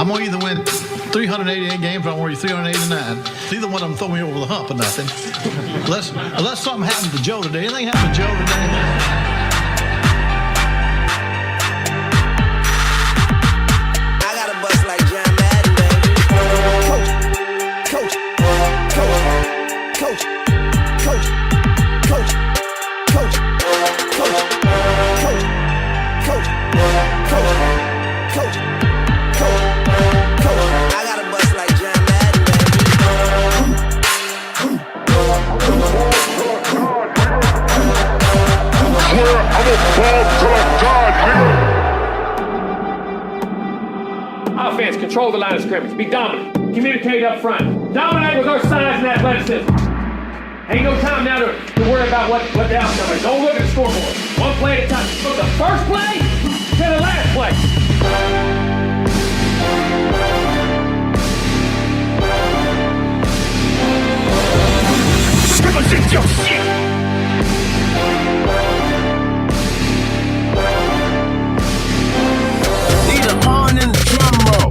I'm going to either win 388 games or I'm going to win 389. Neither one of them throw me over the hump or nothing. Unless something happened to Joe today. Anything happened to Joe today? Offense, control the line of scrimmage. Be dominant. Communicate up front. Dominate with our size and athleticism. Ain't no time now to worry about what the outcome is. Don't look at the scoreboard. One play at a time. From the first play to the last play. Need a horn in the drum roll.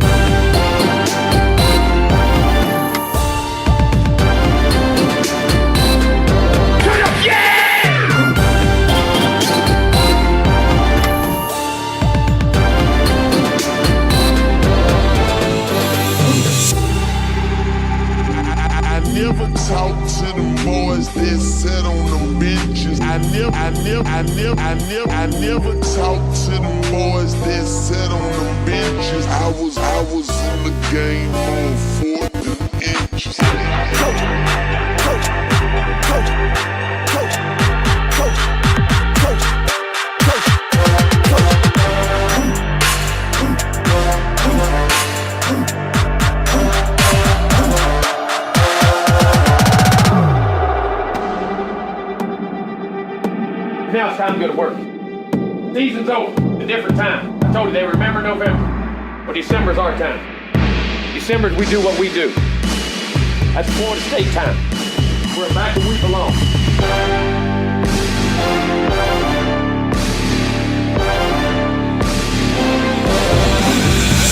Turn up, yeah! I never talk to them boys that sit on them benches. I never talk to them boys that sit on them benches. I was in the game on 4th and inches. Coach, coach, coach, coach, coach, coach, coach, Now it's time to go to work. Season's over. A different time. I told you they remember November. But December's our time. December's we do what we do. That's Florida State time. We're back where we belong.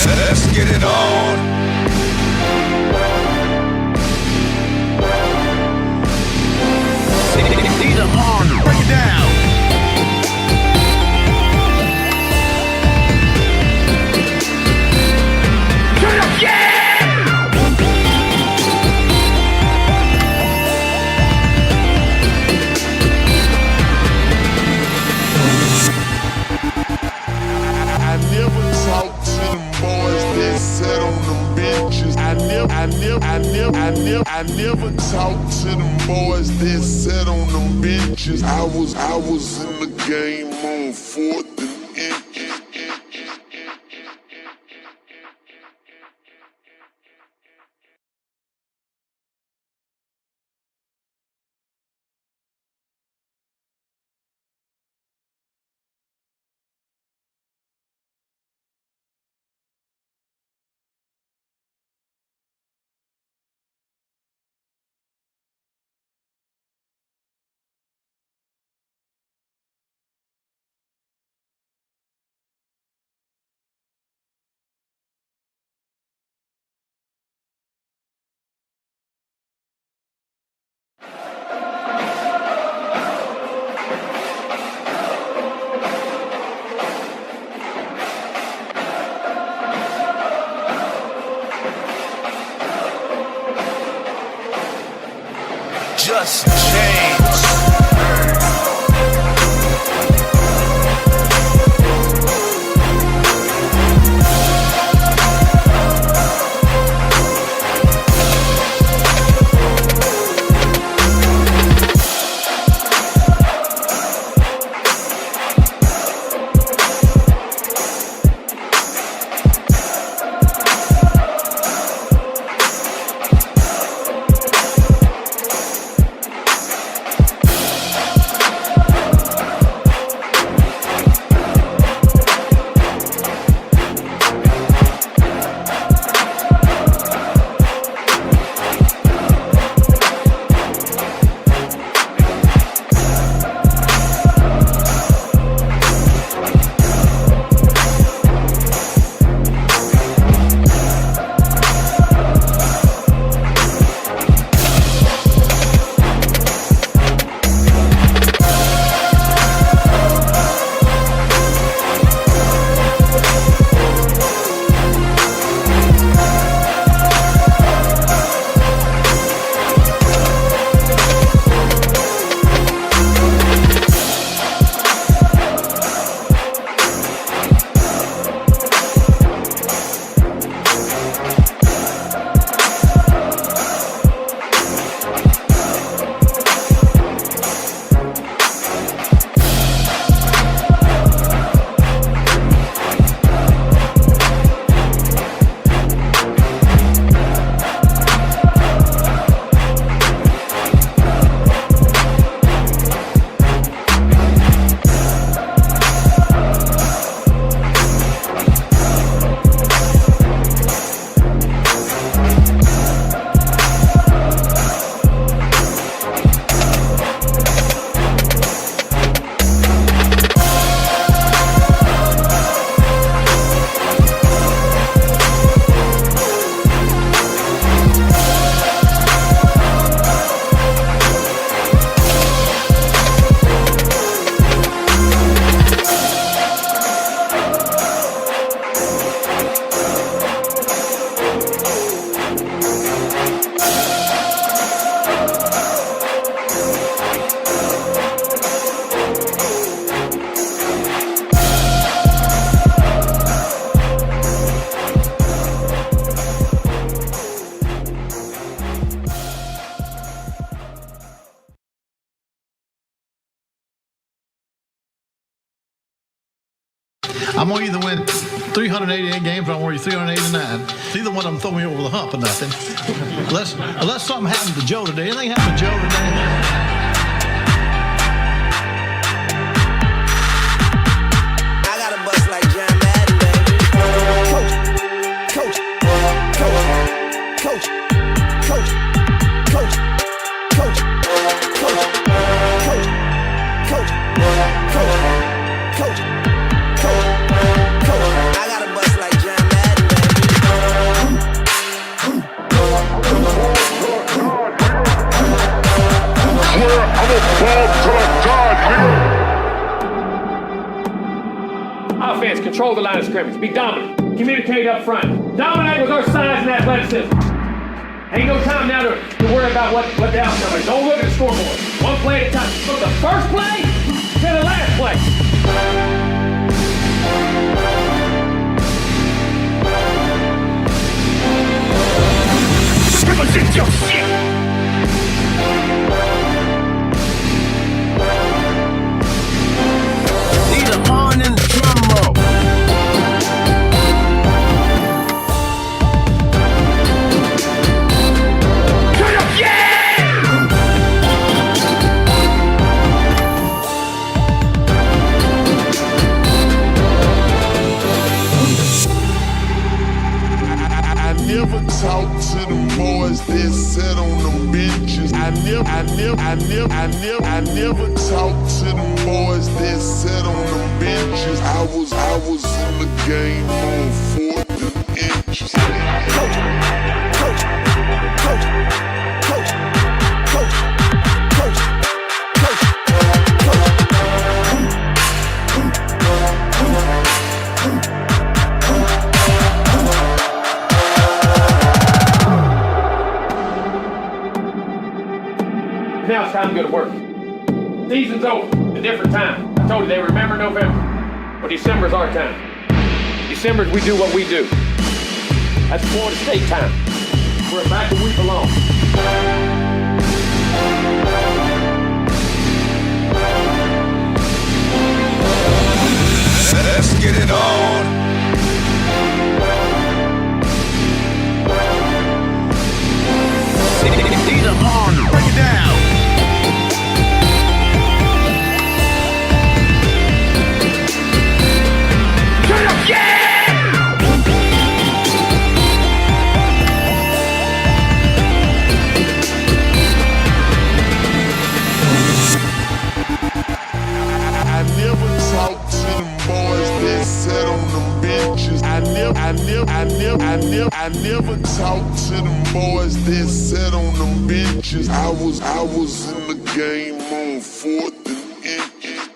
Let's get it on. Need a horn to break it down. Turn up, yeah! I never talk to them boys that sit on them benches. I never talk to them boys that sit on them benches. I was in the game on 4th and inches. Just change. I'm going to either win 388 games or I'm going to win 389. Neither one of them throw me over the hump or nothing. Unless something happened to Joe today. Anything happened to Joe today? Offense, control the line of scrimmage. Be dominant. Communicate up front. Dominate with our size and athleticism. Ain't no time now to worry about what the outcome is. Don't look at the scoreboard. One play at a time. From the first play to the last play. Need a horn and a drum roll. I never talk to them boys that sit on them benches. I never talk to them boys that sit on them benches. I was in the game on 4th and inches. Now it's time to go to work. Season's over. A different time. I told you they remember November. But December's our time. December's we do what we do. That's Florida State time. We're back where we belong. Let's get it on. Need a horn to break it down. Turn up, yeah! I never talk to them boys that sit on them benches. I never talk to them boys that sit on them benches. I was in the game on 4th and inches.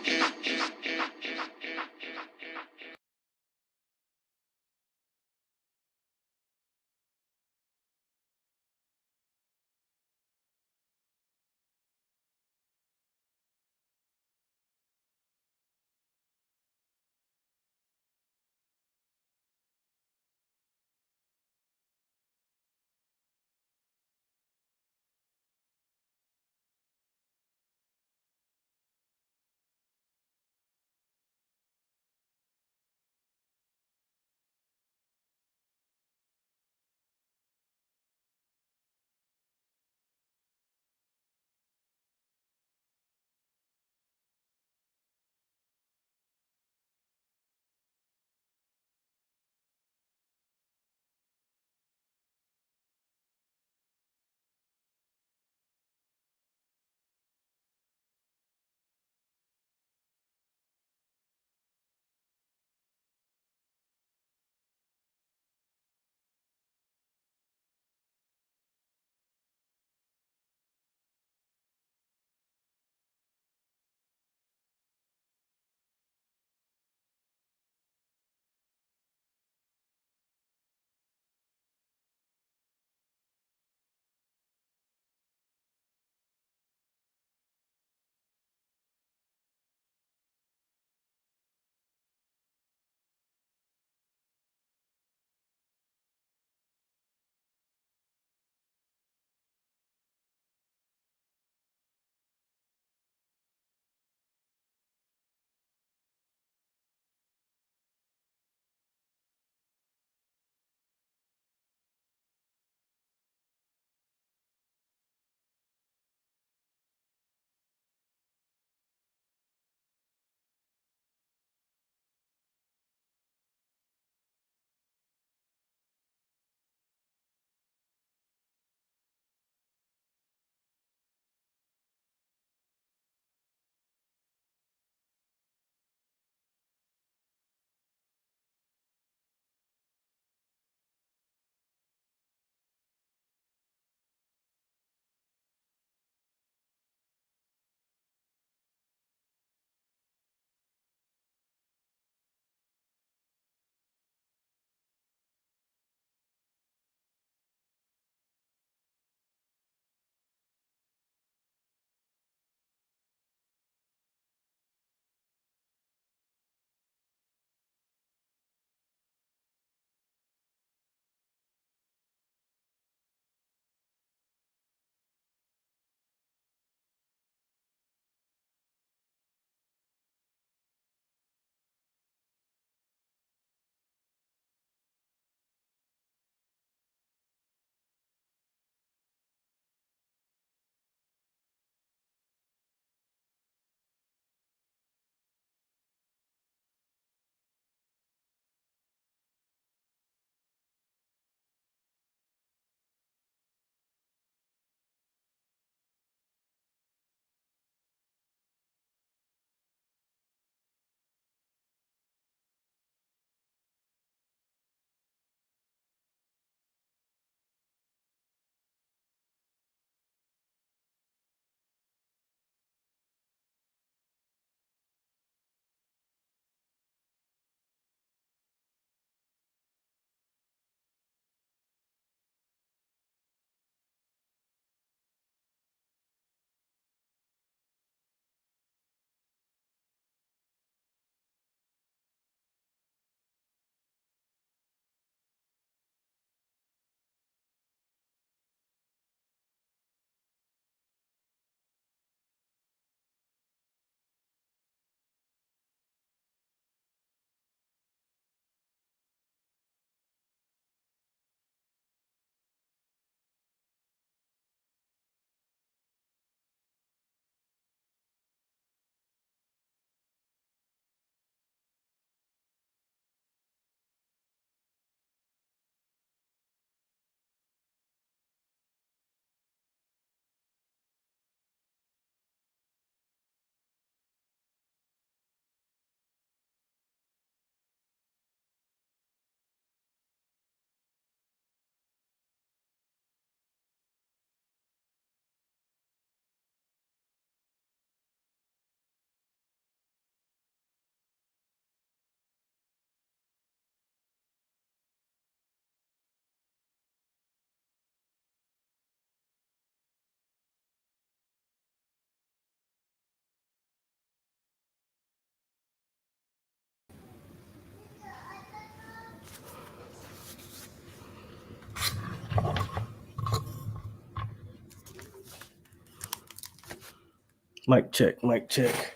Mic check, mic check.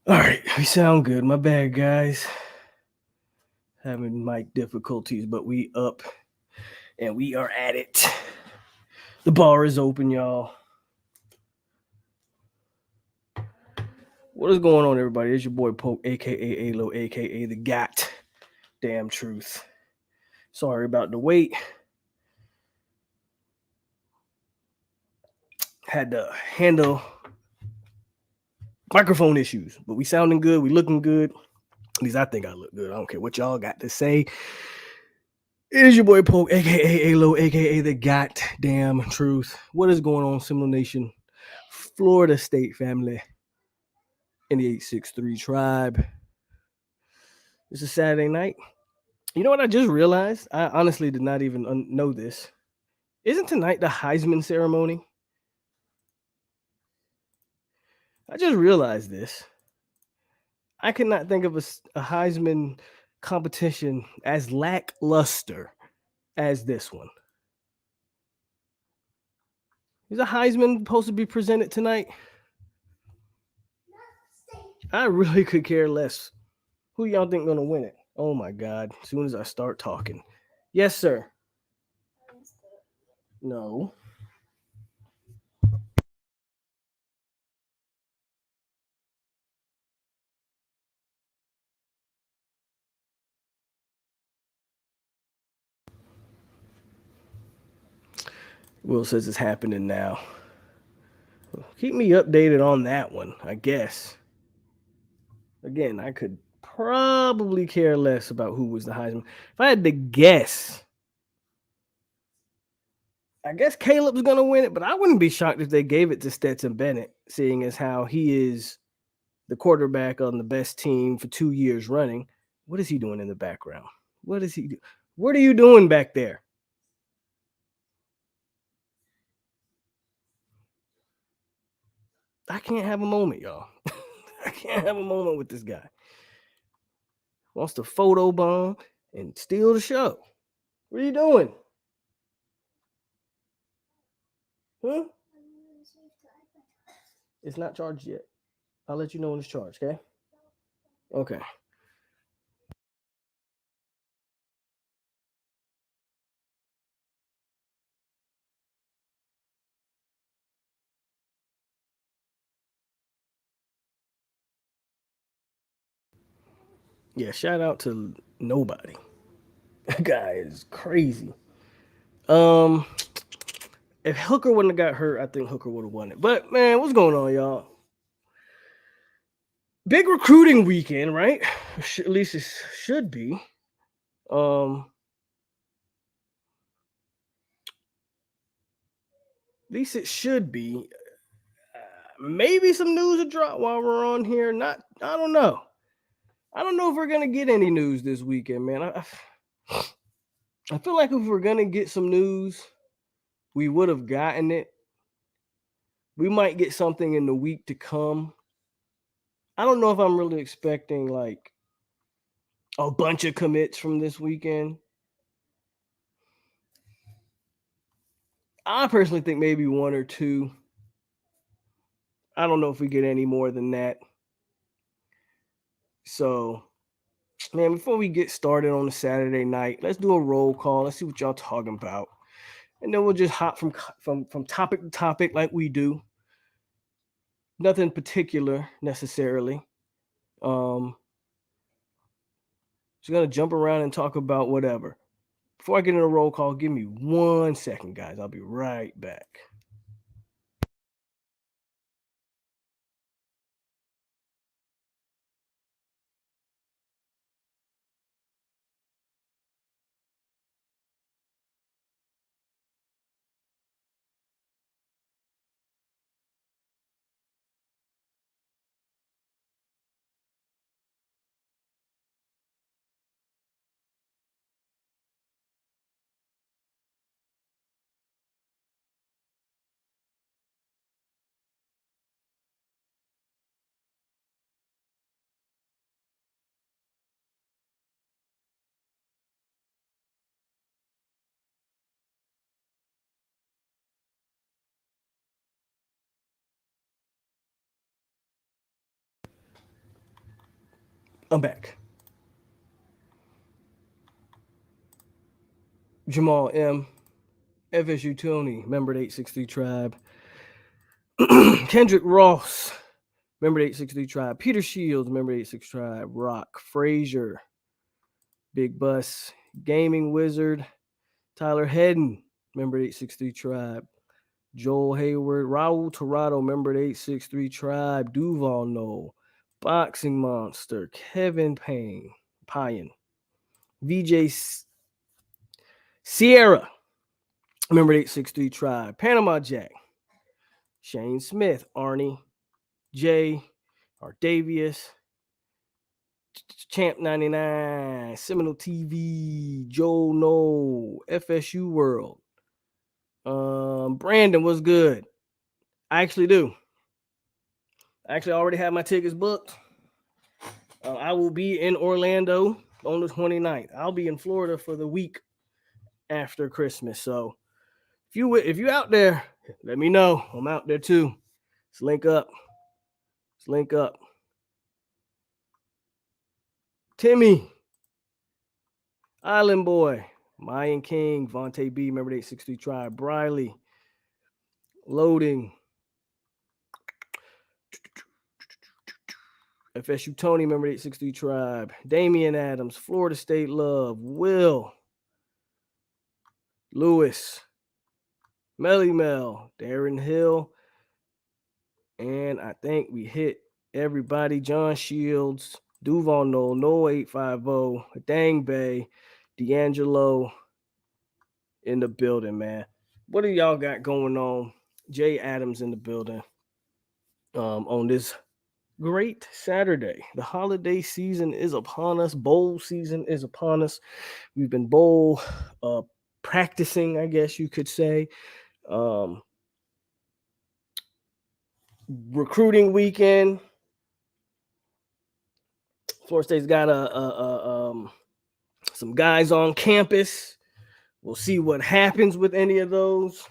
All right, we sound good. My bad, guys. Having mic difficulties, but we up and we are at it. The bar is open, y'all. What is going on, everybody? It's your boy POLK, a.k.a. a.k.a. the Got Damn Truth. Sorry about the wait. Had to handle microphone issues, but we sounding good. We looking good. At least I think I look good. I don't care what y'all got to say. It is your boy POLK, a.k.a. a.k.a. the Goddamn Truth. What is going on, Seminole Nation, Florida State family, in the 863 tribe? It's a Saturday night. You know what I just realized? I honestly did not even know this. Isn't tonight the Heisman ceremony? I just realized this. I could not think of a Heisman competition as lackluster as this one. Is a Heisman supposed to be presented tonight? I really could care less. Who y'all think gonna win it? Oh my God! As soon as I start talking, yes, sir. No. Will says it's happening now. Keep me updated on that one, I guess. Again, I could probably care less about who was the Heisman. If I had to guess, I guess Caleb's gonna win it, but I wouldn't be shocked if they gave it to Stetson Bennett, seeing as how he is the quarterback on the best team for 2 years running. What is he doing in the background? What is he do? What are you doing back there? I can't have a moment, y'all. I can't have a moment with this guy. Wants to photo bomb and steal the show. What are you doing? Huh? It's not charged yet. I'll let you know when it's charged, okay? Okay. Yeah, shout out to nobody. That guy is crazy. If Hooker wouldn't have got hurt, I think Hooker would have won it. But man, what's going on, y'all? Big recruiting weekend, right? At least it should be. At least it should be. Maybe some news will drop while we're on here. I don't know. I don't know if we're gonna get any news this weekend, man. I feel like if we're gonna get some news, we would have gotten it. We might get something in the week to come. I don't know if I'm really expecting like a bunch of commits from this weekend. I personally think maybe one or two. I don't know if we get any more than that. So, man, before we get started on a Saturday night, let's do a roll call. Let's see what y'all talking about. And then we'll just hop from topic to topic like we do. Nothing particular necessarily. Just gonna jump around and talk about whatever. Before I get in a roll call, give me 1 second, guys. I'll be right back. I'm back. Jamal M. FSU Tony, member of the 863 Tribe. Kendrick Ross, member of the 863 Tribe. Peter Shields, member of the 863 Tribe. Rock Frazier, Big Bus, Gaming Wizard. Tyler Hedden, member of the 863 Tribe. Joel Hayward, Raul Torado, member of the 863 Tribe. Duval Knoll, Boxing Monster, Kevin Payne, VJ Sierra, member of the 863 Tribe. Panama Jack, Shane Smith, Arnie, Jay, Ardavius, Champ 99, Seminole TV, Joe No, FSU World. Brandon, what's good? I actually do. I actually already have my tickets booked. I will be in Orlando on the 29th. I'll be in Florida for the week after Christmas. So if you out there, let me know. I'm out there too. Let's link up. Timmy, Island Boy, Mayan King, Vontae B, member of the 863 Tribe, Briley, Loading, FSU Tony, member of the 863 Tribe, Damian Adams, Florida State Love, Will, Lewis, Melly Mel, Darren Hill, and I think we hit everybody. John Shields, Duval Knoll, No 850, Dang Bay, D'Angelo in the building, man. What do y'all got going on? Jay Adams in the building on this great Saturday. The holiday season is upon us. Bowl season is upon us. We've been bowl practicing, I guess you could say. Recruiting weekend. Florida State's got some guys on campus. We'll see what happens with any of those.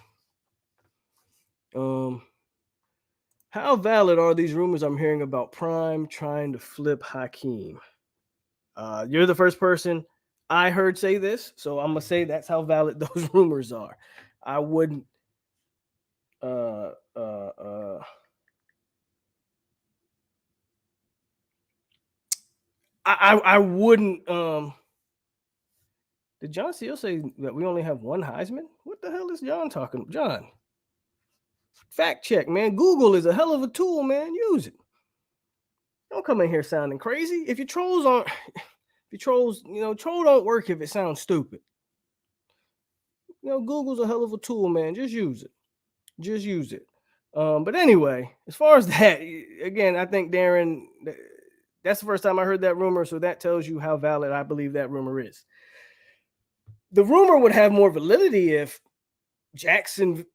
How valid are these rumors I'm hearing about Prime trying to flip Hakeem? You're the first person I heard say this, so I'm gonna say that's how valid those rumors are. I wouldn't I wouldn't did John Seal say that we only have one Heisman? What the hell is John talking about? John, fact check, man. Google is a hell of a tool, man. Use it. Don't come in here sounding crazy. If your trolls, troll don't work if it sounds stupid. Google's a hell of a tool, man. Just use it. But anyway, as far as that, again, I think Darren, that's the first time I heard that rumor, so that tells you how valid I believe that rumor is. The rumor would have more validity if Jackson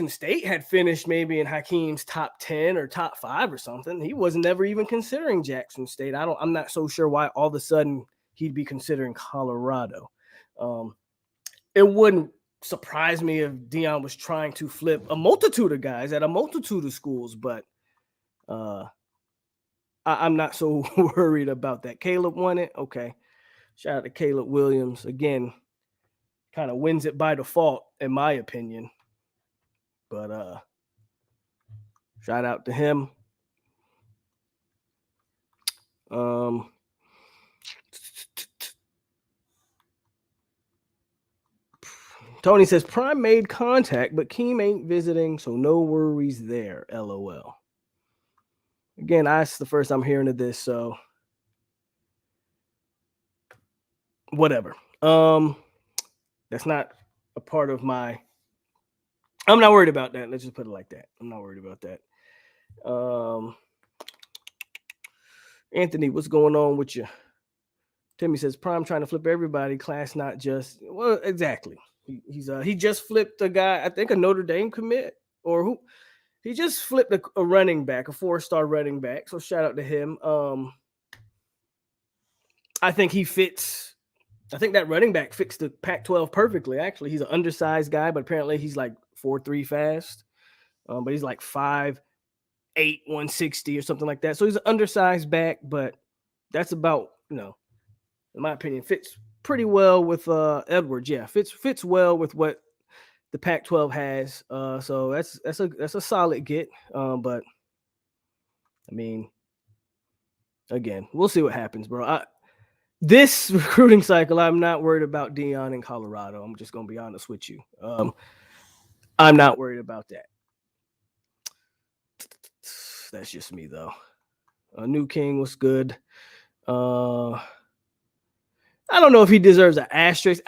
State had finished maybe in Hakeem's top 10 or top 5 or something. He was never even considering Jackson State. I'm not so sure why all of a sudden he'd be considering Colorado. It wouldn't surprise me if Deion was trying to flip a multitude of guys at a multitude of schools, but I'm not so worried about that. Caleb won it. Okay. Shout out to Caleb Williams. Again, kind of wins it by default, in my opinion. But shout out to him. Tony says Prime made contact, but Keem ain't visiting, so no worries there. LOL. Again, that's the first I'm hearing of this, so whatever. That's not a part of my. I'm not worried about that. Let's just put it like that. I'm not worried about that. Anthony, what's going on with you? Timmy says Prime trying to flip everybody. Class not just. Well, exactly. He just flipped a guy. I think a Notre Dame commit or who. He just flipped a running back, a 4-star running back. So shout out to him. I think he fits. I think that running back fits the Pac-12 perfectly. Actually, he's an undersized guy, but apparently he's like 4.3 fast. But he's like 5'8", 160 or something like that. So he's an undersized back, but that's about in my opinion, fits pretty well with Edwards. Yeah, fits well with what the Pac-12 has. So that's a solid get. But I mean, again, we'll see what happens, bro. This recruiting cycle, I'm not worried about Deion in Colorado. I'm just gonna be honest with you. I'm not worried about that. That's just me, though. New King was good. I don't know if he deserves an asterisk.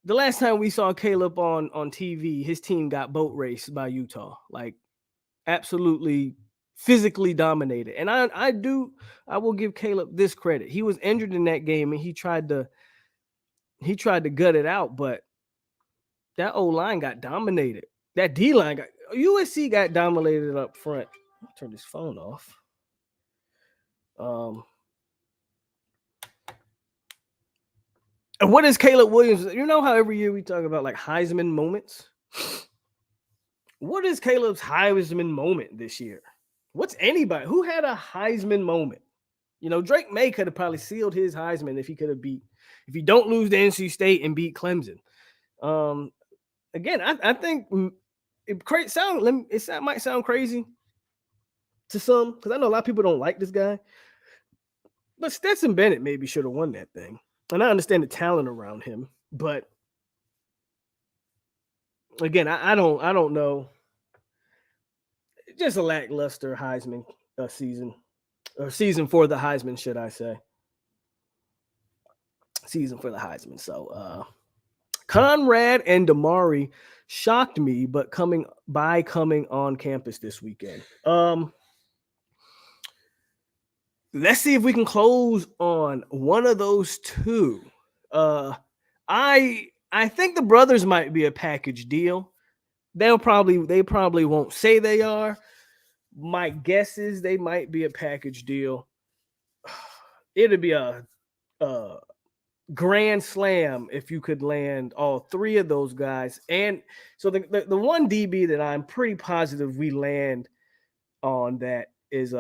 The last time we saw Caleb on TV, his team got boat raced by Utah, like absolutely physically dominated. And I will give Caleb this credit. He was injured in that game and he tried to gut it out, but that O-line got dominated. That D-line USC got dominated up front. I'll turn this phone off. And what is Caleb Williams? You know how every year we talk about like Heisman moments? What is Caleb's Heisman moment this year? What's anybody who had a Heisman moment? Drake May could have probably sealed his Heisman if he don't lose to NC State and beat Clemson. Again, I think it might sound crazy to some because I know a lot of people don't like this guy, but Stetson Bennett maybe should have won that thing. And I understand the talent around him, but again, I don't know. Just a lackluster Heisman season, or season for the Heisman, should I say? Season for the Heisman. So, Conrad and Damari shocked me, but coming on campus this weekend. Let's see if we can close on one of those two. I think the brothers might be a package deal. They probably won't say they are. My guess is they might be a package deal. It'd be a grand slam if you could land all three of those guys. And so the one DB that I'm pretty positive we land on that is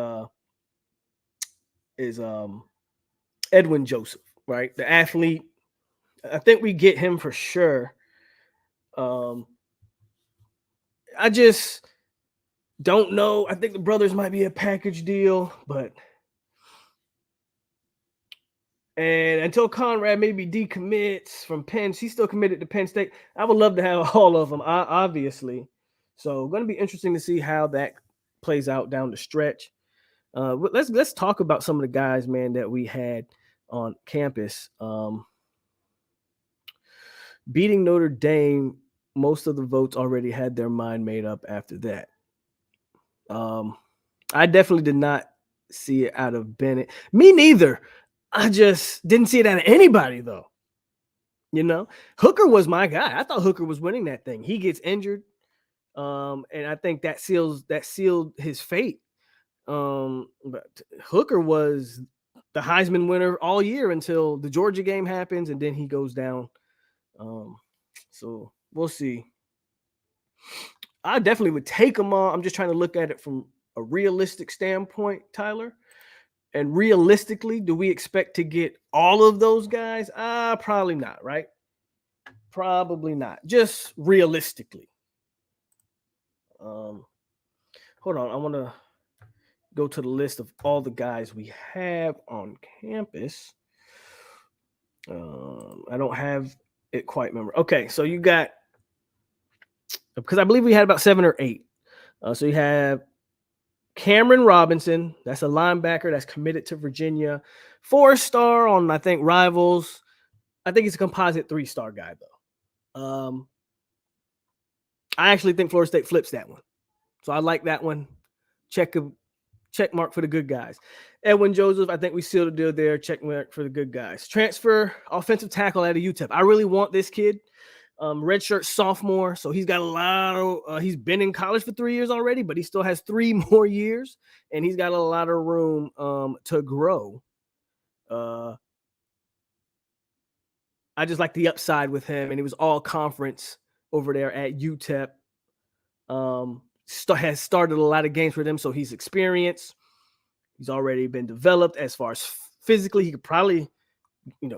Edwin Joseph, right? The athlete. I think we get him for sure. I just don't know. I think the brothers might be a package deal, and until Conrad maybe decommits from Penn, he's still committed to Penn State. I would love to have all of them, obviously. So going to be interesting to see how that plays out down the stretch. Let's talk about some of the guys, man, that we had on campus. Beating Notre Dame, most of the votes already had their mind made up after that. I definitely did not see it out of Bennett. Me neither. I just didn't see it out of anybody, though. Hooker was my guy. I thought Hooker was winning that thing. He gets injured, and I think that sealed his fate. But Hooker was the Heisman winner all year until the Georgia game happens, and then he goes down. So we'll see. I definitely would take him on. I'm just trying to look at it from a realistic standpoint, Tyler. And realistically, do we expect to get all of those guys? Probably not, right? Probably not. Just realistically. Hold on. I want to go to the list of all the guys we have on campus. I don't have it quite remember. Okay, so you got, because I believe we had about 7 or 8. So you have Cameron Robinson. That's a linebacker that's committed to Virginia. 4-star on, I think, Rivals. I think he's a composite 3-star guy, though. I actually think Florida State flips that one. So I like that one. Check mark for the good guys. Edwin Joseph, I think we sealed the deal there. Check mark for the good guys. Transfer offensive tackle out of UTEP. I really want this kid. Redshirt sophomore, so he's got a lot of he's been in college for 3 years already, but he still has 3 more years, and he's got a lot of room to grow. I just like the upside with him, and he was all conference over there at UTEP. Has started a lot of games for them, so he's experienced. He's already been developed as far as physically, he could probably,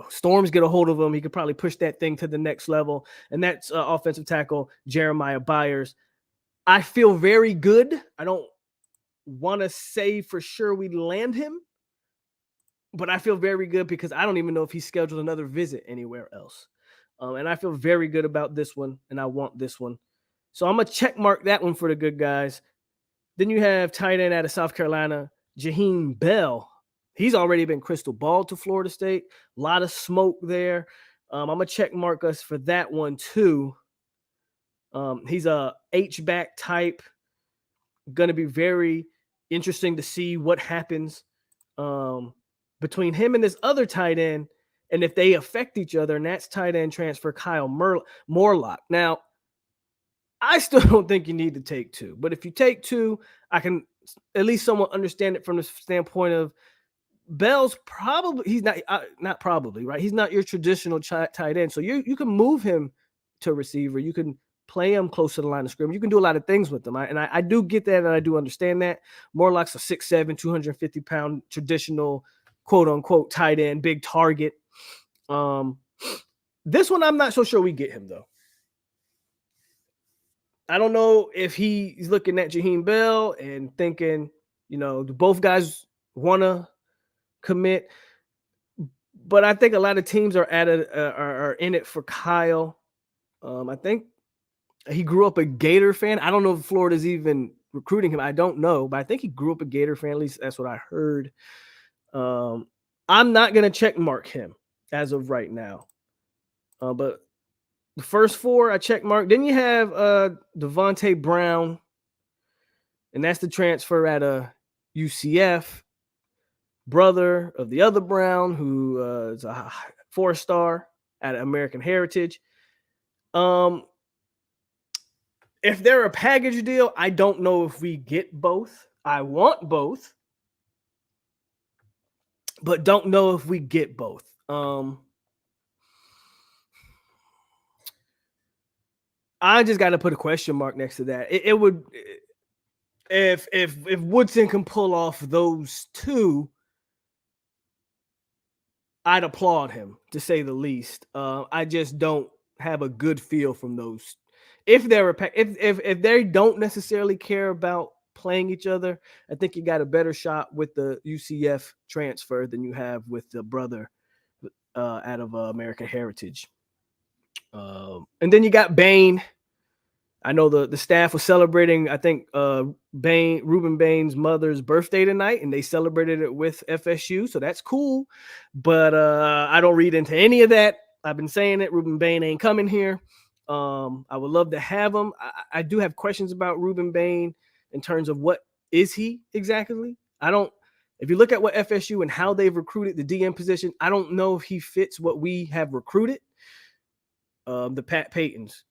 Storms get a hold of him. He could probably push that thing to the next level. And that's offensive tackle Jeremiah Byers. I feel very good. I don't want to say for sure we land him, but I feel very good because I don't even know if he's scheduled another visit anywhere else. And I feel very good about this one, and I want this one. So I'm going to check mark that one for the good guys. Then you have tight end out of South Carolina, Jaheim Bell. He's already been crystal ball to Florida State. A lot of smoke there. I'm going to check mark us for that one too. He's a H-back type. Going to be very interesting to see what happens between him and this other tight end, and if they affect each other, and that's tight end transfer Kyle Morlock. Now, I still don't think you need to take two, but if you take two, I can at least somewhat understand it from the standpoint of Bell's probably, he's not probably, right? He's not your traditional tight end, so you can move him to receiver. You can play him close to the line of scrimmage. You can do a lot of things with him. I do get that, and I do understand that. Morlock's a 6'7", 250-pound traditional quote-unquote tight end, big target. This one, I'm not so sure we get him, though. I don't know if he's looking at Jaheim Bell and thinking, do both guys want to commit? But I think a lot of teams are are in it for Kyle. I think he grew up a Gator fan. I don't know if Florida's even recruiting him. I don't know, but I think he grew up a Gator fan. At least that's what I heard. I'm not going to check mark him as of right now. But the first four I check mark. Then you have Devontae Brown, and that's the transfer at a UCF, brother of the other Brown, who is a 4-star at American Heritage. If they're a package deal, I don't know if we get both. I want both, but don't know if we get both. I just got to put a question mark next to that. It would, if Woodson can pull off those two, I'd applaud him, to say the least. I just don't have a good feel from those. If they're if they don't necessarily care about playing each other, I think you got a better shot with the UCF transfer than you have with the brother out of American Heritage. And then you got Bain. I know the staff was celebrating, I think, Reuben Bain's mother's birthday tonight, and they celebrated it with FSU, so that's cool. But I don't read into any of that. I've been saying it. Reuben Bain ain't coming here. I would love to have him. I do have questions about Reuben Bain in terms of what is he exactly. If you look at what FSU and how they've recruited the DM position, I don't know if he fits what we have recruited. The Pat Paytons,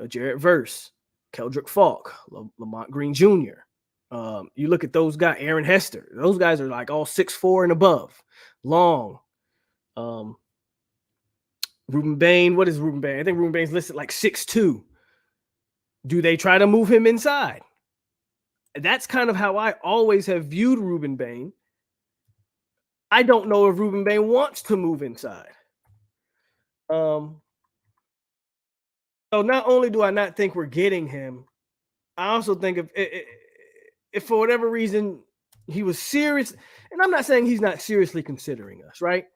Jarrett Verse, Keldrick Falk, Lamont Green Jr. You look at those guys, Aaron Hester. Those guys are like all 6'4" and above, long. Reuben Bain, what is Reuben Bain? I think Reuben Bain's listed like 6'2". Do they try to move him inside? That's kind of how I always have viewed Reuben Bain. I don't know if Reuben Bain wants to move inside. So not only do I not think we're getting him, I also think if for whatever reason he was serious, and I'm not saying he's not seriously considering us, right?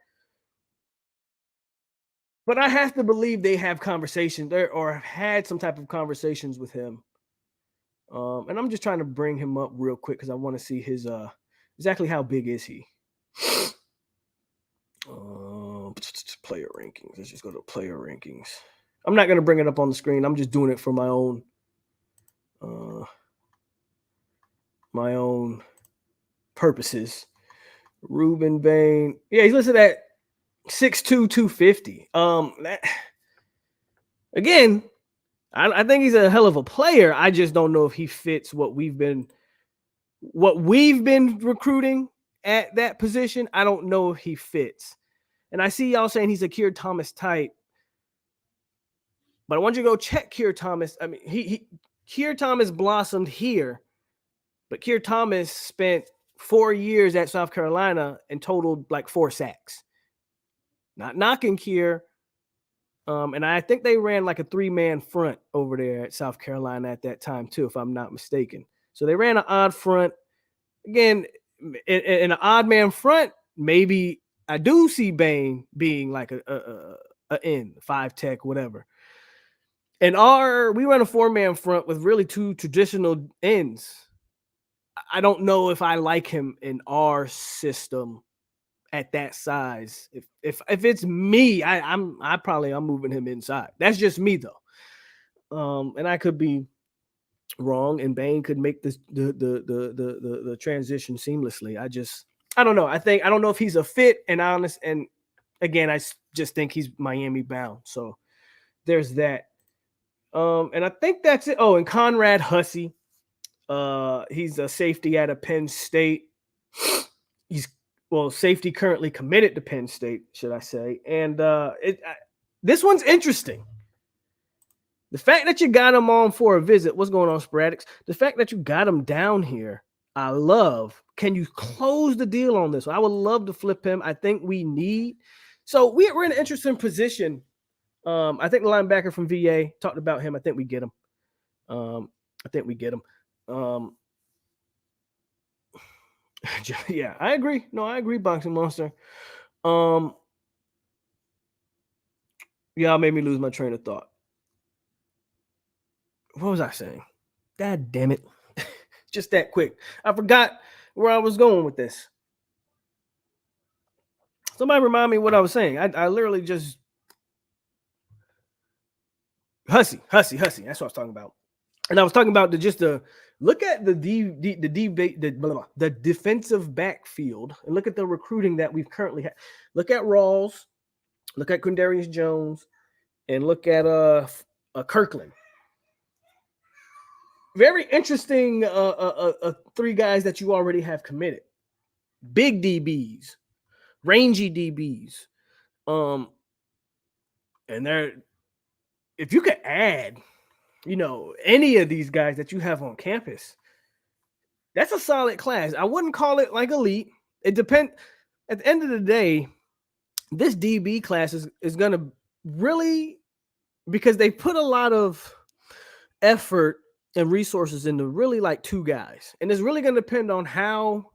But I have to believe they have conversations there or have had some type of conversations with him. And I'm just trying to bring him up real quick because I want to see his exactly how big is he. Player rankings. Let's just go to player rankings. I'm not going to bring it up on the screen. I'm just doing it for my own purposes. Reuben Bain. Yeah, he's listed at 6'2", 250. Again, I think he's a hell of a player. I just don't know if he fits what we've been recruiting at that position. I don't know if he fits. And I see y'all saying he's a Keir Thomas type. But I want you to go check Keir Thomas. I mean, Keir Thomas blossomed here, but Keir Thomas spent 4 years at South Carolina and totaled like 4 sacks. Not knocking Kier. And I think they ran like a 3-man front over there at South Carolina at that time too, if I'm not mistaken. So they ran an odd front. Again, in an odd man front, maybe I do see Bain being like a end, 5 tech, whatever. And we run a 4-man front with really 2 traditional ends. I don't know if I like him in our system at that size. If it's me, I'm moving him inside. That's just me though. And I could be wrong, and Bain could make this the transition seamlessly. I don't know. I don't know if he's a fit and honest. And again, I just think he's Miami bound. So there's that. And I think that's it. Oh, and Conrad Hussey. He's a safety out of Penn State. Safety currently committed to Penn State, should I say. And this one's interesting. The fact that you got him on for a visit, what's going on, Sporadics? The fact that you got him down here, I love. Can you close the deal on this? I would love to flip him. I think we need. So we're in an interesting position. I think the linebacker from VA talked about him. I think we get him. Yeah, I agree. No, I agree, Boxing Monster. Y'all made me lose my train of thought. What was I saying? God damn it. Just that quick. I forgot where I was going with this. Somebody remind me what I was saying. I literally just Hussey. That's what I was talking about. And I was talking about look at the defensive backfield and look at the recruiting that we've currently had. Look at Rawls, look at Quindarius Jones, and look at Kirkland. Very interesting 3 guys that you already have committed. Big DBs, rangy DBs. And if you could add any of these guys that you have on campus, that's a solid class. I wouldn't call it like elite. It depends. At the end of the day, this DB class is going to really, because they put a lot of effort and resources into really like 2 guys. And it's really going to depend on how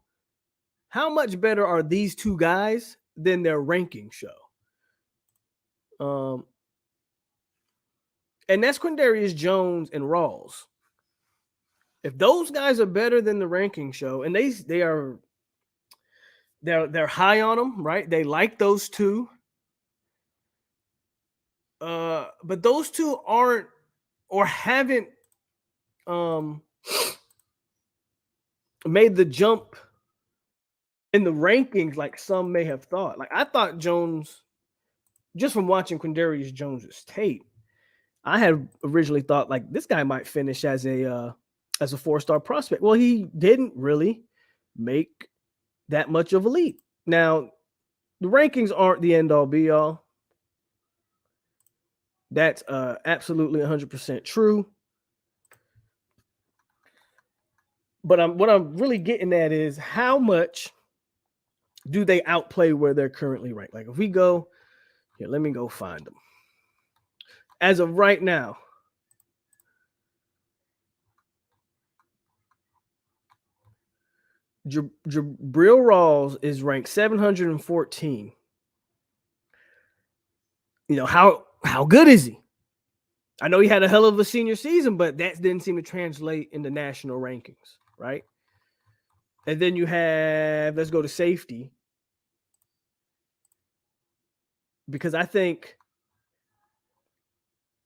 much better are these 2 guys than their ranking show. And that's Quindarius Jones and Rawls. If those guys are better than the ranking show, and they're high on them, right? They like those 2. But those 2 aren't or haven't made the jump in the rankings like some may have thought. Like I thought Jones, just from watching Quindarius Jones's tape, I had originally thought like this guy might finish as a 4-star prospect. Well, he didn't really make that much of a leap. Now, the rankings aren't the end all be all. That's absolutely 100% true. But what I'm really getting at is how much do they outplay where they're currently ranked? Like if we go here, let me go find them. As of right now, Jabril Rawls is ranked 714. How good is he? I know he had a hell of a senior season, but that didn't seem to translate into national rankings, right? And then you have, let's go to safety. Because I think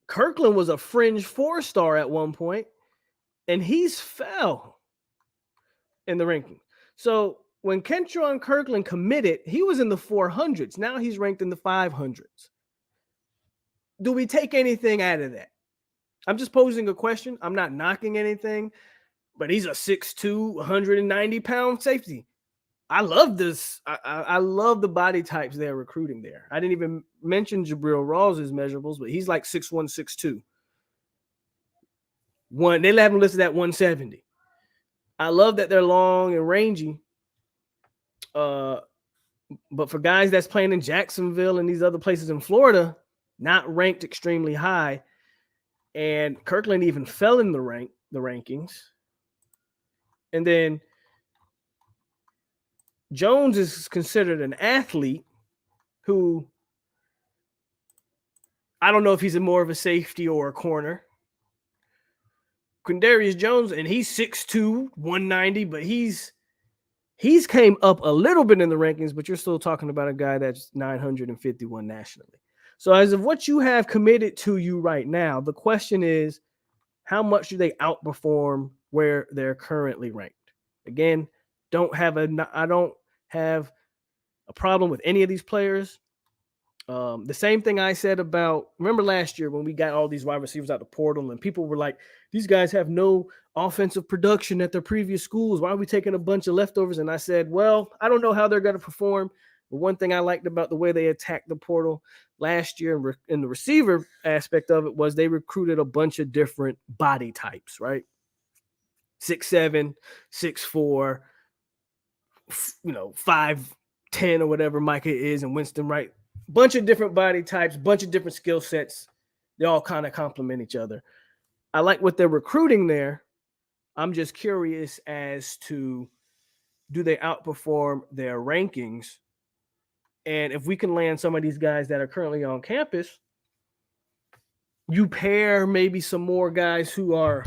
Kirkland was a fringe 4-star at one point, and he's fell in the ranking. So when Kentron Kirkland committed, he was in the 400s. Now he's ranked in the 500s. Do we take anything out of that? I'm just posing a question. I'm not knocking anything, but he's a 6'2", 190-pound safety. I love this. I love the body types they're recruiting there. I didn't even mention Jabril Rawls' measurables, but he's like 6'1", 6'2". They have him listed at 170. I love that they're long and rangy, But for guys that's playing in Jacksonville and these other places in Florida, not ranked extremely high, and Kirkland even fell in the rankings. And then Jones is considered an athlete who, I don't know if he's more of a safety or a corner. Quindarius Jones, and he's 6'2", 190, but he's came up a little bit in the rankings, but you're still talking about a guy that's 951 nationally. So as of what you have committed to you right now, the question is, how much do they outperform where they're currently ranked? Again, I don't have a problem with any of these players. The same thing I said about, remember last year when we got all these wide receivers out the portal and people were like, these guys have no offensive production at their previous schools. Why are we taking a bunch of leftovers? And I said, well, I don't know how they're going to perform. But one thing I liked about the way they attacked the portal last year in the receiver aspect of it was they recruited a bunch of different body types, right? 6'7", 6'4", 5'10" or whatever Micah is, and Winston, right? Bunch of different body types, bunch of different skill sets. They all kind of complement each other. I like what they're recruiting there. I'm just curious as to, do they outperform their rankings? And if we can land some of these guys that are currently on campus, you pair maybe some more guys who are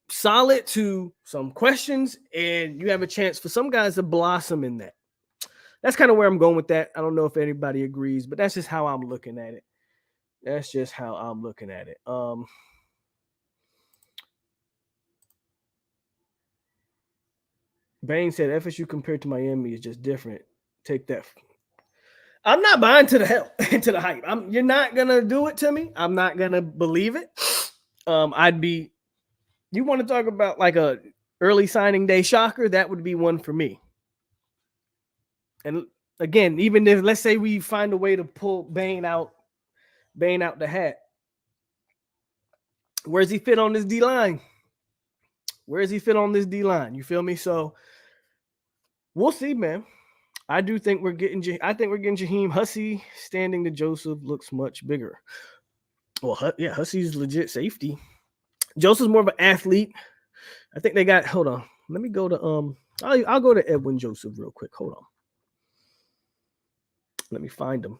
solid to some questions, and you have a chance for some guys to blossom in that. That's kind of where I'm going with that. I don't know if anybody agrees, but that's just how I'm looking at it. Bain said FSU compared to Miami is just different. Take that. I'm not buying to the hype. You're not gonna do it to me. I'm not gonna believe it. You want to talk about like a early signing day shocker? That would be one for me. And again, even if, let's say we find a way to pull Bain out the hat, where's he fit on this D-line? You feel me? So we'll see, man. I think we're getting Jaheim. Hussey standing to Joseph looks much bigger. Well, yeah, Hussey's legit safety. Joseph's more of an athlete. I think they got, hold on. Let me go to I'll go to Edwin Joseph real quick. Hold on. Let me find him.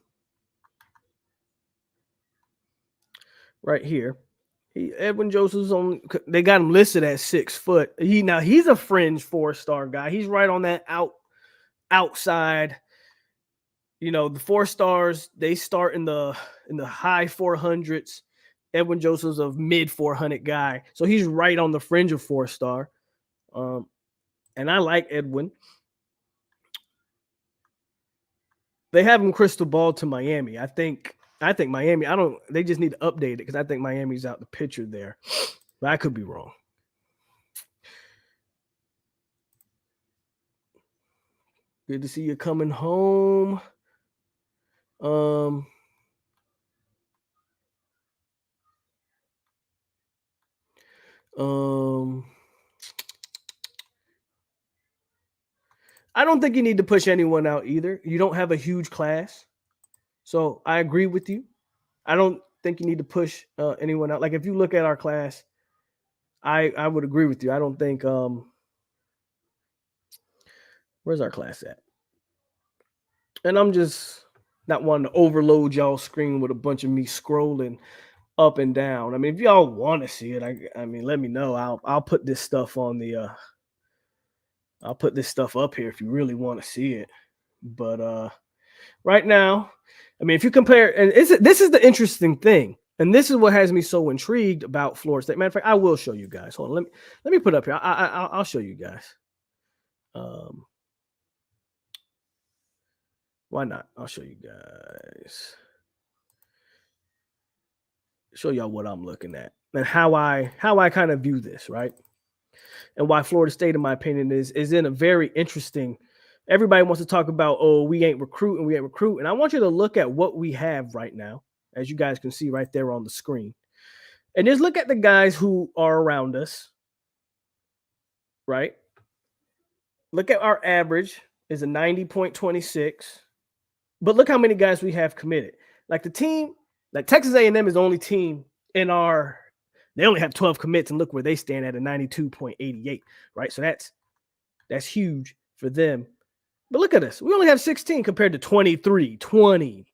Right here. Edwin Joseph's on, they got him listed at 6 foot. He's a fringe 4-star guy. He's right on that outside. The 4-stars, they start in the high 400s. Edwin Joseph's a mid 400 guy. So he's right on the fringe of 4-star. And I like Edwin. They have him crystal ball to Miami. I think Miami, they just need to update it because I think Miami's out the picture there. But I could be wrong. Good to see you coming home. I don't think you need to push anyone out either. You don't have a huge class. So I agree with you. I don't think you need to push anyone out. Like if you look at our class, I would agree with you. I don't think where's our class at? And I'm just not wanting to overload y'all's screen with a bunch of me scrolling up and down. I mean, if y'all want to see it, I mean, let me know. I'll put this stuff on the I'll put this stuff up here if you really want to see it. But right now, I mean, if you compare, and this is the interesting thing, and this is what has me so intrigued about Florida State. Matter of fact, I will show you guys. Hold on, let me put it up here. I'll show you guys. Why not? I'll show you guys. Show y'all what I'm looking at and how I kind of view this, right? And why Florida State, in my opinion, is in a very interesting. Everybody wants to talk about, oh, we ain't recruiting. And I want you to look at what we have right now, as you guys can see right there on the screen. And just look at the guys who are around us, right? Look at our average is a 90.26. But look how many guys we have committed. Like the team, like Texas A&M is the only team in our, they only have 12 commits, and look where they stand at a 92.88, right? So that's huge for them. But look at us. We only have 16 compared to 23, 20,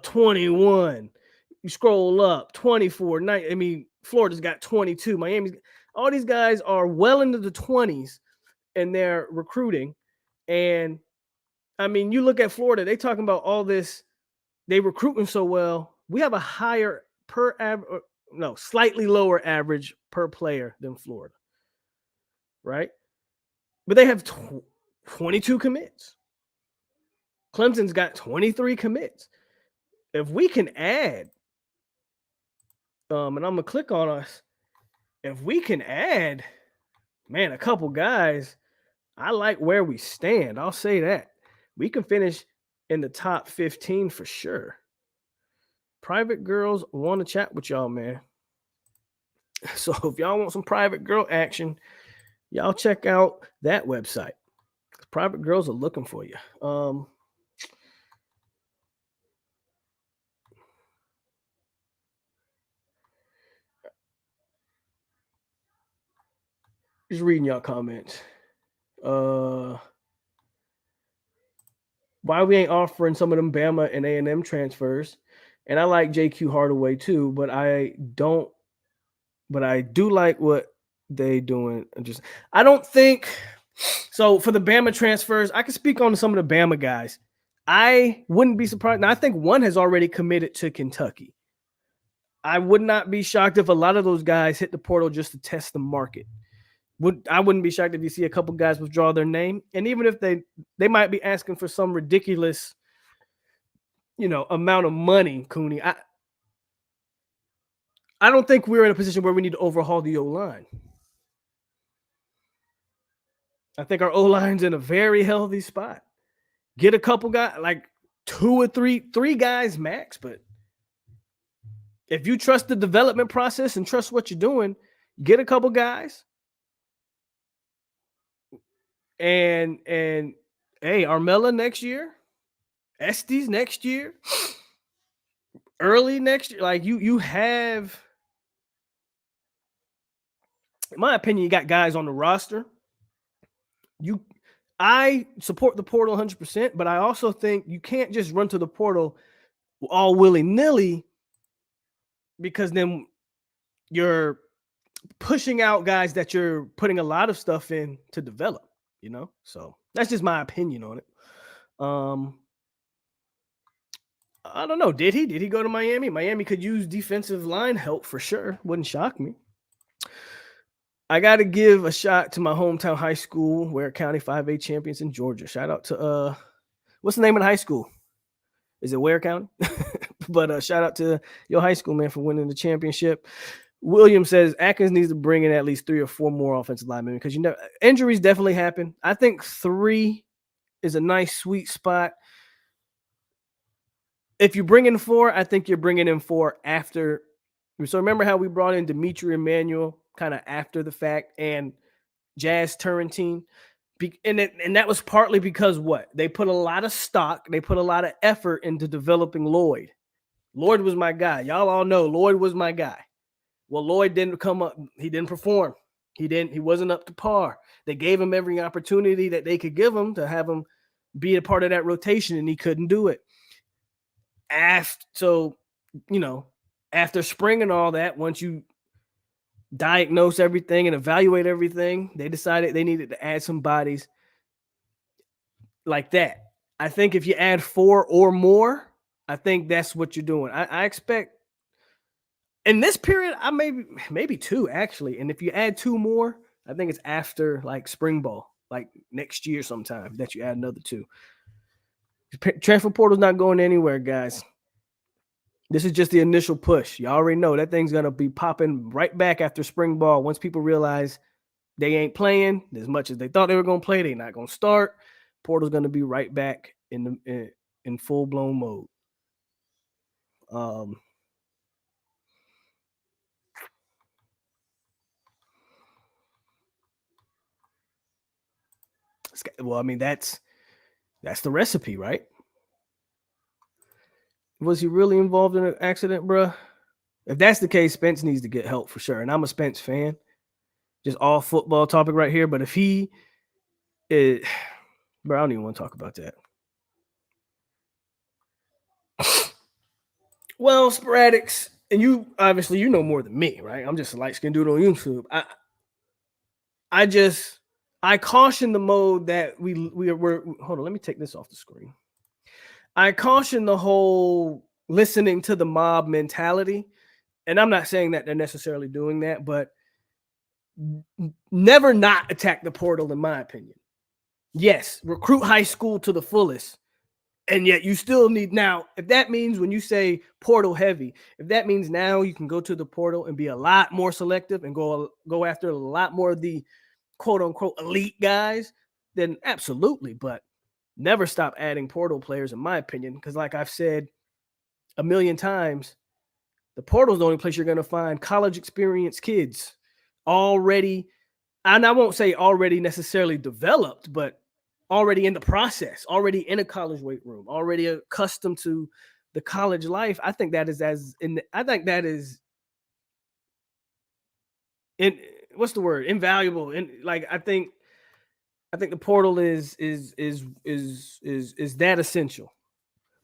21. You scroll up, 24, 9. I mean, Florida's got 22. Miami's, all these guys are well into the 20s in their recruiting. And I mean, you look at Florida, they talking about all this, they recruiting so well. We have a higher slightly lower average per player than Florida, right? But they have 22 commits. Clemson's got 23 commits. If we can add, and I'm gonna click on us, if we can add, man, a couple guys, I like where we stand. I'll say that. We can finish in the top 15 for sure. Private girls want to chat with y'all, man. So if y'all want some private girl action, y'all check out that website. Private girls are looking for you. Just reading y'all comments. Why we ain't offering some of them Bama and A&M transfers? And I like JQ Hardaway too, but I do like what they doing. I don't think so. For the Bama transfers, I can speak on some of the Bama guys. I wouldn't be surprised. Now, I think one has already committed to Kentucky. I would not be shocked if a lot of those guys hit the portal just to test the market. I wouldn't be shocked if you see a couple guys withdraw their name. And even if they might be asking for some ridiculous, amount of money, Cooney. I don't think we're in a position where we need to overhaul the O-line. I think our O-line's in a very healthy spot. Get a couple guys, like two or three guys max. But if you trust the development process and trust what you're doing, get a couple guys. And hey, Armella next year, Estes next year, early next year. Like you have, in my opinion, you got guys on the roster. I support the portal 100%, but I also think you can't just run to the portal all willy-nilly, because then you're pushing out guys that you're putting a lot of stuff in to develop, So that's just my opinion on it. I don't know. Did he go to Miami? Miami could use defensive line help for sure. Wouldn't shock me. I got to give a shot to my hometown high school, Ware County 5A champions in Georgia. Shout out to what's the name of the high school? Is it Ware County? But shout out to your high school, man, for winning the championship. William says Atkins needs to bring in at least 3 or 4 more offensive linemen, because injuries definitely happen. I think 3 is a nice sweet spot. If you bring in 4, I think you're bringing in 4 after. So remember how we brought in Dimitri Emmanuel kind of after the fact, and Jazz Turrentine, and that was partly because what? They put a lot of stock, they put a lot of effort into developing Lloyd. Lloyd was my guy. Y'all all know Lloyd was my guy. Well, Lloyd didn't come up. He didn't perform. He wasn't up to par. They gave him every opportunity that they could give him to have him be a part of that rotation, and he couldn't do it. After spring and all that, once you diagnose everything and evaluate everything, they decided they needed to add some bodies like that. I think if you add 4 or more, I think that's what you're doing. I expect in this period, I maybe 2 actually. And if you add 2 more, I think it's after like spring ball, like next year sometime, that you add another 2. Transfer portal's not going anywhere, guys. This is just the initial push. You already know that thing's going to be popping right back after spring ball. Once people realize they ain't playing as much as they thought they were going to play, they're not going to start. Portal's going to be right back in full-blown mode. Well, I mean, that's the recipe, right? Was he really involved in an accident, bruh? If that's the case, Spence needs to get help for sure. And I'm a Spence fan. Just all football topic right here. But if he is, bro, I don't even want to talk about that. Well, Sporadics, and you obviously you know more than me, right? I'm just a light-skinned dude on YouTube. I caution the mode that we're hold on, let me take this off the screen. I caution the whole listening to the mob mentality. And I'm not saying that they're necessarily doing that, but never not attack the portal, in my opinion. Yes, recruit high school to the fullest. And yet you still need now, if that means when you say portal heavy, if that means now you can go to the portal and be a lot more selective and go after a lot more of the quote unquote elite guys, then absolutely. But never stop adding portal players, in my opinion, because like I've said a million times, the portal is the only place you're going to find college experienced kids already. And I won't say already necessarily developed, but already in the process, already in a college weight room, already accustomed to the college life. I think that is what's the word? Invaluable. And like I think the portal is that essential.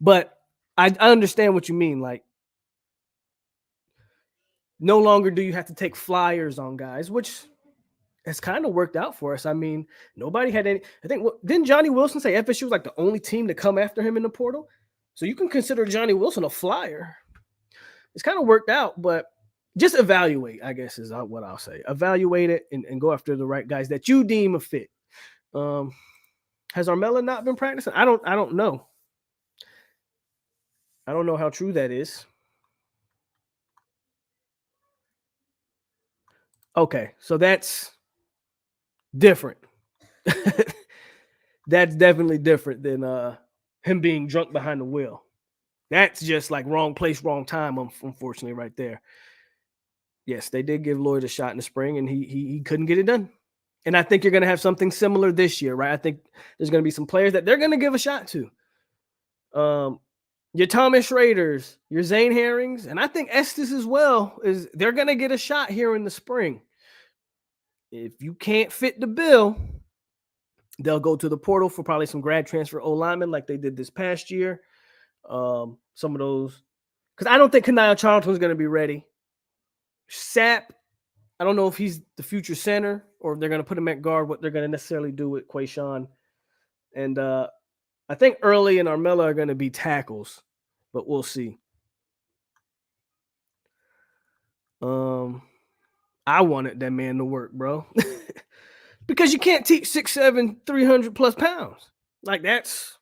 But I understand what you mean. Like, no longer do you have to take flyers on guys, which has kind of worked out for us. I mean, nobody had any. I think didn't Johnny Wilson say FSU was like the only team to come after him in the portal? So you can consider Johnny Wilson a flyer. It's kind of worked out, but just evaluate, I guess, is what I'll say. Evaluate it and go after the right guys that you deem a fit. Has Armella not been practicing? I don't know. I don't know how true that is. Okay, so that's different. That's definitely different than him being drunk behind the wheel. That's just like wrong place, wrong time, unfortunately, right there. Yes, they did give Lloyd a shot in the spring, and he couldn't get it done. And I think you're going to have something similar this year, right? I think there's going to be some players that they're going to give a shot to. Your Thomas Raiders, your Zane Herrings, and I think Estes as well, they're going to get a shot here in the spring. If you can't fit the bill, they'll go to the portal for probably some grad transfer O-linemen like they did this past year. Some of those, because I don't think Kanile Charlton's going to be ready. Sapp, I don't know if he's the future center or if they're going to put him at guard, what they're going to necessarily do with Quayshawn. And I think Early and Armella are going to be tackles, but we'll see. I wanted that man to work, bro. Because you can't teach 6'7", 300 plus pounds. Like that's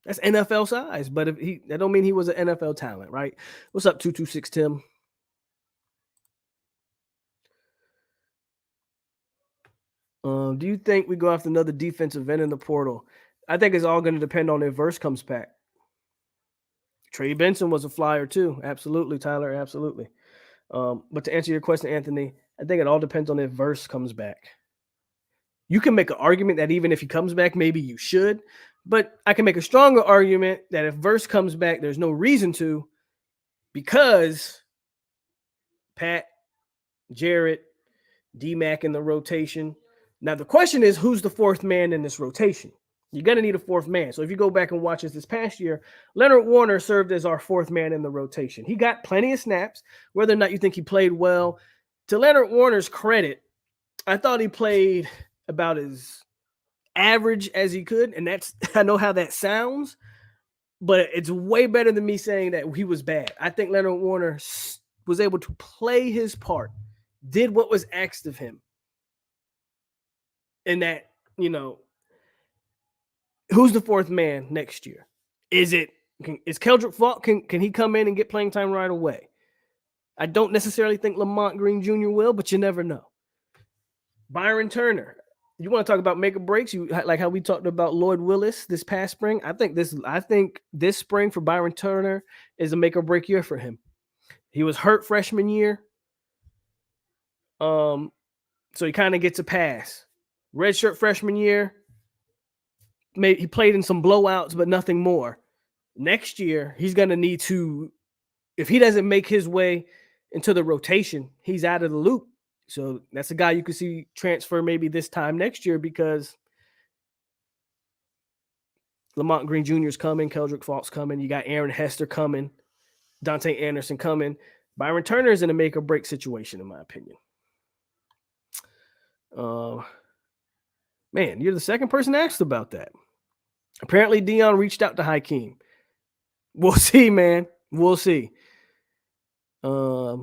NFL size. But that don't mean he was an NFL talent, right? What's up, 226 Tim? Do you think we go after another defensive end in the portal? I think it's all going to depend on if Verse comes back. Trey Benson was a flyer too. Absolutely, Tyler. Absolutely. But to answer your question, Anthony, I think it all depends on if Verse comes back. You can make an argument that even if he comes back, maybe you should. But I can make a stronger argument that if Verse comes back, there's no reason to, because Pat, Jarrett, D-Mac in the rotation. Now, the question is, who's the fourth man in this rotation? You're going to need a fourth man. So if you go back and watch this past year, Leonard Warner served as our fourth man in the rotation. He got plenty of snaps, whether or not you think he played well. To Leonard Warner's credit, I thought he played about as average as he could. And I know how that sounds, but it's way better than me saying that he was bad. I think Leonard Warner was able to play his part, did what was asked of him. And that, who's the fourth man next year? Is Keldrick Falk? Can he come in and get playing time right away? I don't necessarily think Lamont Green Jr. will, but you never know. Byron Turner. You want to talk about make or breaks? You like how we talked about Lloyd Willis this past spring. I think this spring for Byron Turner is a make or break year for him. He was hurt freshman year. So he kind of gets a pass. Redshirt freshman year, he played in some blowouts, but nothing more. Next year, he's going to need to, if he doesn't make his way into the rotation, he's out of the loop. So that's a guy you could see transfer maybe this time next year because Lamont Green Jr. is coming, Keldrick Faulk's coming, you got Aaron Hester coming, Dante Anderson coming. Byron Turner is in a make or break situation, in my opinion. Man, you're the second person asked about that. Apparently, Deion reached out to Hakeem. We'll see, man. We'll see. Okay,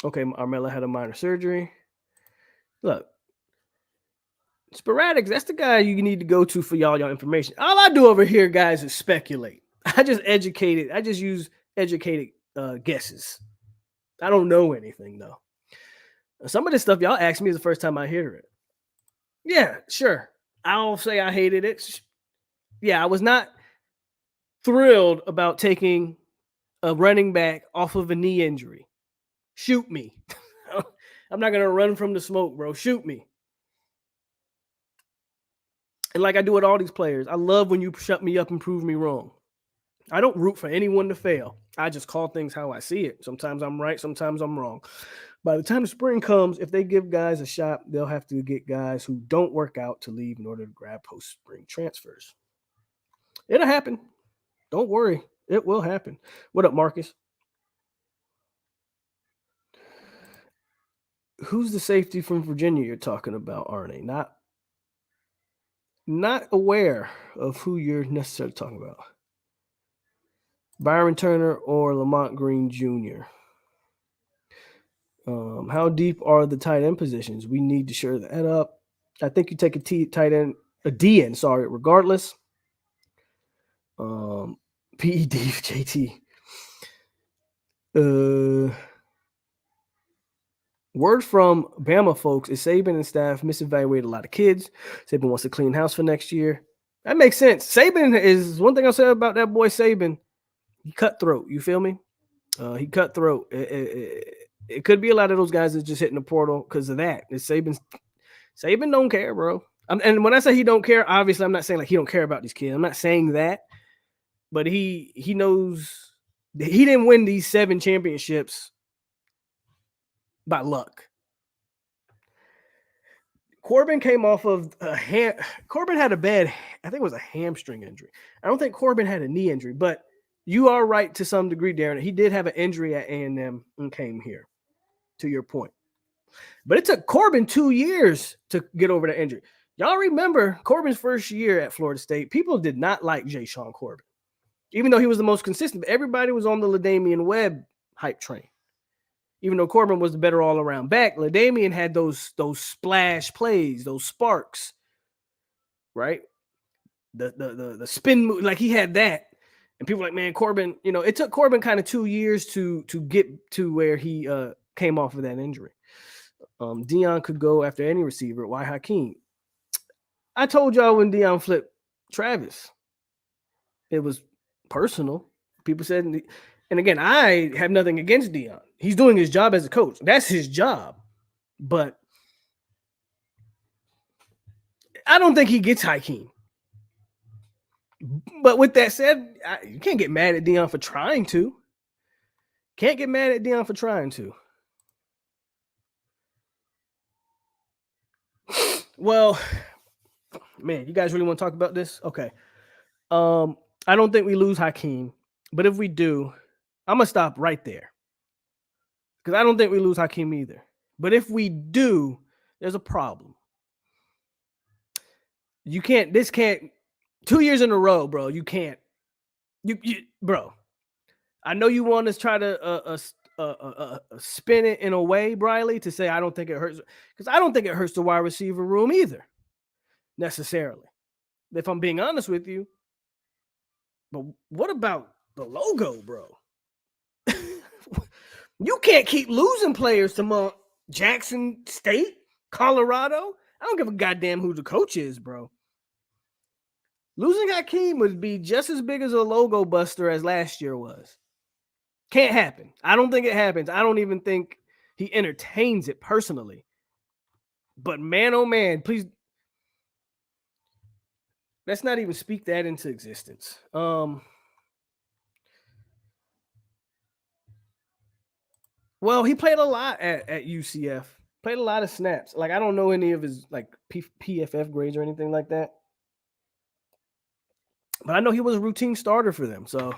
Armella had a minor surgery. Look, Sporadics, that's the guy you need to go to for y'all information. All I do over here, guys, is speculate. I just use educated guesses. I don't know anything, though. Some of this stuff y'all asked me is the first time I hear it. Yeah, sure. I'll say I hated it. Yeah, I was not thrilled about taking a running back off of a knee injury. Shoot me. I'm not going to run from the smoke, bro. Shoot me. And like I do with all these players, I love when you shut me up and prove me wrong. I don't root for anyone to fail. I just call things how I see it. Sometimes I'm right, sometimes I'm wrong. By the time the spring comes, if they give guys a shot, they'll have to get guys who don't work out to leave in order to grab post-spring transfers. It'll happen. Don't worry. It will happen. What up, Marcus? Who's the safety from Virginia you're talking about, Arne? Not aware of who you're necessarily talking about. Byron Turner or Lamont Green Jr. How deep are the tight end positions? We need to shore that up. I think you take a DN, regardless. PED JT. Word from Bama folks is Saban and staff misevaluated a lot of kids. Saban wants to clean house for next year. That makes sense. Saban is one thing I'll say about that boy Saban. He cutthroat. You feel me? He cutthroat. It could be a lot of those guys that's just hitting the portal because of that. Saban don't care, bro. And when I say he don't care, obviously I'm not saying like he don't care about these kids. I'm not saying that, but he knows that he didn't win these 7 championships by luck. Corbin came off of Corbin had a bad, I think it was a hamstring injury. I don't think Corbin had a knee injury, but you are right to some degree, Darren. He did have an injury at A&M and came here, to your point. But it took Corbin 2 years to get over the injury. Y'all remember Corbin's first year at Florida State, people did not like Jay Sean Corbin, even though he was the most consistent. Everybody was on the LaDamian Webb hype train. Even though Corbin was the better all-around back, LaDamian had those splash plays, those sparks, right? The spin move, like he had that. And people were like, man, Corbin, it took Corbin kind of 2 years to get to where he came off of that injury. Deion could go after any receiver. Why Hakeem? I told y'all when Deion flipped Travis, it was personal. People said, and again, I have nothing against Deion. He's doing his job as a coach. That's his job. But I don't think he gets Hakeem. But with that said, you can't get mad at Deion for trying to. Can't get mad at Deion for trying to. Well, man, you guys really want to talk about this? Okay. I don't think we lose Hakeem, but if we do, I'm going to stop right there. Because I don't think we lose Hakeem either. But if we do, there's a problem. You can't, 2 years in a row, bro. You can't. Bro. I know you want to try to spin it in a way, Briley, to say I don't think it hurts. Because I don't think it hurts the wide receiver room either, necessarily. If I'm being honest with you. But what about the logo, bro? You can't keep losing players to Jackson State, Colorado. I don't give a goddamn who the coach is, bro. Losing Hakeem would be just as big as a logo buster as last year was. Can't happen. I don't think it happens. I don't even think he entertains it personally. But man, oh man, please let's not even speak that into existence. Well, he played a lot at UCF. Played a lot of snaps. Like I don't know any of his like PFF grades or anything like that. But I know he was a routine starter for them. So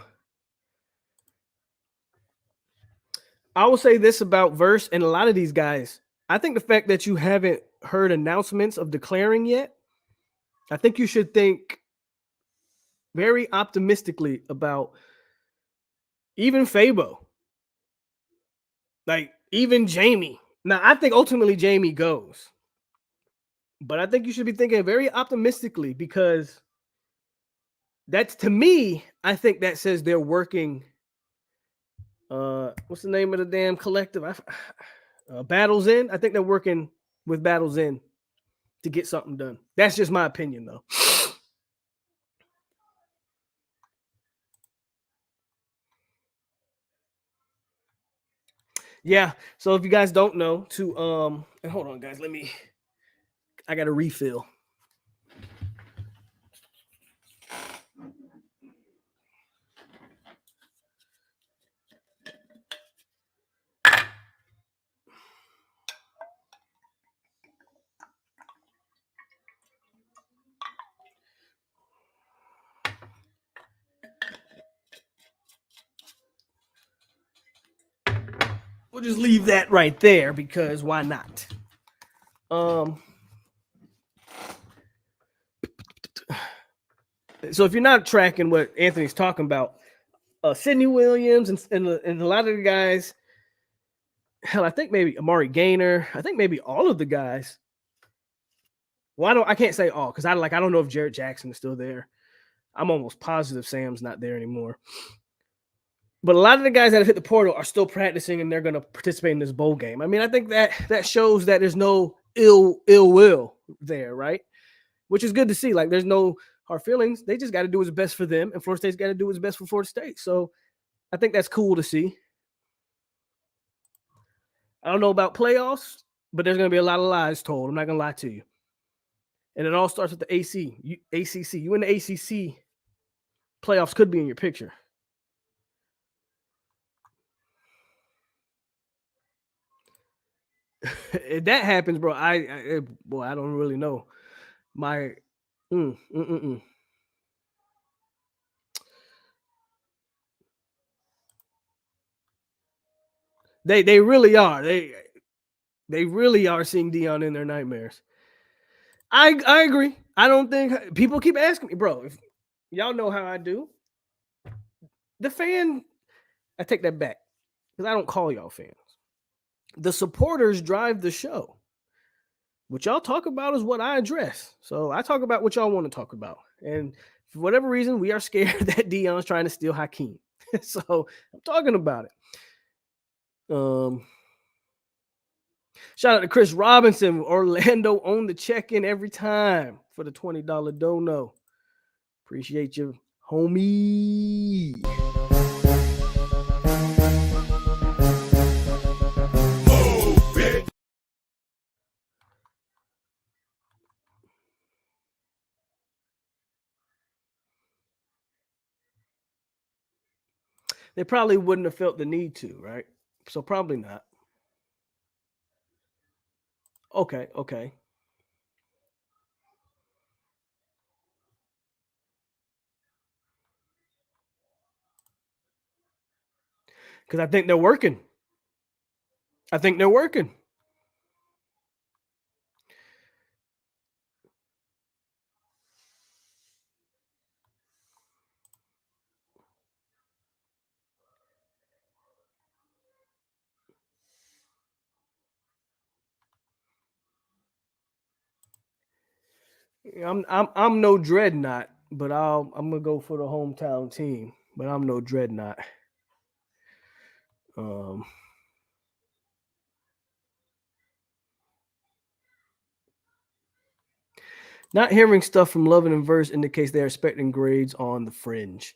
I will say this about Verse and a lot of these guys. I think the fact that you haven't heard announcements of declaring yet, I think you should think very optimistically about even Fabo. Like even Jamie. Now, I think ultimately Jamie goes. But I think you should be thinking very optimistically because that's to me, I think that says they're working. What's the name of the damn collective? Battles In. I think they're working with Battles In to get something done. That's just my opinion, though. Yeah. So if you guys don't know, and hold on, guys, I got a refill. We'll just leave that right there because why not? So if you're not tracking what Anthony's talking about, Sidney Williams and a lot of the guys, hell, I think maybe Amari Gaynor, I think maybe all of the guys. Well, I can't say all because I don't know if Jarrett Jackson is still there. I'm almost positive Sam's not there anymore. But a lot of the guys that have hit the portal are still practicing and they're going to participate in this bowl game. I mean, I think that shows that there's no ill will there, right? Which is good to see. Like, there's no hard feelings. They just got to do what's best for them, and Florida State's got to do what's best for Florida State. So I think that's cool to see. I don't know about playoffs, but there's going to be a lot of lies told. I'm not going to lie to you. And it all starts with the ACC. You in the ACC, playoffs could be in your picture. If that happens, bro, I don't really know. They really are. They really are seeing Deion in their nightmares. I agree. I don't think people keep asking me, bro. If y'all know how I do. The fan, I take that back because I don't call y'all fans. The supporters drive the show. What y'all talk about is what I address. So I talk about what y'all want to talk about. And for whatever reason, we are scared that Deion's trying to steal Hakeem. So I'm talking about it. Shout out to Chris Robinson. Orlando on the check-in every time for the $20 dono. Appreciate you, homie. They probably wouldn't have felt the need to, right? So probably not. Okay. Because I think they're working. I'm no dreadnought, but I'm gonna go for the hometown team. But I'm no dreadnought. Not hearing stuff from Lovin and Verse indicates they're expecting grades on the fringe.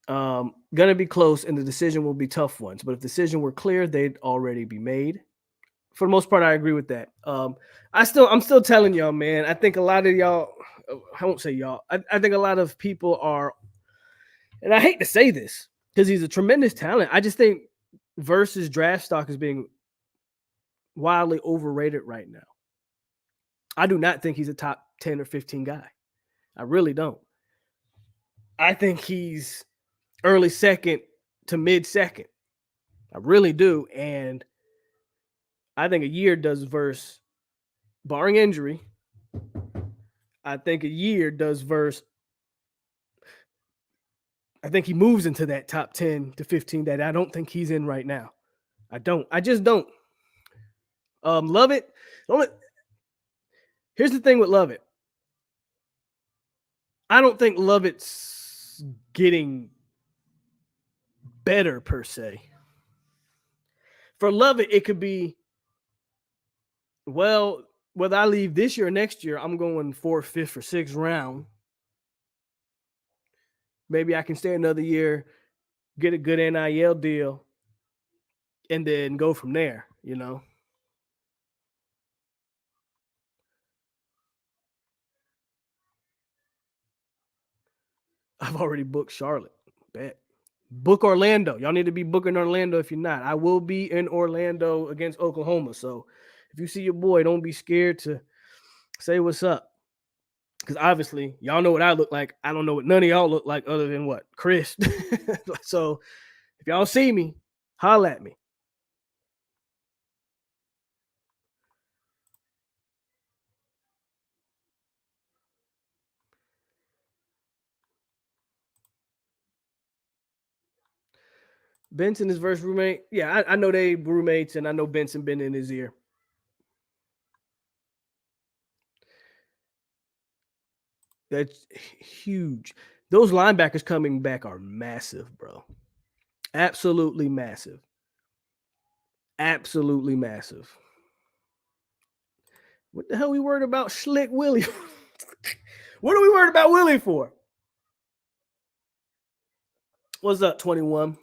Gonna be close, and the decision will be tough ones. But if the decision were clear, they'd already be made. For the most part, I agree with that. I'm still telling y'all, man. I think a lot of y'all, I won't say y'all. I think a lot of people are, and I hate to say this because he's a tremendous talent. I just think versus draft stock is being wildly overrated right now. I do not think he's a top 10 or 15 guy. I really don't. I think he's early second to mid second. I really do. And I think a year does verse, barring injury, I think a year does verse. I think he moves into that top 10 to 15 that I don't think he's in right now. I just don't. Love it. Here's the thing with Lovett. I don't think Lovett's getting better per se. For Lovett, it could be, well, whether I leave this year or next year, I'm going 4th, 5th, or 6th round. Maybe I can stay another year, get a good NIL deal, and then go from there, you know? I've already booked Charlotte. Bet. Book Orlando. Y'all need to be booking Orlando if you're not. I will be in Orlando against Oklahoma. So if you see your boy, don't be scared to say what's up. Because obviously, y'all know what I look like. I don't know what none of y'all look like other than what? Chris. So if y'all see me, holla at me. Benson is versus roommate. Yeah, I know they roommates, and I know Benson been in his ear. That's huge. Those linebackers coming back are massive, bro. Absolutely massive. Absolutely massive. What the hell we worried about Slick Willie? What are we worried about Willie for? What's up, 21?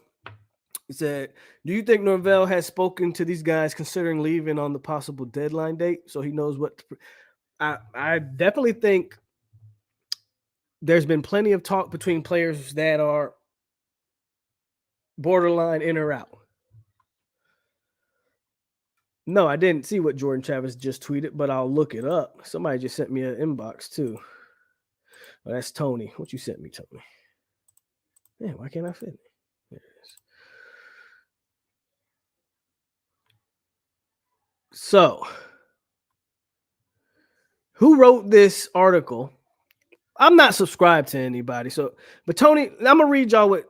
He said, do you think Norvell has spoken to these guys considering leaving on the possible deadline date so he knows what to... I definitely think there's been plenty of talk between players that are borderline in or out. No, I didn't see what Jordan Travis just tweeted, but I'll look it up. Somebody just sent me an inbox too. Oh, that's Tony. What you sent me, Tony? Man, why can't I fit it? There it is. So, who wrote this article? I'm not subscribed to anybody. But Tony, I'm gonna read y'all what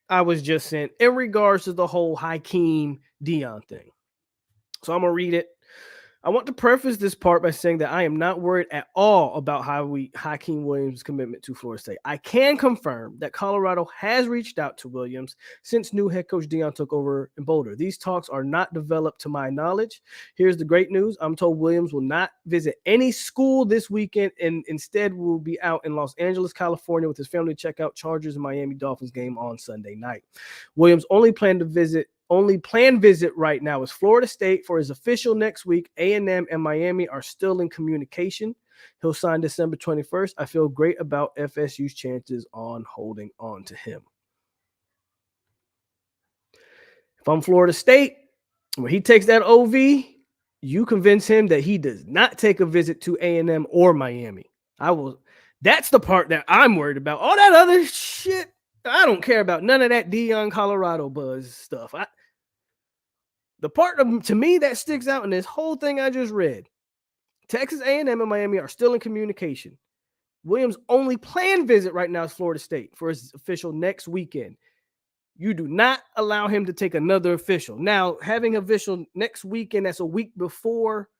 I was just sent in regards to the whole Hakeem Deion thing. So I'm gonna read it. I want to preface this part by saying that I am not worried at all about Hakeem Williams' commitment to Florida State. I can confirm that Colorado has reached out to Williams since new head coach Deion took over in Boulder. These talks are not developed to my knowledge. Here's the great news. I'm told Williams will not visit any school this weekend and instead will be out in Los Angeles, California with his family to check out Chargers and Miami Dolphins game on Sunday night. Williams' only planned visit right now is Florida State for his official next week. A&M and Miami are still in communication. He'll sign December 21st. I feel great about FSU's chances on holding on to him. If I'm Florida State, when he takes that OV, you convince him that he does not take a visit to A&M or Miami. That's the part that I'm worried about. All that other shit, I don't care about none of that Deion Colorado buzz stuff. The part to me that sticks out in this whole thing I just read, Texas A&M and Miami are still in communication. Williams' only planned visit right now is Florida State for his official next weekend. You do not allow him to take another official. Now, having official next weekend, that's a week before.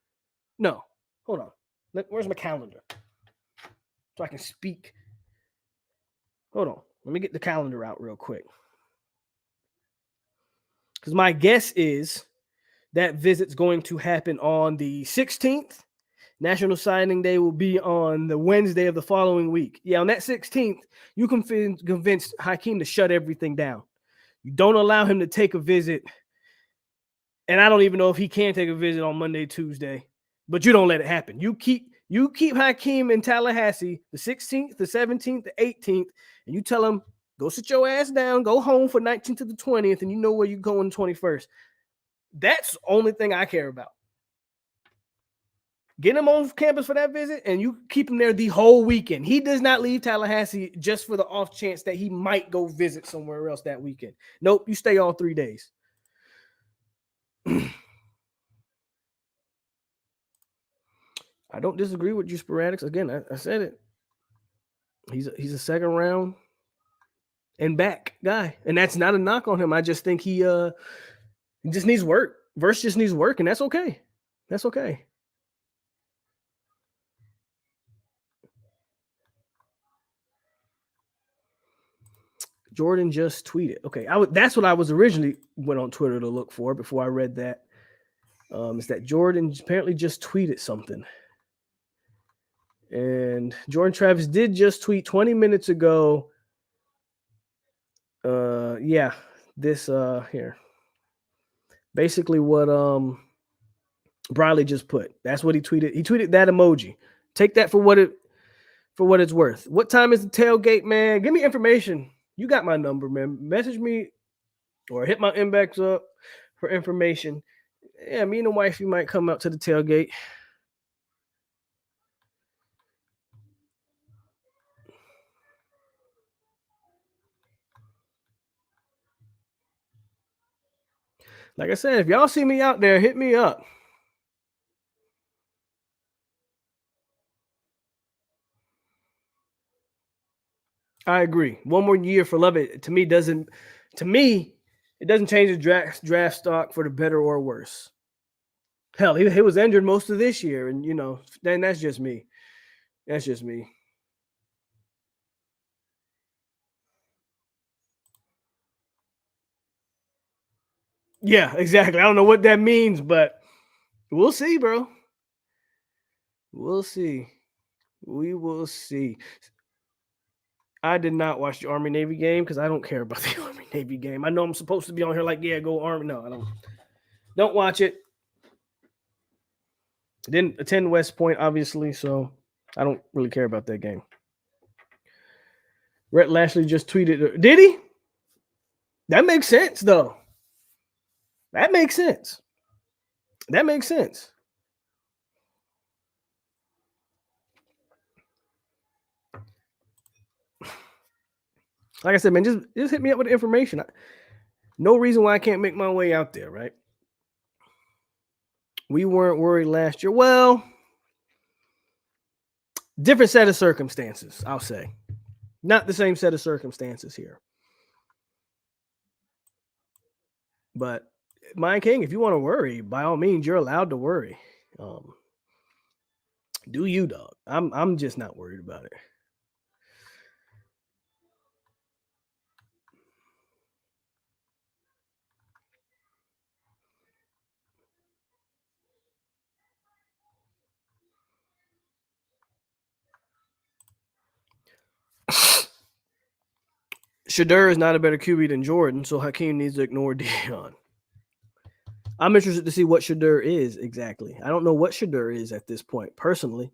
No, hold on. Where's my calendar? So I can speak. Hold on. Let me get the calendar out real quick. Because my guess is that visit's going to happen on the 16th. National Signing Day will be on the Wednesday of the following week. Yeah, on that 16th, you can convince Hakeem to shut everything down. You don't allow him to take a visit And I don't even know if he can take a visit on Monday, Tuesday, but you don't let it happen. You keep Hakeem in Tallahassee the 16th, the 17th, the 18th, and you tell him, go sit your ass down, go home for 19th to the 20th, and you know where you go on the 21st. That's the only thing I care about. Get him on campus for that visit, and you keep him there the whole weekend. He does not leave Tallahassee just for the off chance that he might go visit somewhere else that weekend. Nope, you stay all 3 days. I don't disagree with you, Sporadics. Again, I said it. He's a second round and back guy, and that's not a knock on him. I just think he just needs work. Verse just needs work, and that's okay. That's okay. Jordan just tweeted. Okay, that's what I was originally went on Twitter to look for before I read that. Is that Jordan apparently just tweeted something. And Jordan Travis did just tweet 20 minutes ago. Yeah, this here. Basically what Briley just put. That's what he tweeted. He tweeted that emoji. Take that for what it's worth. What time is the tailgate, man? Give me information. You got my number, man. Message me or hit my inbox up for information. Yeah, me and the wife, you might come out to the tailgate. Like I said, if y'all see me out there, hit me up. I agree. One more year for Love It to me, it doesn't change the draft stock for the better or worse. Hell, he was injured most of this year, and then that's just me. That's just me. Yeah, exactly. I don't know what that means, but we'll see, bro. We'll see. We will see. I did not watch the Army-Navy game because I don't care about the Army-Navy game. I know I'm supposed to be on here like, yeah, go Army. No, I don't watch it. I didn't attend West Point, obviously, so I don't really care about that game. Rhett Lashley just tweeted. Did he? That makes sense, though. That makes sense. That makes sense. Like I said, man, just hit me up with the information. No reason why I can't make my way out there, right? We weren't worried last year. Well, different set of circumstances, I'll say. Not the same set of circumstances here. But, Mind King, if you want to worry, by all means, you're allowed to worry. Do you, dog? I'm just not worried about it. Shadur is not a better QB than Jordan, so Hakeem needs to ignore Deion. I'm interested to see what Shadur is exactly. I don't know what Shadur is at this point, personally.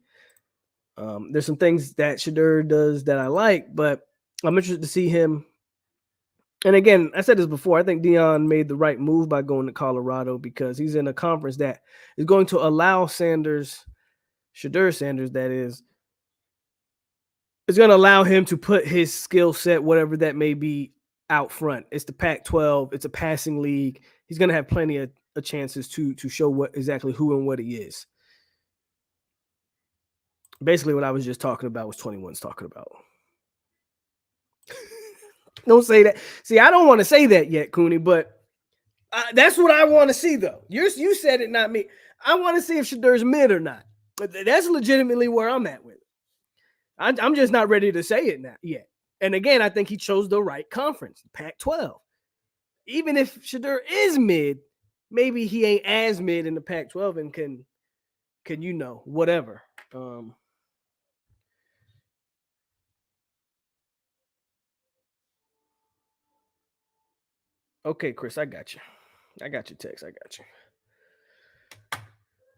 There's some things that Shadur does that I like, but I'm interested to see him. And again, I said this before, I think Deion made the right move by going to Colorado because he's in a conference that is going to allow Shadur Sanders, that is going to allow him to put his skill set, whatever that may be, out front. It's the Pac-12. It's a passing league. He's going to have plenty of chances to show exactly who and what he is. Basically, what I was just talking about was 21's talking about. Don't say that. See, I don't want to say that yet, Cooney, but that's what I want to see, though. You said it, not me. I want to see if Shadur's mid or not. That's legitimately where I'm at with it. I'm just not ready to say it now yet. And again, I think he chose the right conference, Pac-12. Even if Shadur is mid, maybe he ain't as mid in the Pac-12 and can whatever. Okay, Chris, I got you. I got your text. I got you.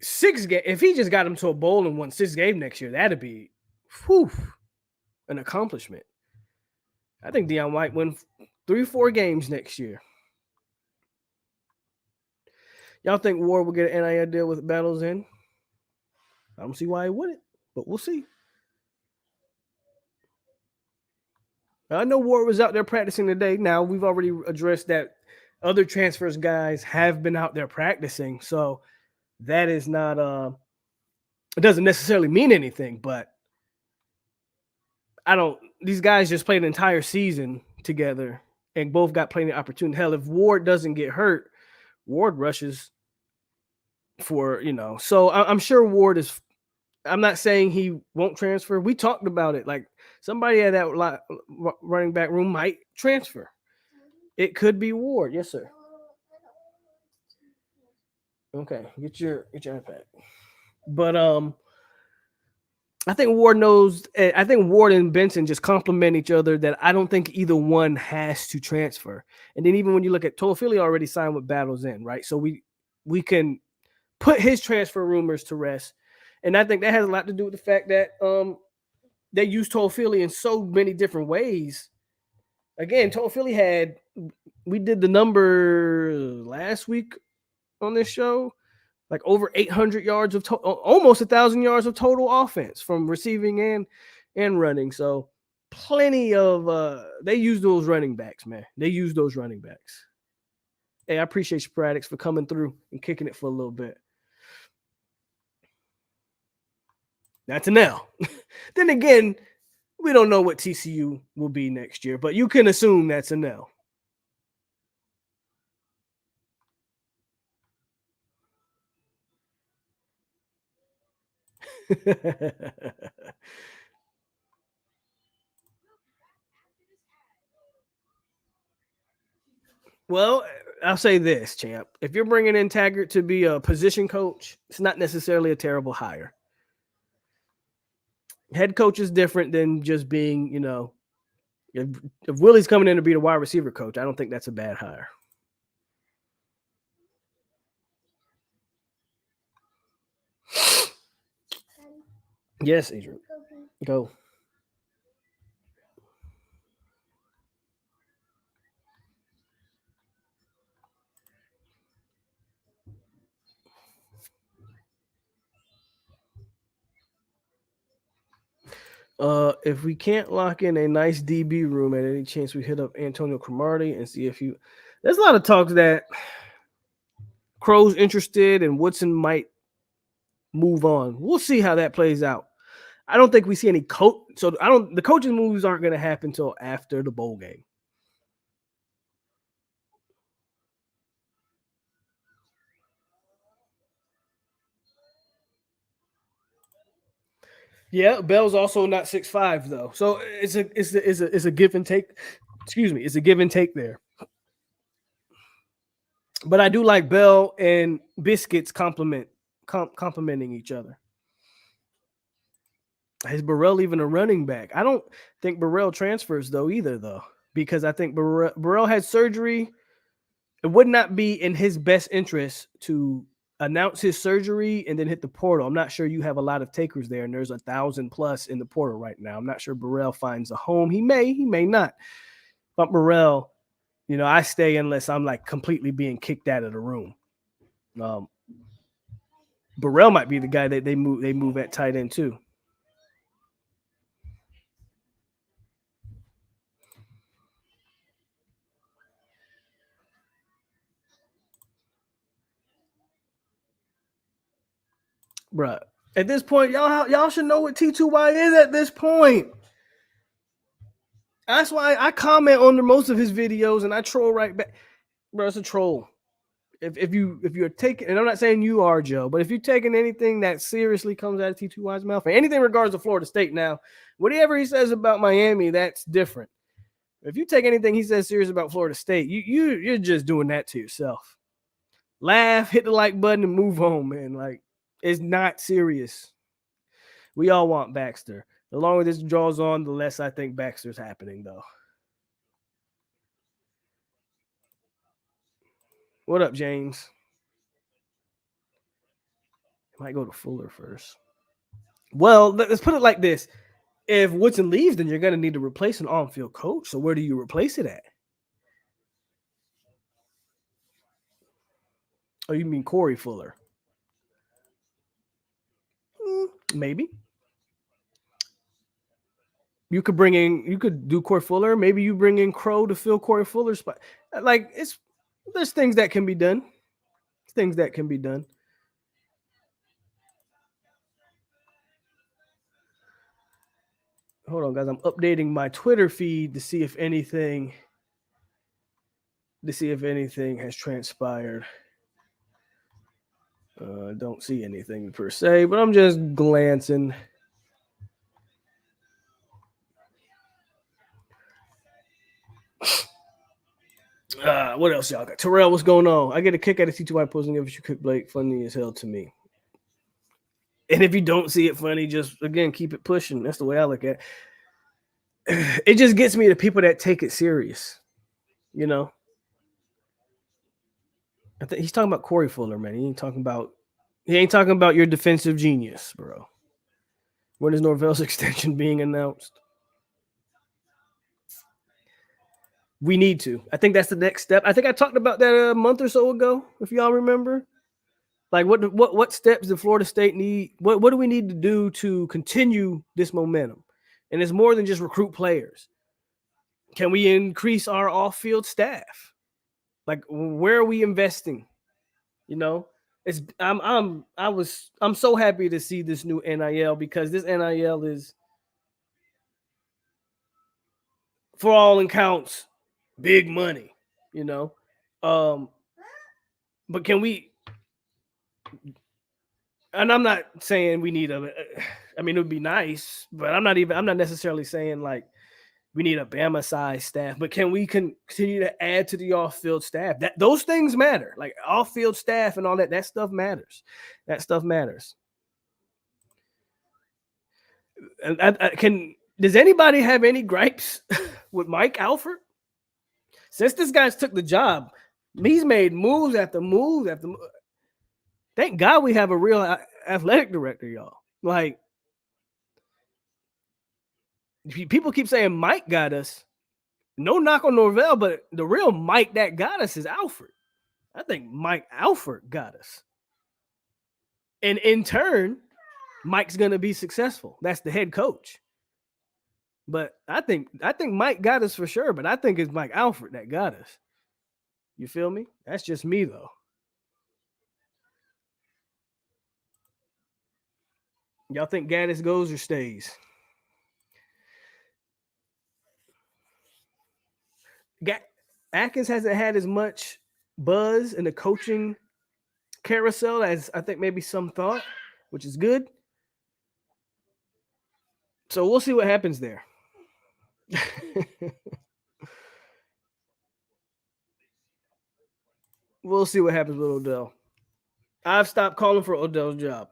If he just got him to a bowl and won 6 games next year, that'd be an accomplishment. I think Deion might win 3-4 games next year. Y'all think Ward will get an NIL deal with Battles in? I don't see why he wouldn't, but we'll see. I know Ward was out there practicing today. Now, we've already addressed that other transfers guys have been out there practicing, so that is not it doesn't necessarily mean anything, but these guys just played an entire season together and both got plenty of opportunity. Hell, if Ward doesn't get hurt, Ward rushes for, so I'm sure Ward is. I'm not saying he won't transfer. We talked about it. Like, somebody at that running back room might transfer. It could be Ward. Yes, sir. Okay, get your iPad. But I think Ward knows. I think Ward and Benson just complement each other. That I don't think either one has to transfer. And then even when you look at Toafili already signed with Battles in, right? So we can put his transfer rumors to rest. And I think that has a lot to do with the fact that they use Toafili in so many different ways. Again, Toafili we did the number last week on this show, like over 800 yards of almost 1,000 yards of total offense from receiving and running. So plenty of they use those running backs, man. They use those running backs. Hey, I appreciate you, Pradix, for coming through and kicking it for a little bit. That's an L. Then again, we don't know what TCU will be next year, but you can assume that's an L. Well, I'll say this, champ. If you're bringing in Taggart to be a position coach, it's not necessarily a terrible hire. Head coach is different than just being, if Willie's coming in to be the wide receiver coach, I don't think that's a bad hire. Yes, Adrian. Go. If we can't lock in a nice DB room at any chance, we hit up Antonio Cromartie and see if there's a lot of talks that Crow's interested and Woodson might move on. We'll see how that plays out. I don't think we see any coach. So the coaching moves aren't going to happen until after the bowl game. Yeah, Bell's also not 6'5" though, so it's a give and take. Excuse me, it's a give and take there. But I do like Bell and Biscuits complementing each other. Is Burrell even a running back? I don't think Burrell transfers either, because I think Burrell had surgery. It would not be in his best interest to announce his surgery and then hit the portal. I'm not sure you have a lot of takers there, and there's 1,000+ in the portal right now. I'm not sure Burrell finds a home. He may not. But Burrell, I stay unless I'm like completely being kicked out of the room. Burrell might be the guy that they move at tight end too. Bruh, at this point, y'all should know what T2Y is at this point. That's why I comment on most of his videos and I troll right back. Bro, it's a troll. If you're taking, and I'm not saying you are, Joe, but if you're taking anything that seriously comes out of T2Y's mouth, or anything in regards to Florida State now, whatever he says about Miami, that's different. If you take anything he says serious about Florida State, you're just doing that to yourself. Laugh, hit the like button, and move on, man. Like, it's not serious. We all want Baxter. The longer this draws on, the less I think Baxter's happening, though. What up, James? Might go to Fuller first. Well, let's put it like this. If Woodson leaves, then you're going to need to replace an on-field coach. So where do you replace it at? Oh, you mean Corey Fuller? Maybe. You could do Corey Fuller. Maybe you bring in Crow to fill Corey Fuller's spot. Like, there's things that can be done. Things that can be done. Hold on, guys. I'm updating my Twitter feed to see if anything has transpired. Don't see anything per se, but I'm just glancing. What else y'all got? Terrell, what's going on? I get a kick out of T2Y posting if you cook Blake. Funny as hell to me. And if you don't see it funny, just again keep it pushing. That's the way I look at it. It just gets me to people that take it serious. You know? I think he's talking about Corey Fuller, man. He ain't talking about your defensive genius, bro. When is Norvell's extension being announced? We need to. I think that's the next step. I think I talked about that a month or so ago, if y'all remember. Like, what steps does Florida State need? What do we need to do to continue this momentum? And it's more than just recruit players. Can we increase our off-field staff? Like, where are we investing? You know, I'm so happy to see this new NIL because this NIL is, for all accounts, big money, you know. But can we, and I'm not saying we need I mean, it would be nice, but I'm not necessarily saying like we need a Bama size staff, but can we continue to add to the off-field staff? Those things matter, like off-field staff and all that. That stuff matters. That stuff matters. And does anybody have any gripes with Mike Alford? Since this guy's took the job, he's made moves after moves after moves. Thank God we have a real athletic director, y'all. Like, people keep saying Mike got us. No knock on Norvell, but the real Mike that got us is Alfred. I think Mike Alford got us. And in turn, Mike's going to be successful. That's the head coach. But I think Mike got us for sure, but I think it's Mike Alford that got us. You feel me? That's just me, though. Y'all think Gaddis goes or stays? Atkins hasn't had as much buzz in the coaching carousel as I think maybe some thought, which is good. So we'll see what happens there. We'll see what happens with Odell. I've stopped calling for Odell's job.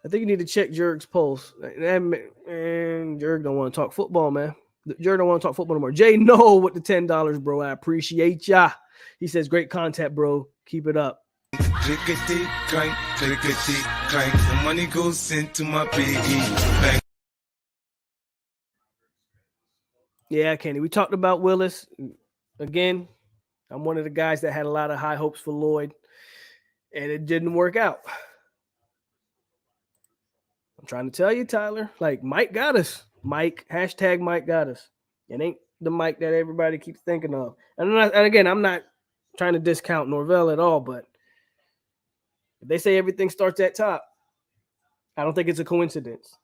I think you need to check Jurg's pulse. And Jurg don't want to talk football, man. Jurg don't want to talk football no more. Jay, no, with the $10, bro. I appreciate ya. He says, great content, bro. Keep it up. Clickety clank, clickety clank. The money goes into my piggy bank. Yeah, Kenny. We talked about Willis. Again, I'm one of the guys that had a lot of high hopes for Lloyd, and it didn't work out. I'm trying to tell you, Tyler, like Mike got us. Mike, hashtag Mike got us. It ain't the Mike that everybody keeps thinking of. And again, I'm not trying to discount Norvell at all, but if they say everything starts at top, I don't think it's a coincidence.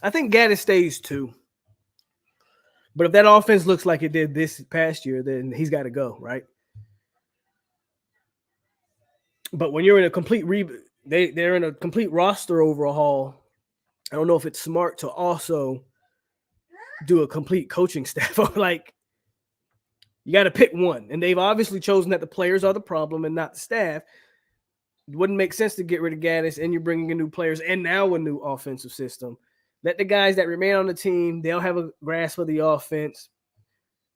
I think Gaddis stays too. But if that offense looks like it did this past year, then he's got to go, right? But when you're in a complete they're in a complete roster overhaul. I don't know if it's smart to also do a complete coaching staff. Like, You got to pick one. And they've obviously chosen that the players are the problem and not the staff. It wouldn't make sense to get rid of Gaddis and you're bringing in new players and now a new offensive system. Let the guys that remain on the team, they'll have a grasp of the offense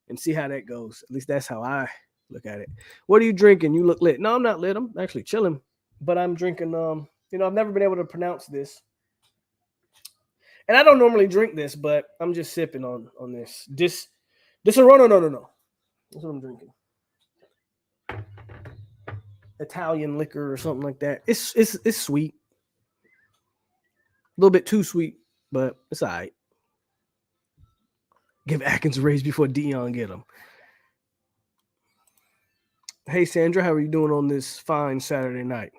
and see how that goes. At least that's how I look at it. What are you drinking? You look lit. No, I'm not lit. I'm actually chilling. But I'm drinking, I've never been able to pronounce this. And I don't normally drink this, but I'm just sipping on this. This is no. That's what I'm drinking. Italian liquor or something like that. It's sweet. A little bit too sweet, but it's all right. Give Atkins a raise before Deion get him. Hey, Sandra, how are you doing on this fine Saturday night?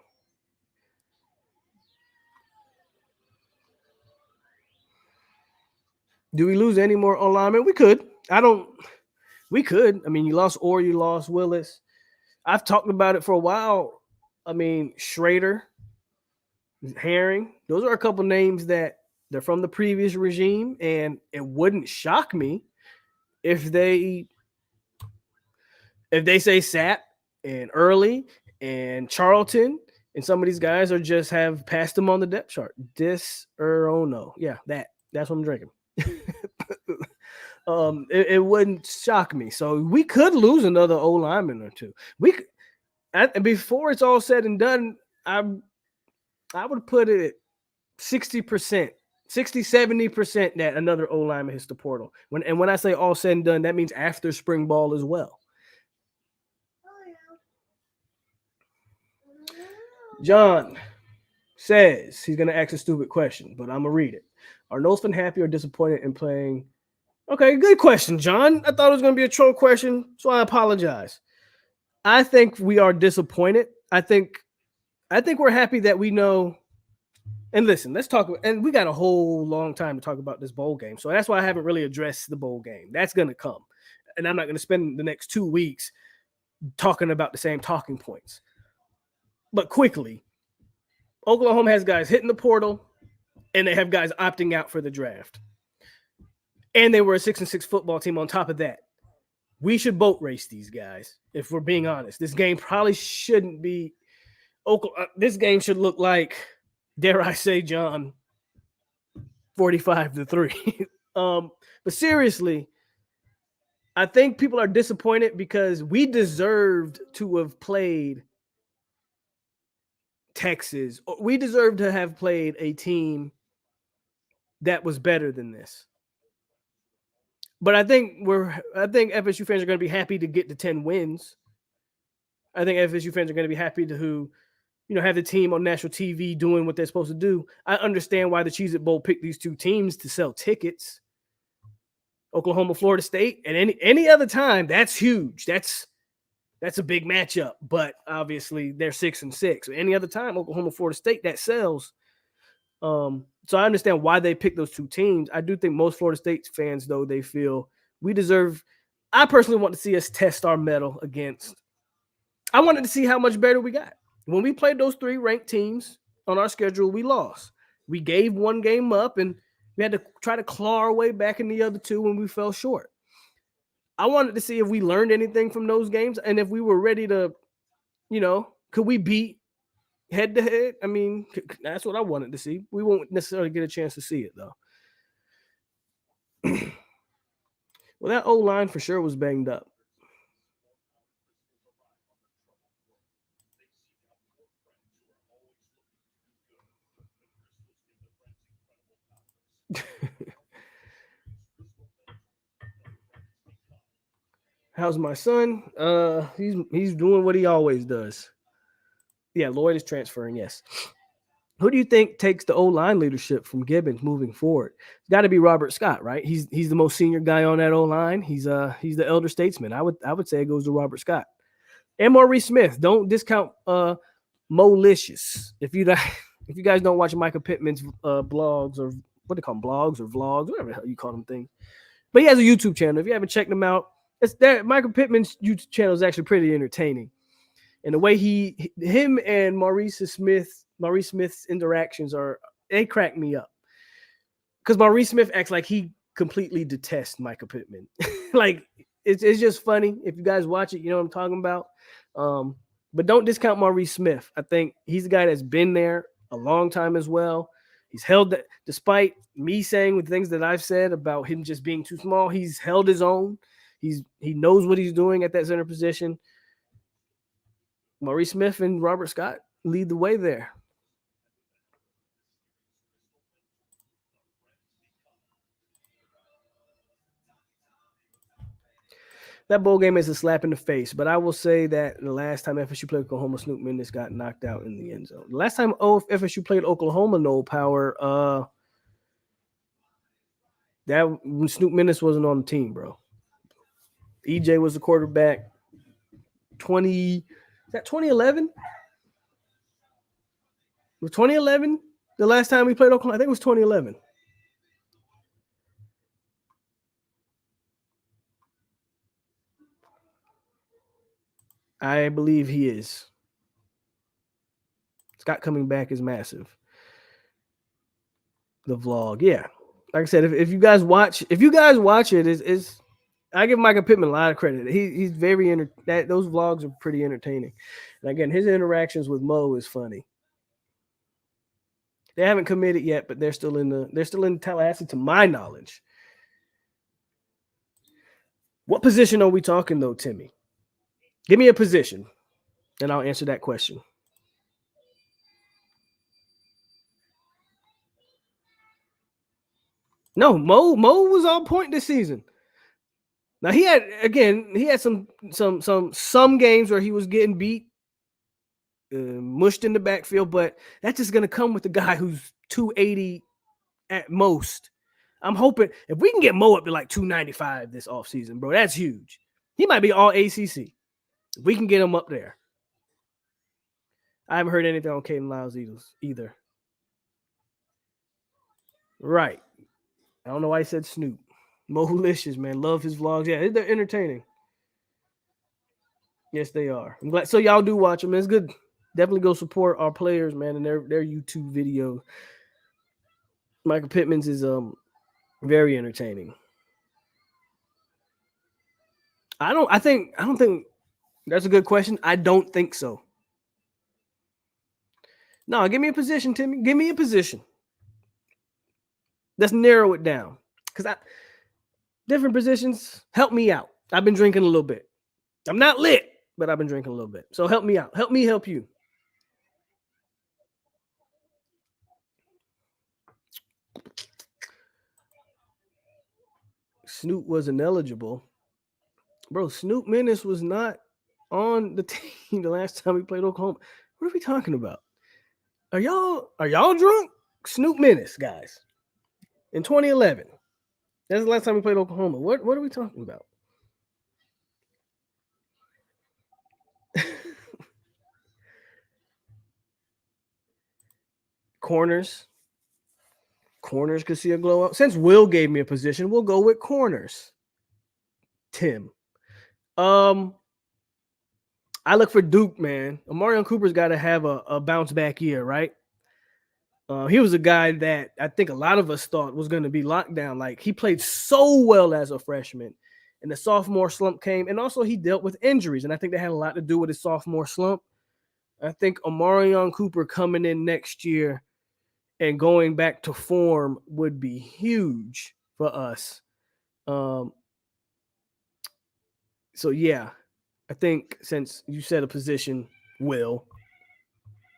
Do we lose any more on linemen? We could. We could. I mean, you lost Orr, you lost Willis. I've talked about it for a while. I mean, Schrader, Herring, those are a couple names that they're from the previous regime, and it wouldn't shock me if they say Sapp and Early and Charlton and some of these guys are just have passed them on the depth chart. No. Yeah, that's what I'm drinking. It wouldn't shock me. So we could lose another O lineman or two. Before it's all said and done, I would put it at 60%, 60-70% that another O lineman hits the portal. When I say all said and done, that means after spring ball as well. John says he's going to ask a stupid question, but I'm going to read it. Are Nosefen happy or disappointed in playing? Okay, good question, John. I thought it was going to be a troll question, so I apologize. I think we are disappointed. I think we're happy that we know. And listen, let's talk. And we got a whole long time to talk about this bowl game, so that's why I haven't really addressed the bowl game. That's going to come, and I'm not going to spend the next 2 weeks talking about the same talking points. But quickly, Oklahoma has guys hitting the portal, and they have guys opting out for the draft. And they were a 6-6 football team on top of that. We should boat race these guys, if we're being honest. This game probably shouldn't be this game should look like, dare I say, John, 45-3. But seriously, I think people are disappointed because we deserved to have played Texas. We deserved to have played a team that was better than this. But I think FSU fans are going to be happy to get to 10 wins. I think FSU fans are going to be happy to have the team on national TV doing what they're supposed to do. I understand why the Cheez-It Bowl picked these two teams to sell tickets. Oklahoma, Florida State, and any other time, that's huge. That's a big matchup. But obviously, they're 6-6. Any other time, Oklahoma, Florida State, that sells. So I understand why they picked those two teams. I do think most Florida State fans, though, they feel we deserve. I personally want to see us test our mettle against. I wanted to see how much better we got. When we played those 3 ranked teams on our schedule, we lost. We gave one game up, and we had to try to claw our way back in the other 2 when we fell short. I wanted to see if we learned anything from those games and if we were ready to, could we beat head-to-head? I mean, that's what I wanted to see. We won't necessarily get a chance to see it, though. Well, that O-line for sure was banged up. How's my son? He's doing what he always does. Yeah, Lloyd is transferring, yes. Who do you think takes the O-line leadership from Gibbons moving forward? It's got to be Robert Scott, right? He's the most senior guy on that O-line. He's the elder statesman. I would say it goes to Robert Scott. And Maurice Smith. Don't discount Molicious. If you guys don't watch Micah Pittman's blogs, or what they call them, blogs or vlogs, whatever the hell you call them things. But he has a YouTube channel. If you haven't checked him out, it's there. Michael Pittman's YouTube channel is actually pretty entertaining. And the way him and Maurice Smith's interactions they crack me up. Because Maurice Smith acts like he completely detests Michael Pittman. Like, it's just funny. If you guys watch it, you know what I'm talking about. But don't discount Maurice Smith. I think he's a guy that's been there a long time as well. He's held that, despite me saying the things that I've said about him just being too small, he's held his own. He knows what he's doing at that center position. Maurice Smith and Robert Scott lead the way there. That bowl game is a slap in the face, but I will say that the last time FSU played Oklahoma, Snoop Minnis got knocked out in the end zone. The last time FSU played Oklahoma, no power, that when Snoop Minnis wasn't on the team, bro. EJ was the quarterback. 2011? Was 2011 the last time we played Oklahoma? I think it was 2011. I believe he is. Scott coming back is massive. The vlog, yeah. Like I said, if you guys watch it, is I give Michael Pittman a lot of credit. He's very those vlogs are pretty entertaining. And again, his interactions with Mo is funny. They haven't committed yet, but they're still in Tallahassee, to my knowledge. What position are we talking though, Timmy? Give me a position, and I'll answer that question. No, Mo was on point this season. Now he had some games where he was getting beat, mushed in the backfield, but that's just gonna come with the guy who's 280 at most. I'm hoping if we can get Mo up to like 295 this offseason, bro, that's huge. He might be all ACC. If we can get him up there. I haven't heard anything on Caden Lyles either. Right. I don't know why he said Snoop. Molicious, man. Love his vlogs. Yeah, they're entertaining. Yes, they are. I'm glad. So y'all do watch them. It's good. Definitely go support our players, man, and their YouTube videos. Michael Pittman's is very entertaining. I don't think that's a good question. I don't think so. No, give me a position, Timmy. Give me a position. Let's narrow it down. Because different positions help me out. I've been drinking a little bit. I'm not lit, but I've been drinking a little bit. So help me out. Help me help you. Snoop was ineligible. Bro, Snoop Minnis was not on the team the last time we played Oklahoma. What are we talking about? Are y'all drunk? Snoop Minnis, guys. In 2011. That's the last time we played Oklahoma. What are we talking about? Corners. Corners could see a glow up. Since Will gave me a position, we'll go with corners. Tim. I look for Duke, man. Omarion Cooper's got to have a bounce back year, right? He was a guy that I think a lot of us thought was going to be locked down. Like, he played so well as a freshman, and the sophomore slump came, and also he dealt with injuries, and I think that had a lot to do with his sophomore slump. I think Omarion Cooper coming in next year and going back to form would be huge for us. So yeah, I think since you said a position, Will,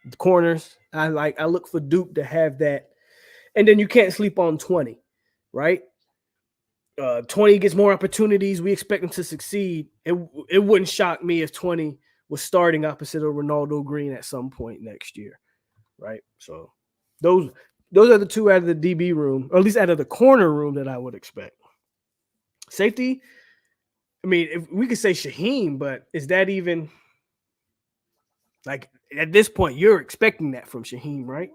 the corners, I look for Duke to have that. And then you can't sleep on 20, right? 20 gets more opportunities. We expect them to succeed. It wouldn't shock me if 20 was starting opposite of Ronaldo Green at some point next year, right? So those are the two out of the DB room, or at least out of the corner room that I would expect. Safety, I mean, if we could say Shaheem, but is that even like at this point you're expecting that from Shaheem, right?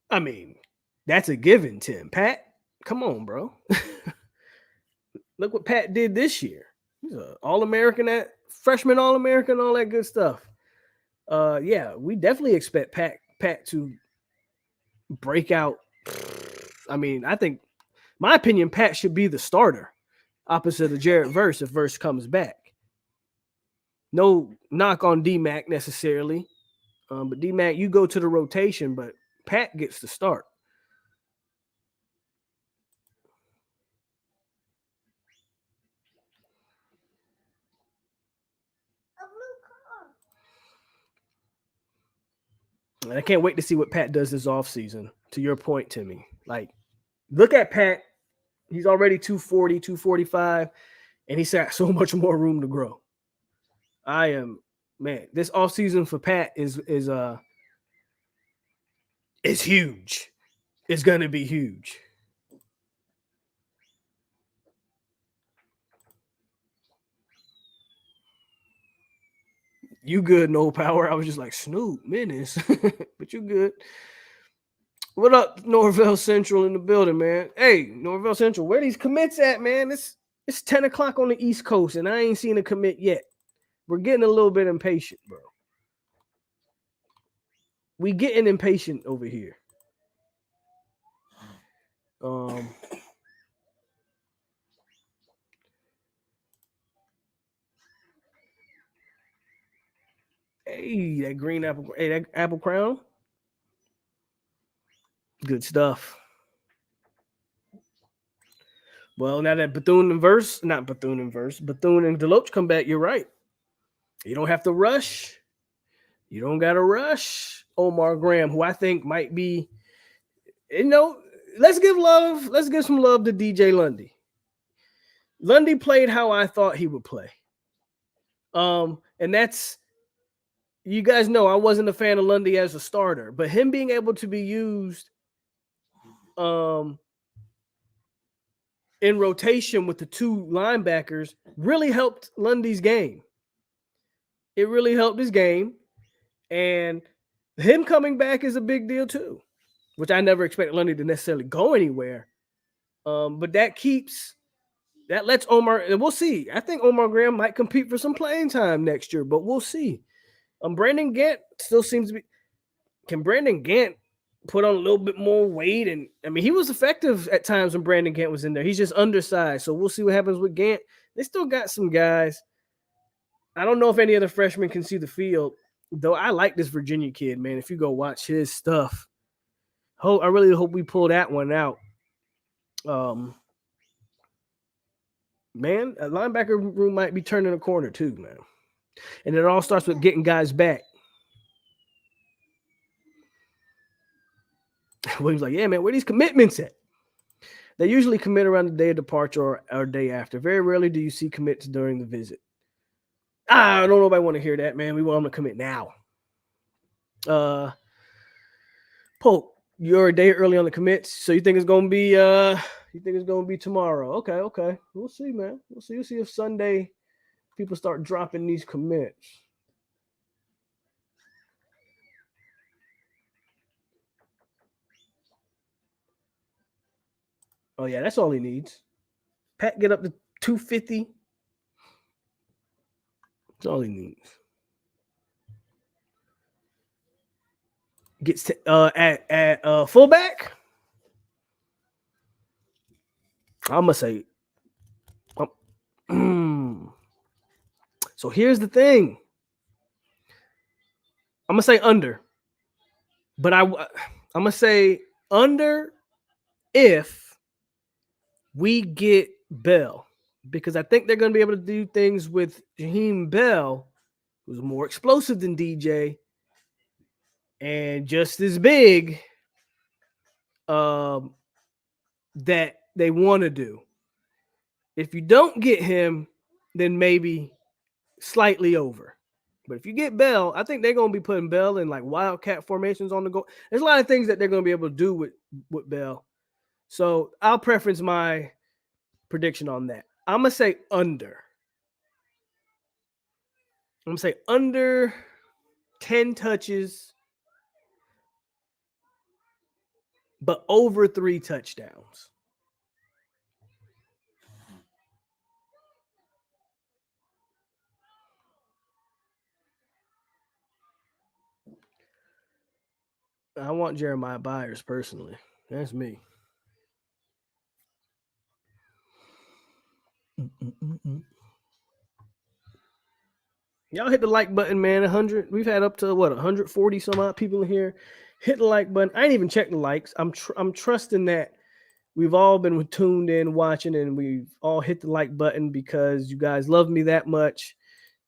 I mean, that's a given, Tim. Pat, come on, bro. Look what Pat did this year. He's an All-American, freshman All-American, all that good stuff. Yeah, we definitely expect Pat to break out. I mean, I think My opinion, Pat should be the starter opposite of Jared Verse if Verse comes back. No knock on D-Mac necessarily. But D-Mac, you go to the rotation, but Pat gets the start. And I can't wait to see what Pat does this offseason, to your point, Timmy. Like, look at Pat. He's already 240, 245, and he's got so much more room to grow. This offseason for Pat is huge. It's going to be huge. You good, no power. I was just like, Snoop, menace. But you good. What up, Norvell Central in the building, man? Hey, Norvell Central, where these commits at, man? It's 10 o'clock on the East Coast, and I ain't seen a commit yet. We're getting a little bit impatient, bro. We getting impatient over here. Hey, that green apple. Hey, that apple crown. Good stuff. Well, now that Bethune and Deloach come back, you're right. You don't have to rush. You don't got to rush Omar Graham, who I think might be, let's give some love to DJ Lundy. Lundy played how I thought he would play. And that's, you guys know I wasn't a fan of Lundy as a starter, but him being able to be used in rotation with the two linebackers really helped Lundy's game. It really helped his game. And him coming back is a big deal too, which I never expected Lundy to necessarily go anywhere. But that lets Omar, and we'll see. I think Omar Graham might compete for some playing time next year, but we'll see. Brandon Gant still seems to be. Can Brandon Gant put on a little bit more weight? And I mean, he was effective at times when Brandon Gant was in there. He's just undersized. So we'll see what happens with Gant. They still got some guys. I don't know if any of the freshmen can see the field, though. I like this Virginia kid, man. If you go watch his stuff, I really hope we pull that one out. Man, a linebacker room might be turning a corner too, man. And it all starts with getting guys back. William's like, yeah, man, where these commitments at? They usually commit around the day of departure or day after. Very rarely do you see commits during the visit. I don't know if I want to hear that, man. We want them to commit now. Polk, you're a day early on the commits, so you think it's gonna be tomorrow? Okay. We'll see, man. We'll see if Sunday people start dropping these commits. Oh yeah, that's all he needs. Pat get up to 250. That's all he needs. Gets to, at fullback. I'm gonna say. So here's the thing. I'm gonna say under, but I'm gonna say under if we get Bell, because I think they're gonna be able to do things with Jaheim Bell, who's more explosive than DJ and just as big. That they want to do. If you don't get him, then maybe slightly over. But if you get Bell, I think they're going to be putting Bell in like wildcat formations on the goal. There's a lot of things that they're going to be able to do with Bell. So I'll preference my prediction on that. I'm going to say under. I'm going to say under 10 touches, but over 3 touchdowns. I want Jeremiah Byers personally. That's me. Y'all hit the like button, man. 100. We've had up to what 140 some odd people in here. Hit the like button. I ain't even checked the likes. I'm trusting that we've all been tuned in, watching, and we've all hit the like button because you guys love me that much,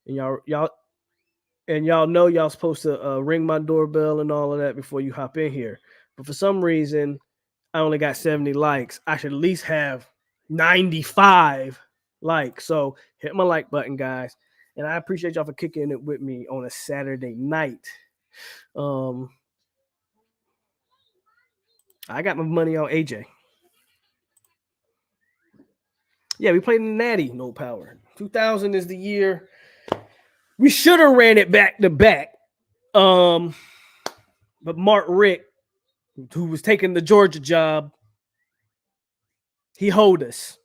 and y'all know y'all supposed to ring my doorbell and all of that before you hop in here. But for some reason, I only got 70 likes. I should at least have 95 likes. So hit my like button, guys. And I appreciate y'all for kicking it with me on a Saturday night. I got my money on AJ. Yeah, we played in the Natty, no power. 2000 is the year. We should have ran it back to back. But Mark Rick, who was taking the Georgia job, he hold us.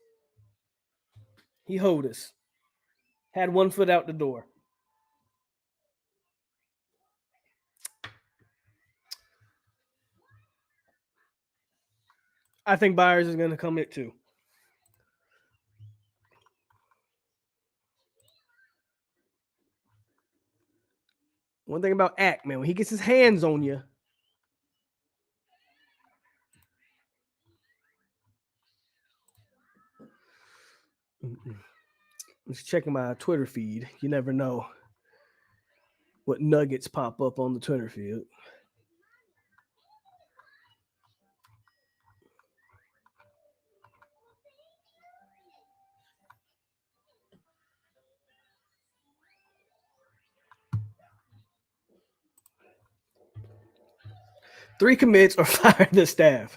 Had one foot out the door. I think Byers is going to come in too. One thing about Ack, man, when he gets his hands on you, just checking my Twitter feed. You never know what nuggets pop up on the Twitter feed. Three commits or fire the staff.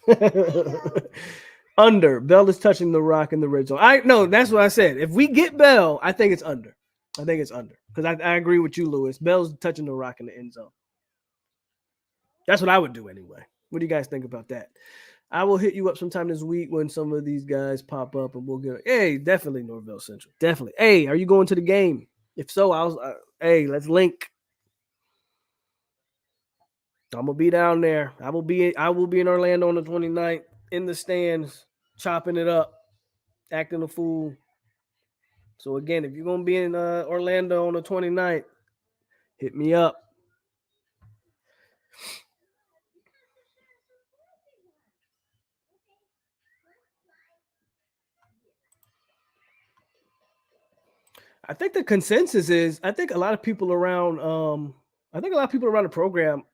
Under. Bell is touching the rock in the red zone. No, that's what I said. If we get Bell, I think it's under. Because I agree with you, Lewis. Bell's touching the rock in the end zone. That's what I would do anyway. What do you guys think about that? I will hit you up sometime this week when some of these guys pop up and we'll get. Hey, definitely Norvell Central. Definitely. Hey, are you going to the game? If so, hey, let's link. I'm gonna be down there. I will be in Orlando on the 29th in the stands, chopping it up, acting a fool. So again, if you're gonna be in Orlando on the 29th, hit me up. I think the consensus is I think a lot of people around the program,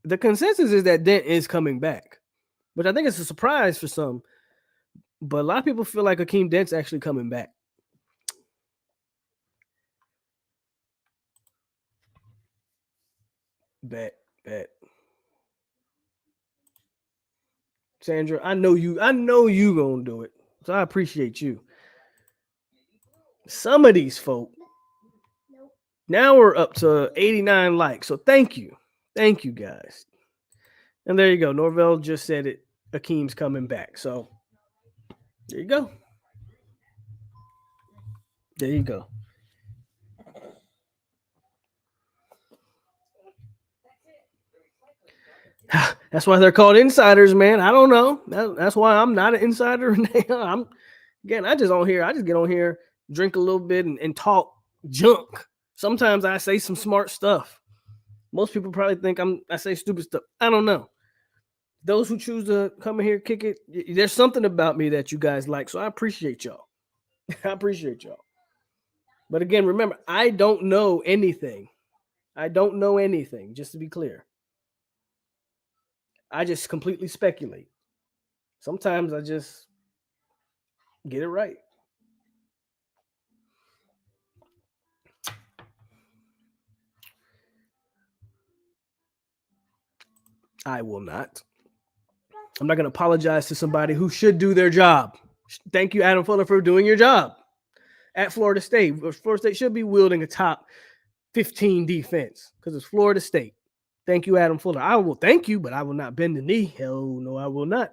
the consensus is that Dent is coming back, which I think is a surprise for some. But a lot of people feel like Akeem Dent's actually coming back. Bet. Sandra, I know you gonna do it. So I appreciate you. Some of these folk. Now we're up to 89 likes. So thank you. Thank you, guys. And there you go. Norvell just said it. Akeem's coming back. So there you go. That's why they're called insiders, man. I don't know. That's why I'm not an insider. I just get on here, drink a little bit, and talk junk. Sometimes I say some smart stuff. Most people probably think I say stupid stuff. I don't know. Those who choose to come in here, kick it, there's something about me that you guys like. So I appreciate y'all. But again, remember, I don't know anything. Just to be clear. I just completely speculate. Sometimes I just get it right. I will not. I'm not going to apologize to somebody who should do their job. Thank you, Adam Fuller, for doing your job at Florida State. Florida State should be wielding a top 15 defense because it's Florida State. Thank you, Adam Fuller. I will thank you, but I will not bend the knee. Hell no, I will not.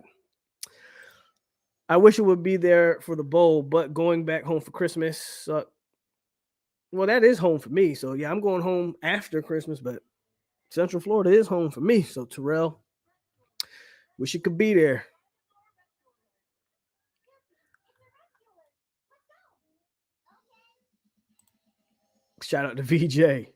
I wish it would be there for the bowl, but going back home for Christmas, well, that is home for me. So, yeah, I'm going home after Christmas, but Central Florida is home for me. So, Terrell, wish you could be there. Shout out to VJ.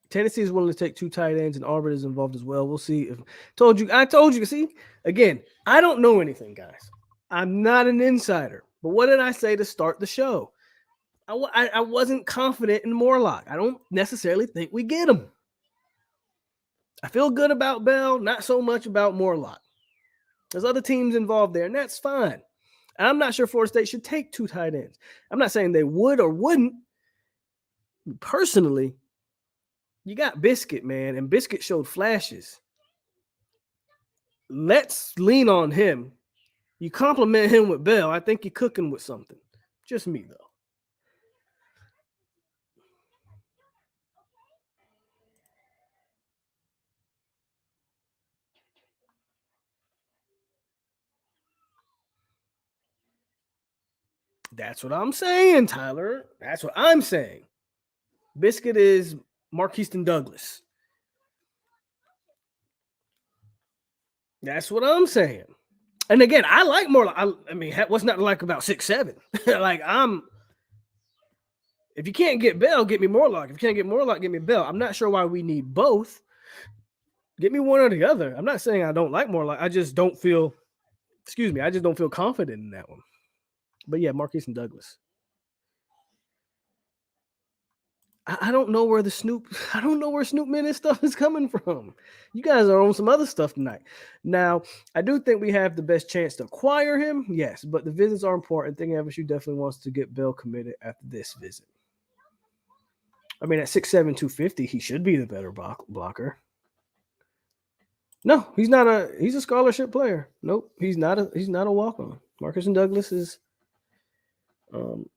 Tennessee is willing to take 2 tight ends, and Auburn is involved as well. We'll see. I told you. See, again, I don't know anything, guys. I'm not an insider. But what did I say to start the show? I wasn't confident in Morlock. I don't necessarily think we get him. I feel good about Bell, not so much about Morlock. There's other teams involved there, and that's fine. And I'm not sure Florida State should take 2 tight ends. I'm not saying they would or wouldn't. Personally, you got Biscuit, man, and Biscuit showed flashes. Let's lean on him. You compliment him with Bell. I think you're cooking with something. Just me, though. That's what I'm saying, Tyler. That's what I'm saying. Biscuit is Marquiston Douglas. That's what I'm saying. And again, I like more. I mean, what's not to like about 6'7"? Like, if you can't get Bell, get me Morlock. If you can't get Morlock, get me Bell. I'm not sure why we need both. Get me one or the other. I'm not saying I don't like Morlock. I just don't feel confident in that one. But yeah, Marquiston Douglas. I don't know where Snoop Minute stuff is coming from. You guys are on some other stuff tonight. Now, I do think we have the best chance to acquire him. Yes, but the visits are important. I think FSU definitely wants to get Bell committed after this visit. I mean, at 6'7", 250, he should be the better blocker. No, he's not he's a scholarship player. Nope, he's not a walk-on. Marquiston Douglas is you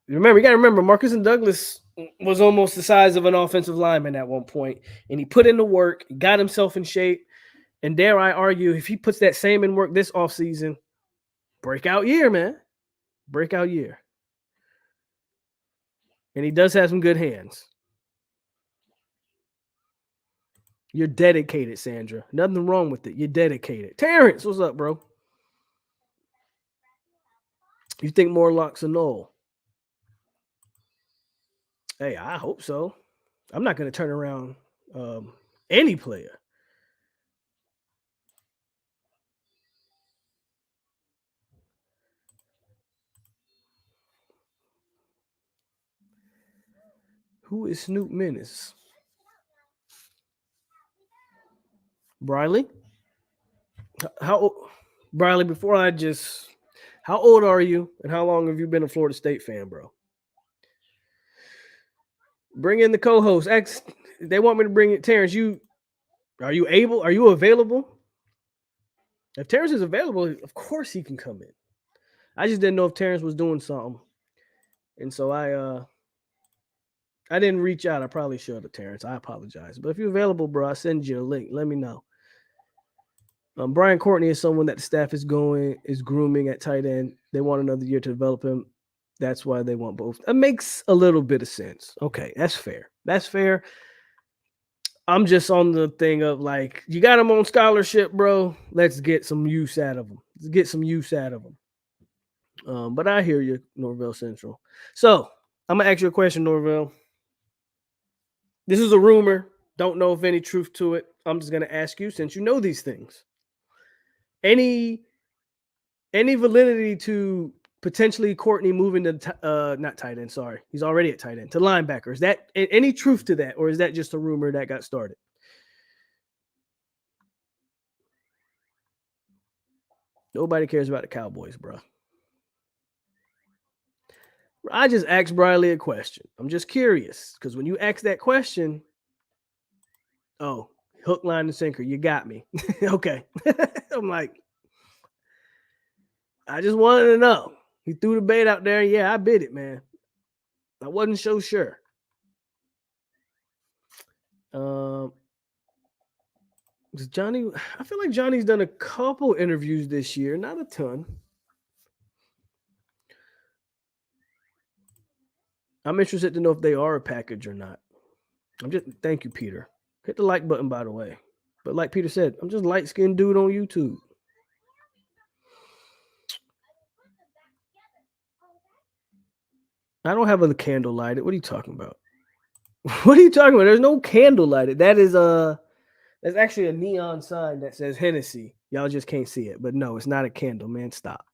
got to remember Marquiston Douglas was almost the size of an offensive lineman at one point, and he put in the work, got himself in shape, and dare I argue, if he puts that same in work this offseason, breakout year, man. Breakout year. And he does have some good hands. You're dedicated, Sandra. Nothing wrong with it. You're dedicated. Terrence, what's up, bro? You think Morlock's a null? Hey, I hope so. I'm not going to turn around any player. Who is Snoop Menace? Briley? Briley, how old are you and how long have you been a Florida State fan, bro? Bring in the co-host. They want me to bring it. Terrence, are you available? If Terrence is available, of course he can come in. I just didn't know if Terrence was doing something. And so I didn't reach out. I probably should have, Terrence. I apologize. But if you're available, bro, I'll send you a link. Let me know. Brian Courtney is someone that the staff is grooming at tight end. They want another year to develop him. That's why they want both. It makes a little bit of sense. Okay, that's fair. That's fair. I'm just on the thing of like, you got him on scholarship, bro. Let's get some use out of him. But I hear you, Norvell Central. So I'm going to ask you a question, Norvell. This is a rumor. Don't know if any truth to it. I'm just going to ask you, since you know these things. Any validity to potentially Courtney moving to not tight end, sorry. He's already at tight end, to linebacker. Is that any truth to that, or is that just a rumor that got started? Nobody cares about the Cowboys, bro. I just asked Briley a question. I'm just curious, because when you ask that question, oh, hook, line, and sinker, you got me. Okay. I'm like, I just wanted to know. He threw the bait out there. Yeah, I bid it, man. I wasn't so sure. Johnny, I feel like Johnny's done a couple interviews this year, not a ton. I'm interested to know if they are a package or not. Thank you, Peter. Hit the like button, by the way. But like Peter said, I'm just a light-skinned dude on YouTube. I don't have a candle lighted. What are you talking about? What are you talking about? There's no candle lighted. That is that's actually a neon sign that says Hennessy. Y'all just can't see it, but no, it's not a candle, man. Stop.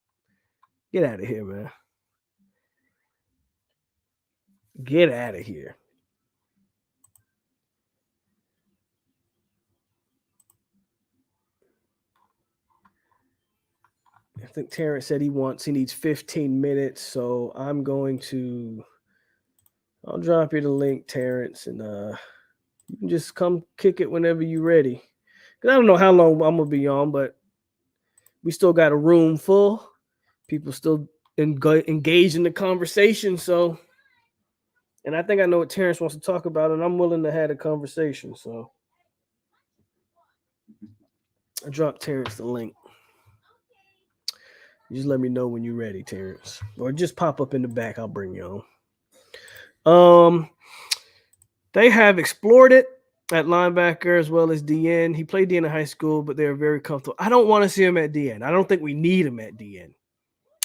Get out of here, man. Get out of here. I think Terrence said he needs 15 minutes, so I'll drop you the link, Terrence, and you can just come kick it whenever you're ready. Because I don't know how long I'm gonna be on, but we still got a room full. People still engage in the conversation, so. And I think I know what Terrence wants to talk about, and I'm willing to have a conversation. So I dropped Terrence the link. You just let me know when you're ready, Terrence. Or just pop up in the back. I'll bring you on. They have explored it at linebacker as well as DN. He played DN in high school, but they're very comfortable. I don't want to see him at DN. I don't think we need him at DN.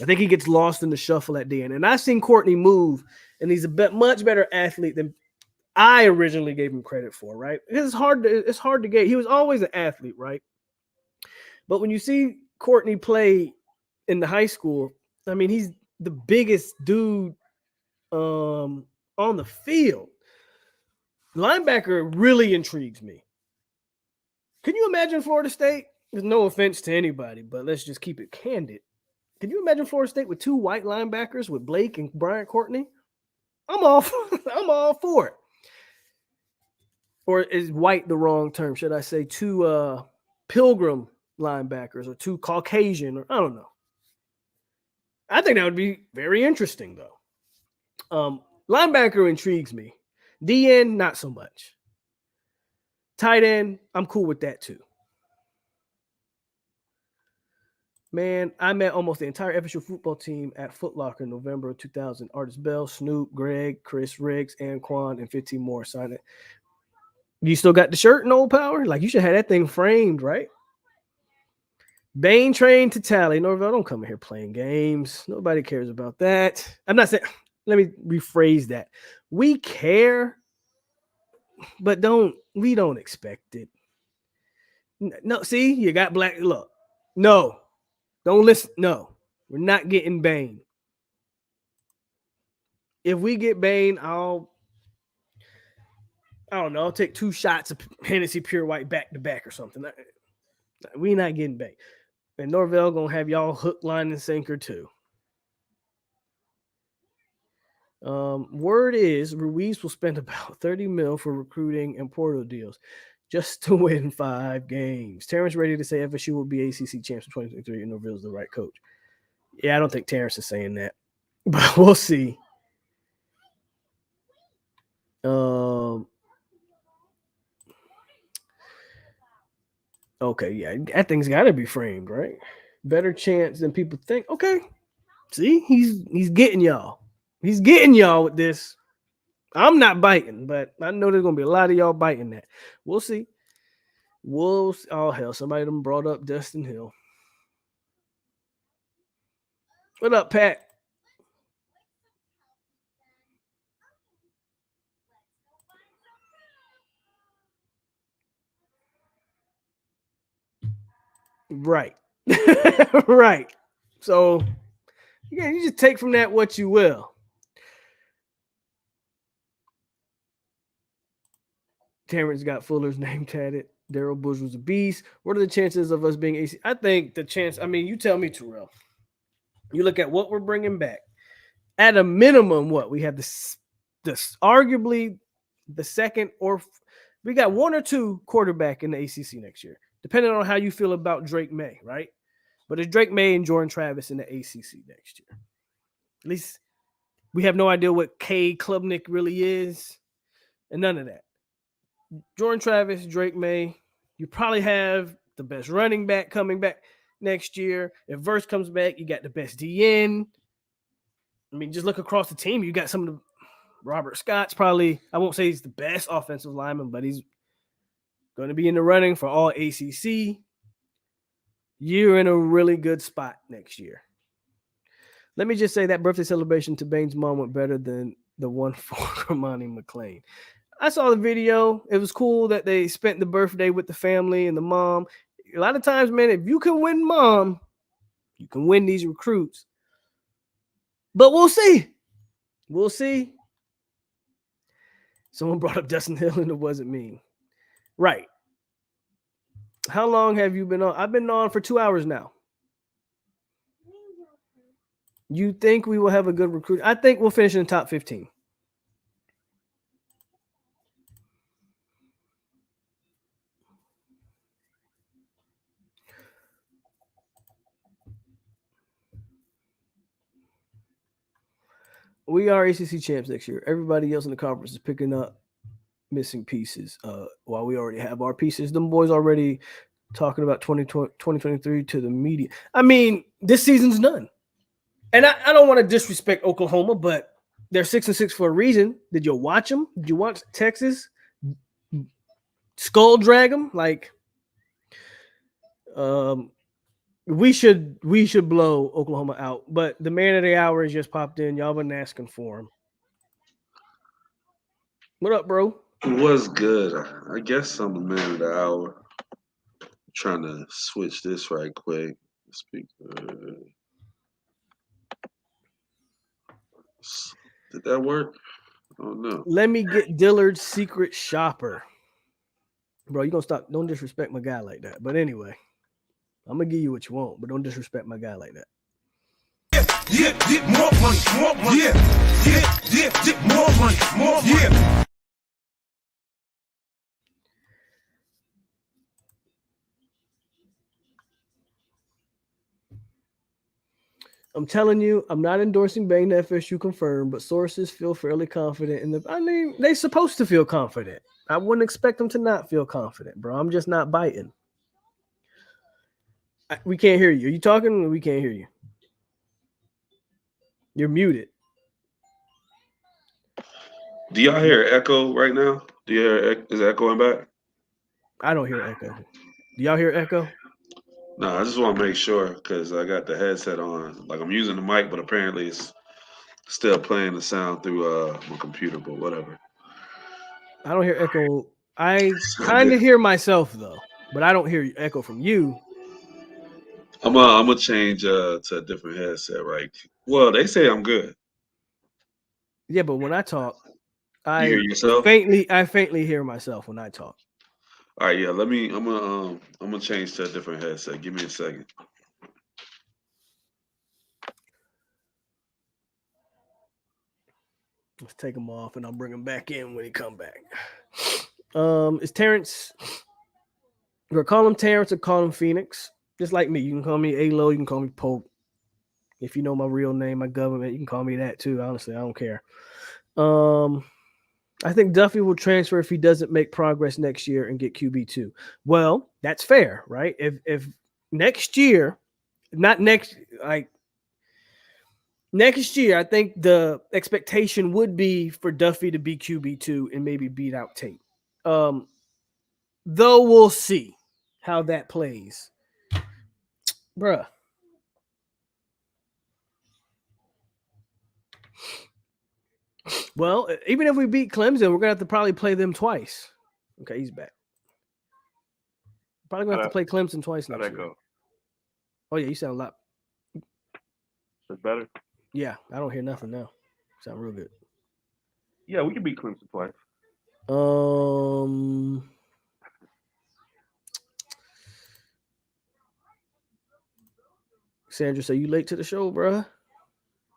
I think he gets lost in the shuffle at DN. And I've seen Courtney move, and he's a much better athlete than I originally gave him credit for, right? It's hard to get. He was always an athlete, right? But when you see Courtney play in the high school, I mean, he's the biggest dude on the field. Linebacker really intrigues me. Can you imagine Florida State? There's no offense to anybody, but let's just keep it candid. Can you imagine Florida State with two white linebackers with Blake and Brian Courtney? I'm all for it. Or is white the wrong term? Should I say two Pilgrim linebackers or two Caucasian? Or I don't know. I think that would be very interesting, though. Linebacker intrigues me. DN, not so much. Tight end, I'm cool with that too. Man, I met almost the entire FSU football team at Foot Locker in November of 2000. Artist Bell, Snoop, Greg, Chris Riggs, Anquan, and 15 more signed it. You still got the shirt in Old Power? Like, you should have that thing framed, right? Bain trained to Tally. Norvell, don't come in here playing games. Nobody cares about that. I'm not saying, let me rephrase that. We care, but we don't expect it. No, see, you got black. Look, no, don't listen. No, we're not getting Bain. If we get Bain, I don't know, I'll take 2 shots of Hennessy Pure White back to back or something. We're not getting Bain. And Norvell going to have y'all hook, line, and sinker too. Word is Ruiz will spend about $30 million for recruiting and portal deals just to win 5 games. Terrence ready to say FSU will be ACC champs in 2023 and Norvell's the right coach. Yeah, I don't think Terrence is saying that, but we'll see. Okay, yeah, that thing's got to be framed, right? Better chance than people think. Okay, see, he's getting y'all. He's getting y'all with this. I'm not biting, but I know there's gonna be a lot of y'all biting that. We'll see. Oh hell, somebody done brought up Dustin Hill. What up, Pat? Right. Right. So yeah, you just take from that what you will. Terrence got Fuller's name tatted. Daryl Bush was a beast. What are the chances of us being AC? I think the chance, I mean, you tell me, Terrell. You look at what we're bringing back. At a minimum, what? We have this arguably the second, or we got 1 or 2 quarterback in the ACC next year, depending on how you feel about Drake May, right? But it's Drake May and Jordan Travis in the ACC next year. At least we have no idea what K. Klubnik really is, and none of that. Jordan Travis, Drake May, you probably have the best running back coming back next year. If Verse comes back, you got the best DN. I mean, just look across the team. You got some of the Robert Scott's probably, I won't say he's the best offensive lineman, but he's going to be in the running for all ACC. You're in a really good spot next year. Let me just say that birthday celebration to Bane's mom went better than the one for Monty McClain. I saw the video. It was cool that they spent the birthday with the family and the mom. A lot of times, man, if you can win mom, you can win these recruits. But we'll see. We'll see. Someone brought up Justin Hill and it wasn't me. Right. How long have you been on? I've been on for 2 hours now. You think we will have a good recruit? I think we'll finish in the top 15. We are ACC champs next year. Everybody else in the conference is picking up missing pieces. While we already have our pieces, them boys already talking about 2023 to the media. I mean, this season's done. And I don't want to disrespect Oklahoma, but they're 6-6 for a reason. Did you watch them? Did you watch Texas skull drag them? Like, we should blow Oklahoma out. But the man of the hour has just popped in. Y'all been asking for him. What up, bro? Was good. I guess I'm the man of the hour. I'm trying to switch this right quick. Speaker. Did that work? I don't know. Let me get Dillard's secret shopper. Bro, you gonna stop? Don't disrespect my guy like that. But anyway, I'm gonna give you what you want, but don't disrespect my guy like that. Yeah, more money. Yeah, more money. Yeah. I'm telling you, I'm not endorsing Bane to FSU confirmed, but sources feel fairly confident in the. I mean, they're supposed to feel confident. I wouldn't expect them to not feel confident, bro. I'm just not biting. We can't hear you. Are you talking? We can't hear you. You're muted. Do y'all hear echo right now? Do you hear is it echoing back? I don't hear echo. Do y'all hear echo? No, I just want to make sure because I got the headset on. Like I'm using the mic, but apparently it's still playing the sound through my computer. But whatever. I don't hear echo. I kind of hear myself though, but I don't hear echo from you. I'm gonna change to a different headset, right? Well, they say I'm good. Yeah, but when I talk, You hear yourself? I faintly hear myself when I talk. All right, yeah. I'm gonna change to a different headset. Give me a second. Let's take him off, and I'll bring him back in when he come back. Is Terrence? We're call him Terrence or call him Phoenix. Just like me, you can call me A-Lo, you can call me Pope. If you know my real name, my government, you can call me that too. Honestly, I don't care. I think Duffy will transfer if he doesn't make progress next year and get QB2. Well, that's fair, right? If next year, not next, like next year, I think the expectation would be for Duffy to be QB2 and maybe beat out Tate. Though we'll see how that plays. Bruh. Well, even if we beat Clemson, we're gonna have to probably play them twice. Okay, he's back. Probably gonna have to play Clemson twice next year. Go? Oh yeah, you sound a lot. That's better. Yeah, I don't hear nothing now. Sound real good. Yeah, we can beat Clemson twice. Sandra, so you late to the show, bro?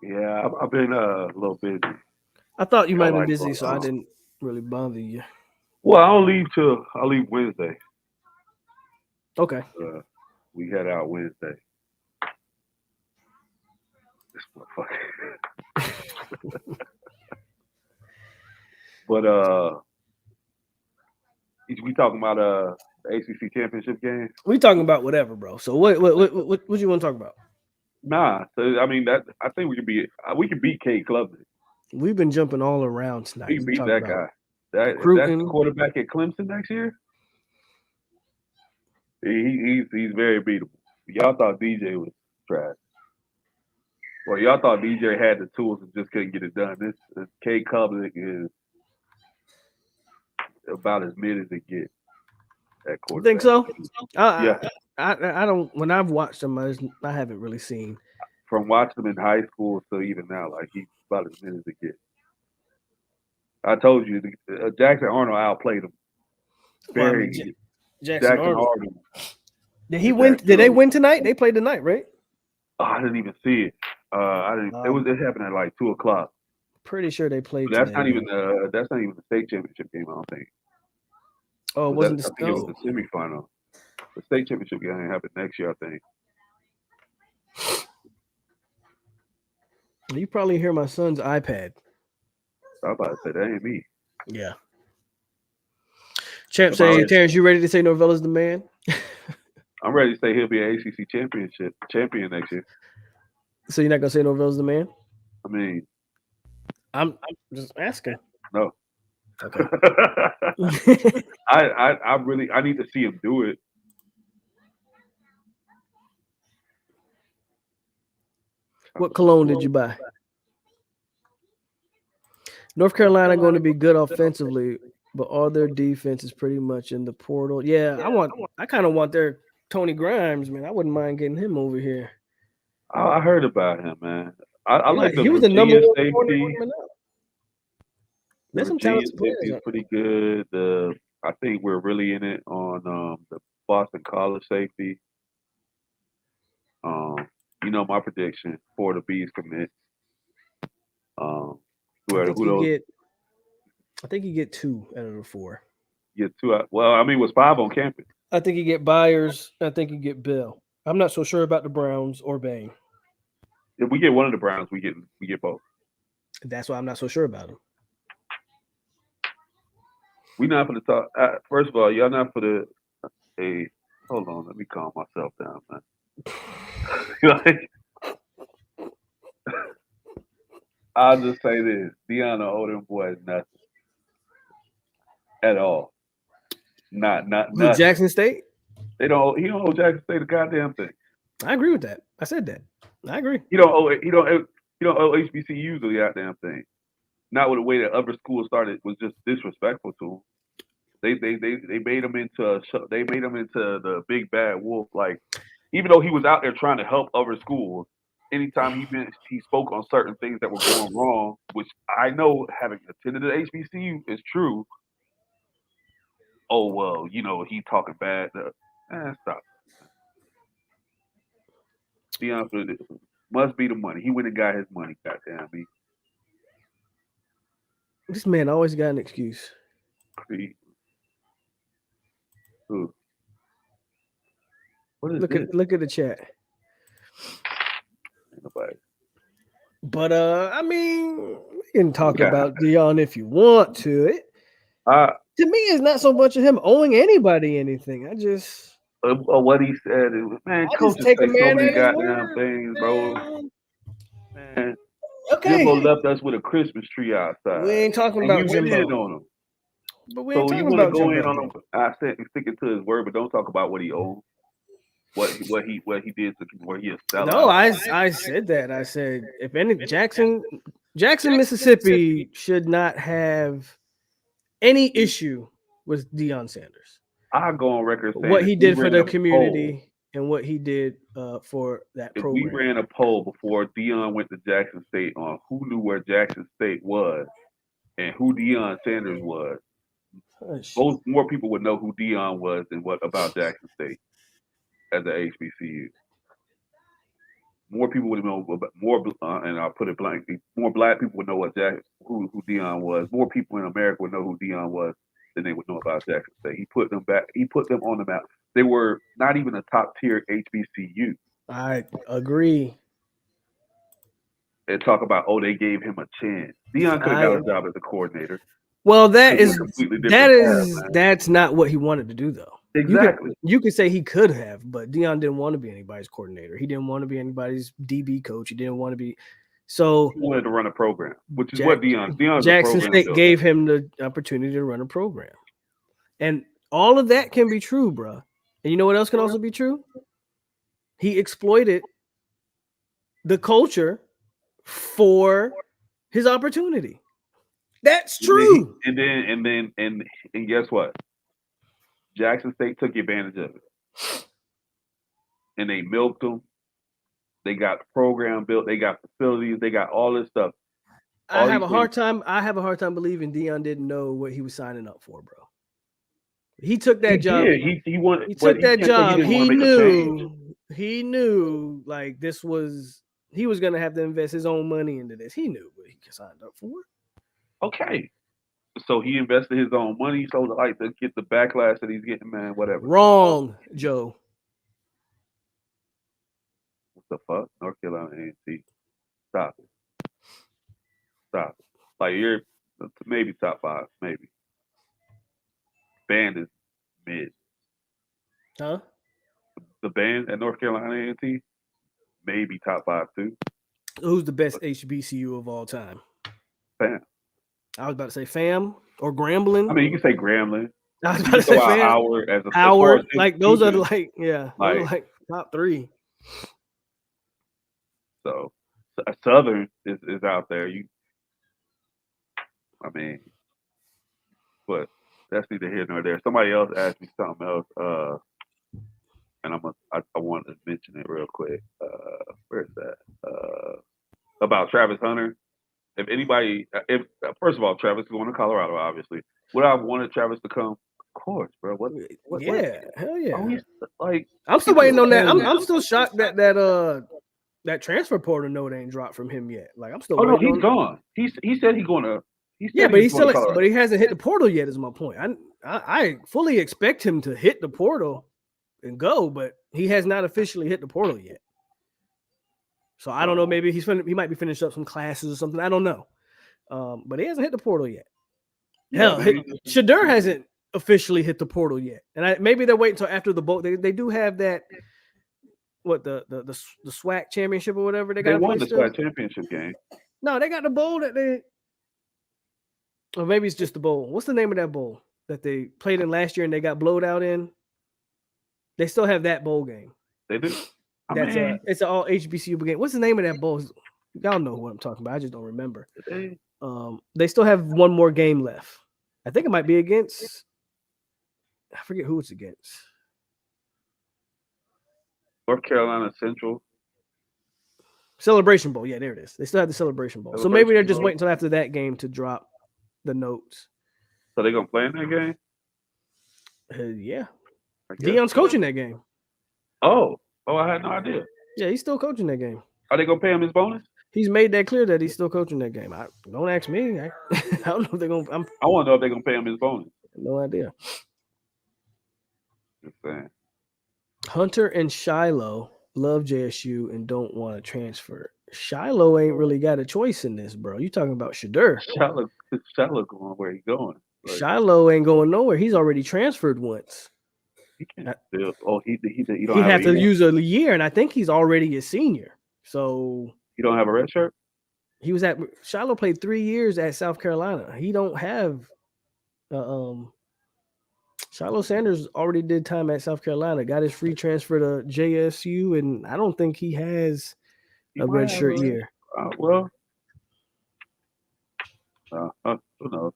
Yeah, I've been a little busy. I thought you might have been busy, so I didn't really bother you. Well, I'll leave Wednesday. Okay. We head out Wednesday. This motherfucker. But we talking about the ACC championship game? We talking about whatever, bro. So what you want to talk about? Nah, so I mean that I think we can beat Cade Clemson. We've been jumping all around tonight. We beat that guy. That's the quarterback at Clemson next year. He's very beatable. Y'all thought DJ was trash. Well, y'all thought DJ had the tools and just couldn't get it done. This K Klubnik is about as mid as it gets at You quarterback. think so? Yeah. I don't. When I've watched him, I haven't really seen. From watching him in high school to even now, like he's about as mid as it gets. I told you, Jackson Arnold outplayed him. Very Jackson Arnold. Arnold. Did he win? Did they win tonight? They played tonight, right? Oh, I didn't even see it. I didn't. It happened at like 2:00. Pretty sure they played. That's today, not even the state championship game. I don't think. Oh, it wasn't I think it was the semifinal. The state championship game happened next year, I think. You probably hear my son's iPad. I was about to say that ain't me. Yeah. Champ say, Terrence, you ready to say Norvella's the man? I'm ready to say he'll be an ACC champion next year. So you're not gonna say Norvella's the man? I mean, I'm just asking. No. Okay. I need to see him do it. What cologne did you buy? North Carolina going to be good offensively, but all their defense is pretty much in the portal. Yeah, I kind of want their Tony Grimes, man. I wouldn't mind getting him over here. I heard about him, man. I like the he was the number one safety. There's some Virginia talented safety players. is pretty good. I think we're really in it on the Boston College safety. My prediction for the Bees commit. I think you get 2 out of the 4. Get 2 out. Well, I mean, it was 5 on campus. I think you get Byers. I think you get Bill. I'm not so sure about the Browns or Bain. If we get one of the Browns, we get both. That's why I'm not so sure about them. We're not for the talk. First of all, y'all not for the. Hey, hold on. Let me calm myself down, man. I'll just say this: Deion don't owe them boys nothing at all. Not nothing. Jackson State. He don't owe Jackson State a goddamn thing. I agree with that. I said that. I agree. He don't owe HBCUs a goddamn thing. Not with the way that other schools started was just disrespectful to him. They made him into the big bad wolf. Like, even though he was out there trying to help other schools, anytime he spoke on certain things that were going wrong, which I know, having attended the HBCU, is true. Oh well, he talking bad. Stop. Deion must be the money. He went and got his money. Goddamn me. This man always got an excuse. Who? What is look at the chat. Ain't nobody. But I mean, we can talk about Deion if you want to. To me, it's not so much of him owing anybody anything. I just what he said. Man, coaches say so many goddamn things, bro. Man, okay. Jimbo left us with a Christmas tree outside. We ain't talking about Jimbo. Jimbo. On him. But we ain't so talking you want to about go Jimbo. in on him? I said sticking to his word, but don't talk about what he owed. What he did to where he is selling. No, I said that. I said if any Jackson, Mississippi should not have any issue with Deion Sanders. I go on record saying what he did for the community and what he did for that program. We ran a poll before Deion went to Jackson State on who knew where Jackson State was and who Deion Sanders was. More people would know who Deion was than what about Jackson State as an HBCU. More people would know and I'll put it blankly. More black people would know who Deion was. More people in America would know who Deion was than they would know about Jackson State. He put them on the map. They were not even a top tier HBCU. I agree. And talk about they gave him a chance. Deion could have got a job as a coordinator. Well, that's not what he wanted to do, though. Exactly. You could say he could have, but Deion didn't want to be anybody's coordinator. He didn't want to be anybody's DB coach. He didn't want to be. So he wanted to run a program, which is what Deion. Jackson State gave him the opportunity to run a program, and all of that can be true, bro. And you know what else can also be true? He exploited the culture for his opportunity. That's true. And guess what? Jackson State took advantage of it, and they milked them. They got the program built. They got facilities. They got all this stuff. I have a hard time believing Deion didn't know what he was signing up for, bro. He took that job. He wanted. He took that job. He knew like this was. He was gonna have to invest his own money into this. He knew what he signed up for. Okay. So he invested his own money so like to get the backlash that he's getting, man, whatever. Wrong, Joe. What the fuck? North Carolina A&T. Stop it. Like you're maybe top 5, maybe. Band is mid. Huh? The band at North Carolina A&T, maybe top 5 too. Who's the best HBCU of all time? Fam. I was about to say Fam or Grambling. I mean, you can say Grambling. I was about to say Fam. Howard as a Howard, like those are like top 3. So Southern is out there. But that's neither here nor there. Somebody else asked me something else, and I want to mention it real quick. Where's that? About Travis Hunter. First of all, Travis is going to Colorado, obviously. Would I have wanted Travis to come? Of course, bro. Hell yeah. I'm still waiting on that. I'm still shocked that transfer portal note ain't dropped from him yet. Like I'm still. Oh no, he's gone. He said he's going to. But he hasn't hit the portal yet. Is my point. I fully expect him to hit the portal and go, but he has not officially hit the portal yet. So I don't know. Maybe he might be finishing up some classes or something. I don't know. But he hasn't hit the portal yet. Hell, Shadur hasn't officially hit the portal yet, and maybe they're waiting until after the bowl. They do have that. What the SWAC championship or whatever they won the SWAC championship game. No, they got the bowl that they. Or maybe it's just the bowl. What's the name of that bowl that they played in last year and they got blowed out in? They still have that bowl game. They do. It's an all HBCU game. What's the name of that bowl? Y'all know what I'm talking about. I just don't remember. They still have one more game left. I think it might be against. I forget who it's against. North Carolina Central. Celebration Bowl. Yeah, there it is. They still have the Celebration Bowl. So maybe they're just waiting until after that game to drop the notes. So they're going to play in that game? Yeah. Deion's coaching that game. Oh, I had no idea. Yeah, he's still coaching that game. Are they going to pay him his bonus? He's made that clear that he's still coaching that game. Don't ask me. I don't know if they're going to. I want to know if they're going to pay him his bonus. No idea. Just saying. Hunter and Shiloh love JSU and don't want to transfer. Shiloh ain't really got a choice in this, bro. You talking about Shadur. Shiloh going where he's going. Like, Shiloh ain't going nowhere. He's already transferred once. He can't still. Oh, he don't have to use a year, and I think he's already a senior. So you don't have a red shirt? He was at Shiloh played 3 years at South Carolina. He don't have Shiloh Sanders already did time at South Carolina, got his free transfer to JSU, and I don't think he has a red shirt year. Who knows?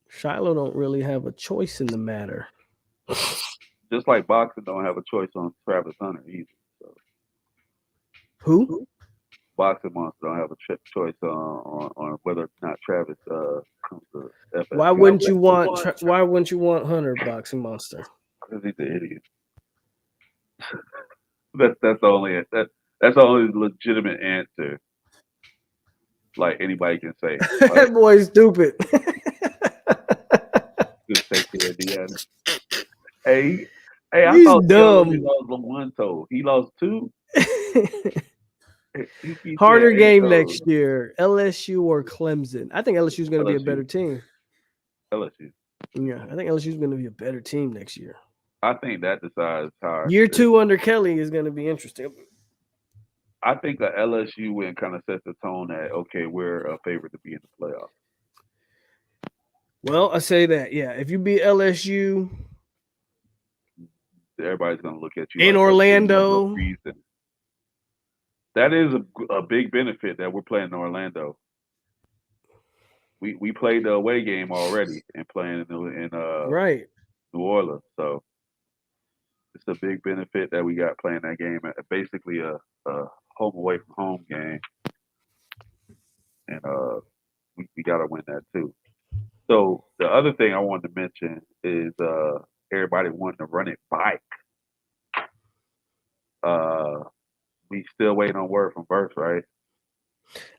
Shiloh don't really have a choice in the matter. Just like boxing don't have a choice on Travis Hunter either. So. Who? Boxing monster don't have a choice on whether or not Travis comes to FS. Why wouldn't you want Hunter, boxing monster? Because he's an idiot. that's the only legitimate answer. Like anybody can say. Like, that boy's stupid. Just take care of Deanna. Hey, I he's thought dumb. He lost one toe. He lost 2. Harder game next year, LSU or Clemson. I think LSU is going to be a better team. LSU. Yeah, I think LSU is going to be a better team next year. I think that decides how. Year 2 under Kelly is going to be interesting. I think the LSU win kind of sets the tone that, okay, we're a favorite to be in the playoffs. Well, I say that, yeah. If you beat LSU, everybody's going to look at you in like Orlando. No reason. That is a big benefit that we're playing in Orlando. We played the away game already and playing in Right. New Orleans, so it's a big benefit that we got playing that game. Basically a home away from home game, and we got to win that too. So the other thing I wanted to mention is everybody wanting to run it bike. We still waiting on word from Verse, right?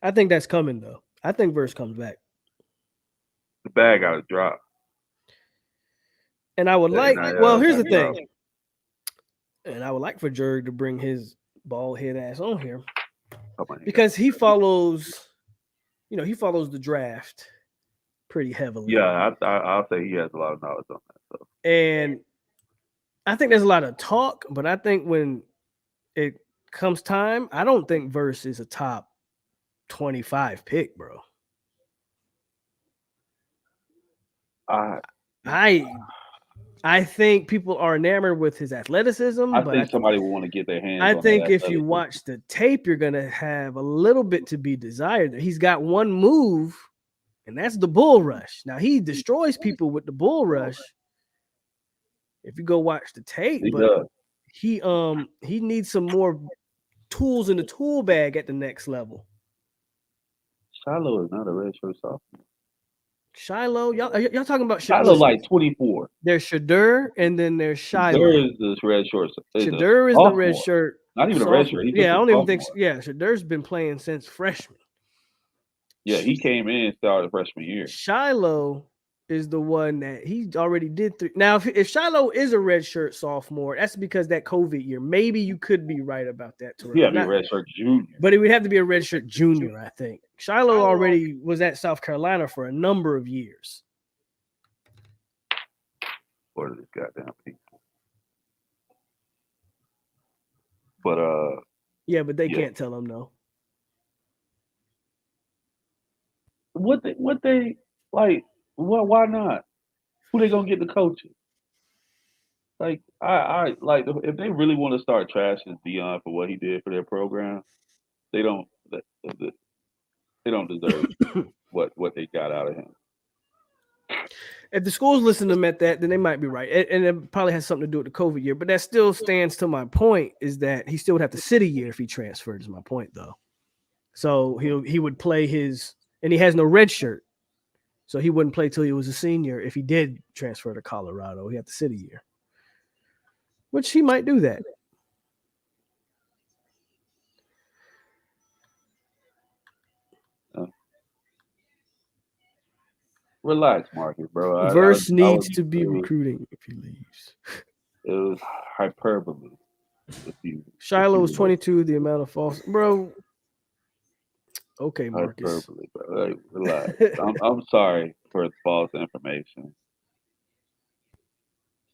I think that's coming though. I think Verse comes back. The bag got to drop. And I would like, I, well, here's the I thing. know. And I would like for Jerg to bring his bald head ass on here Come on, because he follows, he follows the draft pretty heavily. yeah, I'll say he has a lot of knowledge on that. So. And I think there's a lot of talk, but I think when it comes time, I don't think Verse is a top 25 pick, bro. I think people are enamored with his athleticism. I think somebody will want to get their hands on I think that if you watch the tape, you're going to have a little bit to be desired. He's got one move, and that's the bull rush. Now, he destroys people with the bull rush. If you go watch the tape, he needs some more tools in the tool bag at the next level. Shiloh is not a redshirt sophomore. Shiloh, y'all talking about Shiloh like 24. There's Shadur and then there's Shiloh. Shadur is the red short. Shadur is the red shirt. Not even a red shirt. Yeah, I don't even think. Yeah, Shadur's been playing since freshman. Yeah, he came in and started freshman year. Shiloh is the one that he already did. Now, if Shiloh is a red shirt sophomore, that's because that COVID year. Maybe you could be right about that. Yeah, be a red shirt junior. But it would have to be a red shirt junior, I think. Shiloh already was at South Carolina for a number of years. What are these goddamn people? But yeah, but they can't tell him no. What they like? Why not? Who they gonna get the coaching? Like I like if they really want to start trashing Deion for what he did for their program, they don't deserve what they got out of him. If the schools listen to him at that, then they might be right. And it probably has something to do with the COVID year. But that still stands to my point is that he still would have to sit a year if he transferred, is my point, though. So he would play and he has no red shirt. So he wouldn't play till he was a senior. If he did transfer to Colorado, he had to sit a year, which he might do that. Relax, Marcus, bro. Verse needs to be recruiting if he leaves. It was hyperbole. Shiloh was 22. The amount of false, bro. Okay, Marcus. Hyperbole, bro. Like, relax. I'm sorry for false information.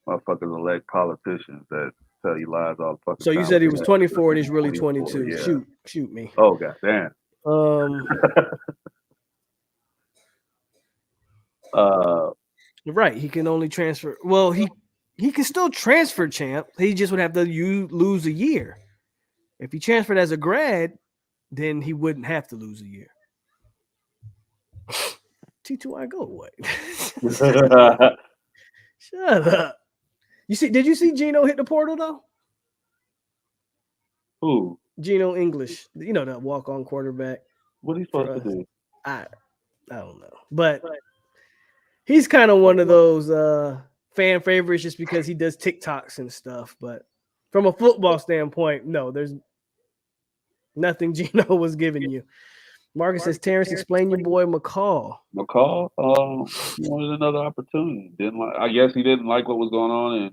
Motherfuckers elect politicians that tell you lies all the fucking time. So you said he was 24 and he's really 22. Yeah. Shoot me. Oh, goddamn. Right. He can only transfer. Well, he can still transfer, champ. He just would have to lose a year. If he transferred as a grad, then he wouldn't have to lose a year. T2I go away. Shut up. Did you see Gino hit the portal though? Who? Gino English. You know, that walk-on quarterback. What are you supposed to do? I don't know. But he's kind of one of those fan favorites just because he does TikToks and stuff. But from a football standpoint, no, there's nothing Gino was giving you. Marcus says, Terrence, explain your boy McCall. McCall, he wanted another opportunity. I guess he didn't like what was going on,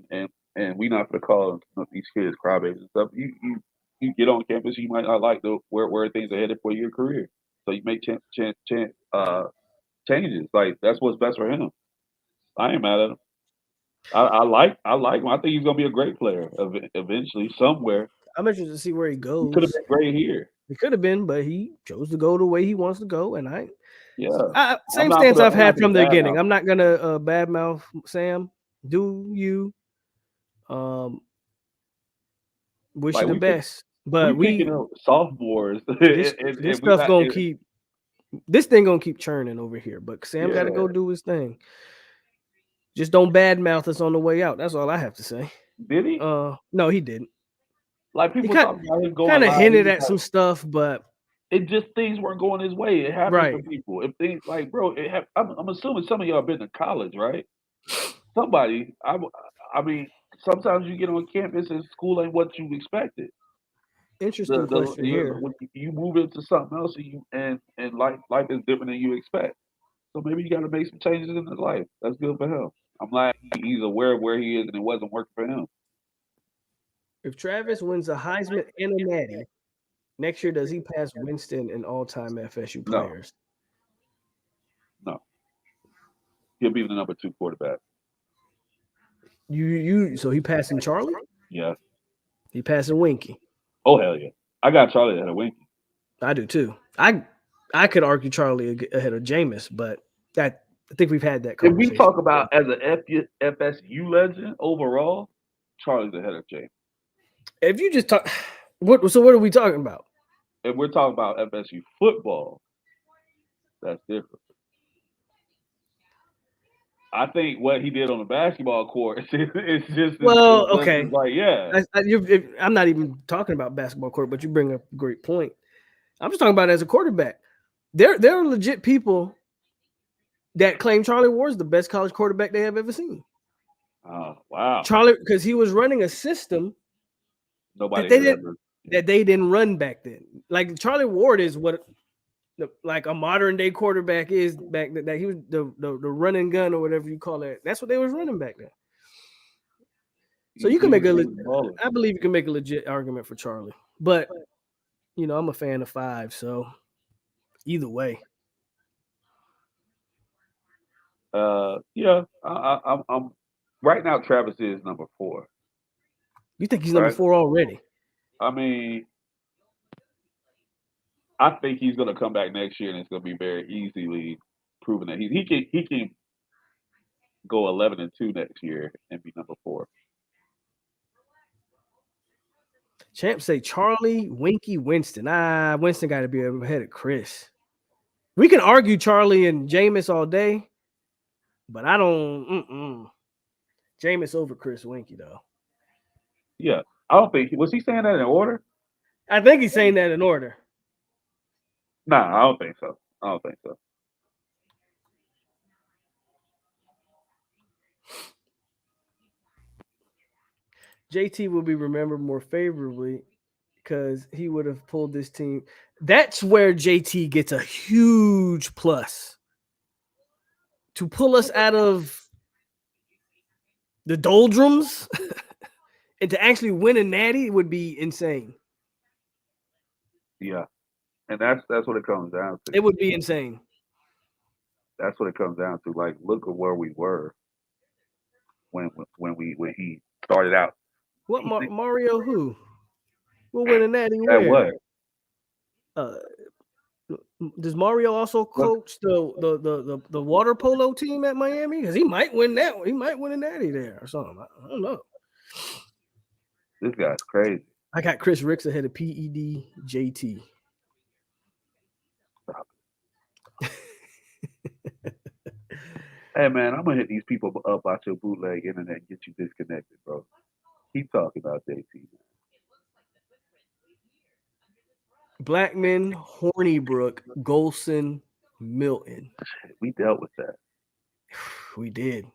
and we not for the call these kids crybabies and stuff. You get on campus, you might not like where things are headed for your career. So you make changes. Like that's what's best for him. I ain't mad at him. I like him. I think he's gonna be a great player eventually somewhere. I'm interested to see where he goes. He could have been great here. He could have been, but he chose to go the way he wants to go, and same I'm stance I've had from the beginning. I'm not gonna badmouth Sam. Do you? Wish you the best. But we picking up sophomores, this and we stuff not. gonna keep this thing gonna keep churning over here. But Sam got to Yeah. go do his thing. Just don't badmouth us on the way out. That's all I have to say. Did he? No, he didn't. Like He people kind talking about him going kind of live. hinted at some stuff, but It just things weren't going his way. It happens right. to people. If things like, bro, I'm assuming some of y'all been to college, right? Somebody, I mean, sometimes you get on campus and school ain't what you expected. Interesting question here. When you move into something else and life is different than you expect. So maybe you got to make some changes in his life. That's good for him. I'm glad he's aware of where he is and it wasn't working for him. If Travis wins a Heisman and a Natty next year, does he pass Winston and all-time FSU No. players? No. He'll be the number 2 quarterback. So he passing Charlie? Yeah. He passing Winky. Oh hell yeah. I got Charlie ahead of Winky. I do too. I could argue Charlie ahead of Jameis, but I think we've had that If conversation. we talk about as an FSU legend overall, Charlie's ahead of James. If you just talk, what are we talking about? If we're talking about FSU football, that's different. I think what he did on the basketball court is just okay. Like, yeah. I'm not even talking about basketball court, but you bring up a great point. I'm just talking about as a quarterback. There are legit people that claim Charlie Ward's the best college quarterback they have ever seen. Oh wow. Charlie, because he was running a system that they didn't run back then. Like Charlie Ward is what like a modern day quarterback is back then. That he was the run and gun or whatever you call it. That's what they was running back then. So you can make I believe you can make a legit argument for Charlie. But you know, I'm a fan of 5, so either way. Yeah, I'm right now. Travis is number 4. You think he's number 4 already? I mean, I think he's going to come back next year, and it's going to be very easily proven that he can go 11-2 next year and be number 4. Champ say Charlie, Winky, Winston. Winston got to be ahead of Chris. We can argue Charlie and Jameis all day, but I don't. Jameis over Chris Winky though. Yeah, I don't think was he saying that in order. I think he's saying that in order. Nah, I don't think so. JT will be remembered more favorably because he would have pulled this team. That's where JT gets a huge plus. To pull us out of the doldrums and to actually win a natty would be insane. Yeah, and that's what it comes down to. It would be insane. That's what it comes down to. Like, look at where we were when he started out. What Mario? Who will win a natty? At what? Does Mario also coach the water polo team at Miami? Because he might win that. He might win a natty there or something. I don't know. This guy's crazy. I got Chris Ricks ahead of PED JT. Stop it. Hey man, I'm gonna hit these people up out your bootleg internet and get you disconnected, bro. Keep talking about JT. Blackman, Hornibrook, Golson, Milton. We dealt with that. We did.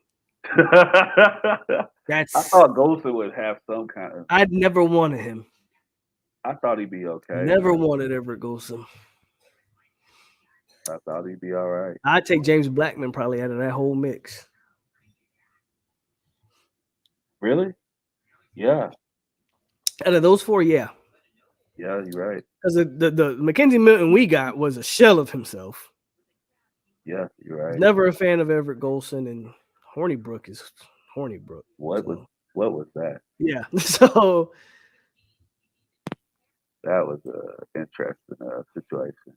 I thought Golson would have some kind of. I'd never wanted him. I thought he'd be okay. Never wanted Everett Golson. I thought he'd be all right. I'd take James Blackman probably out of that whole mix. Really? Yeah. Out of those 4, yeah. Yeah, you're right. Because the Mackenzie Milton we got was a shell of himself. Yeah, you're right. Never a fan of Everett Golson, and Hornibrook is Hornibrook. What was that? Yeah. So that was an interesting situation.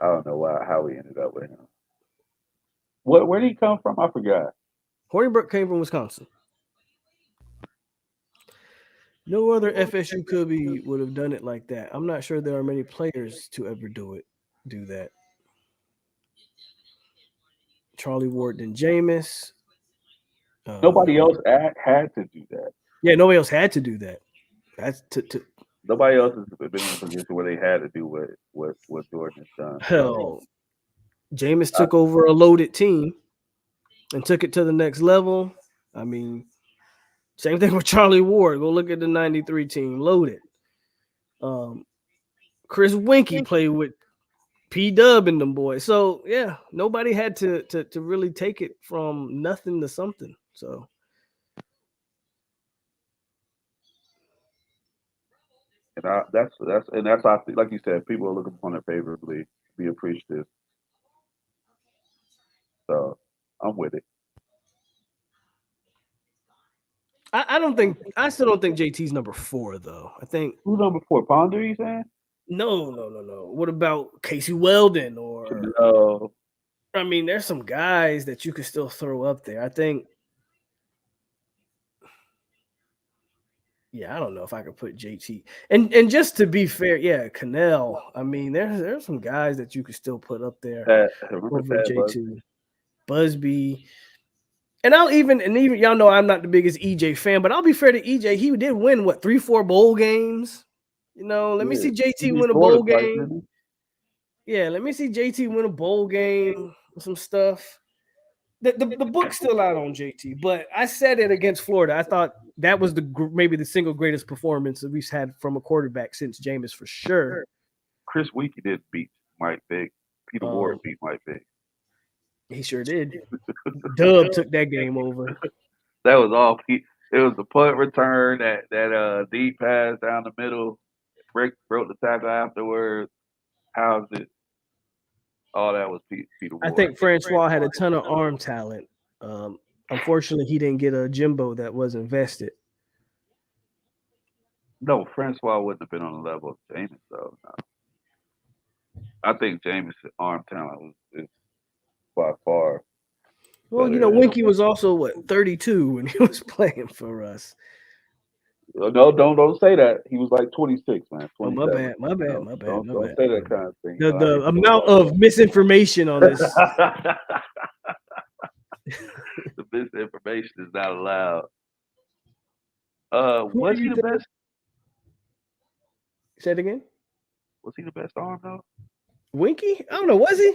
I don't know how we ended up with him. Where did he come from? I forgot. Hornibrook came from Wisconsin. No other FSU Cubby would have done it like that. I'm not sure there are many players to ever do that. Charlie Ward and Jameis. Nobody else had to do that. Yeah, nobody else had to do that. That's to Nobody else has been in a position where they had to do what Jordan has done. hell. Jameis took over a loaded team and took it to the next level. I mean, same thing with Charlie Ward. Go look at the 93 team, loaded. Chris Winkie played with P-Dub and them boys. So, yeah, nobody had to really take it from nothing to something. So, And that's I think, like you said, people are looking upon it favorably, be appreciative. So I'm with it. I still don't think JT's number 4 though. I think who's number 4? Ponder, you saying? No. What about Casey Weldon or I mean, there's some guys that you could still throw up there. I think. Yeah, I don't know if I could put JT. And just to be fair, yeah, Cannell. I mean, there's some guys that you could still put up there over JT. Busby. And even y'all know I'm not the biggest EJ fan, but I'll be fair to EJ. He did win 3-4 bowl games. Let me see JT win a bowl game. Yeah, let me see JT win a bowl game, some stuff. The book's still out on JT, but I said it against Florida. I thought that was maybe the single greatest performance that we've had from a quarterback since Jameis for sure. Chris Winkie did beat Mike Vick. Peter Ward beat Mike Vick. He sure did. Dub took that game over. That was all. It was the punt return, that deep pass down the middle. Broke the tackle afterwards. How's it? All that was Peter Ward. I think Francois had a ton of arm talent. Unfortunately, he didn't get a Jimbo that was invested. No, Francois wouldn't have been on the level of Jameis, though. No. I think Jameis' arm talent is by far. Well, Winkie was also 32 when he was playing for us. No, don't say that. He was like 26, man. Oh, my bad. Don't say that kind of thing. The amount of misinformation on this. The misinformation is not allowed. Was he the best? Say it again. Was he the best arm though? Winkie? I don't know. Was he?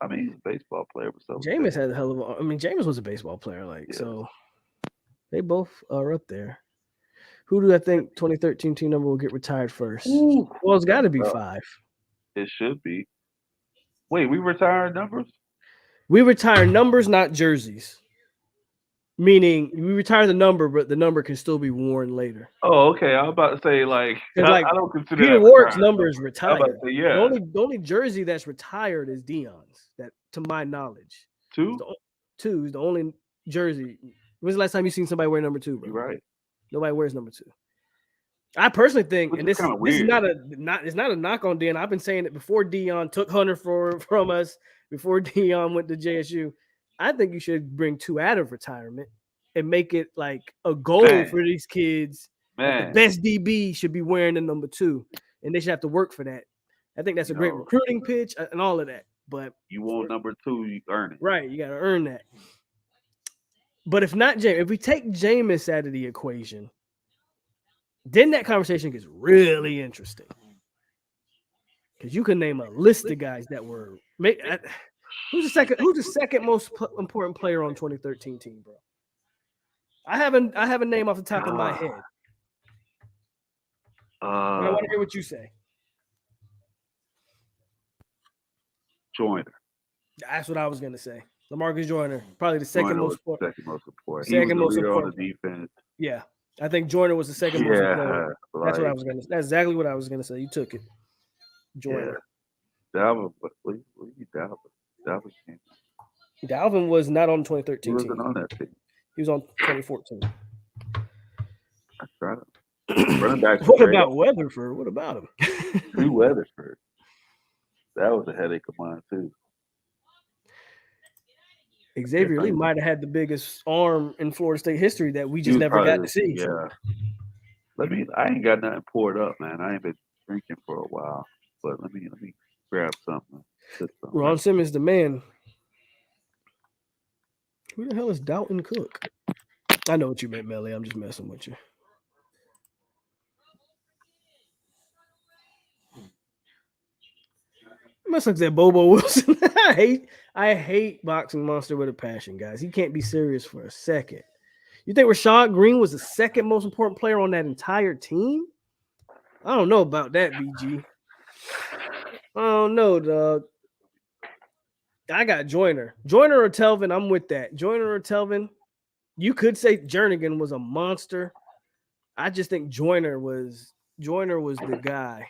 I mean, he's a baseball player, but so Jameis had a hell of a. I mean, Jameis was a baseball player, so. They both are up there. Who do I think 2013 team number will get retired first? Ooh. Well, it's got to be 5. It should be. Wait, we retire numbers? We retire numbers, not jerseys. Meaning, we retire the number, but the number can still be worn later. Oh, okay. I was about to say, I don't consider Peter Ward's number is retired. Say, yeah. The only jersey that's retired is Deion's, that to my knowledge. 2? 2 is the only jersey. When's the last time you seen somebody wear number 2, bro? You're right. Nobody wears number 2. I personally think, Which and this is not a knock on Deion. I've been saying it before Deion took Hunter from us, before Deion went to JSU. I think you should bring 2 out of retirement and make it like a goal for these kids. The best DB should be wearing the number 2, and they should have to work for that. I think that's a great recruiting pitch and all of that. But you want number 2, you earn it. Right, you got to earn that. But if we take Jameis out of the equation, then that conversation gets really interesting. Because you can name a list of guys that were. Who's the second most important player on 2013 team, bro? I have a name off the top of my head. I want to hear what you say. Joyner. That's what I was gonna say. LaMarcus Joyner, probably the second most important. Second most important on the defense. Yeah, I think Joyner was the second most important. That's what I was gonna. That's exactly what I was gonna say. You took it, Joyner. Yeah. Dalvin, what are you Dalvin? Dalvin was not on 2013 he wasn't on that team. He was on 2014. That's right. Running back. What about Weatherford? What about him? Drew Weatherford. That was a headache of mine too. Xavier Lee might have had the biggest arm in Florida State history that we just never got to see. Yeah. I ain't got nothing poured up, man. I ain't been drinking for a while. But let me grab something. Ron Simmons, the man. Who the hell is Dalton Cook? I know what you meant, Melly. I'm just messing with you. Must like that Bobo Wilson. I hate Boxing Monster with a passion, guys. He can't be serious for a second. You think Rashad Green was the second most important player on that entire team? I don't know about that, BG. I don't know, dog. I got Joyner. Joyner or Telvin, I'm with that. Joyner or Telvin. You could say Jernigan was a monster. I just think Joyner was the guy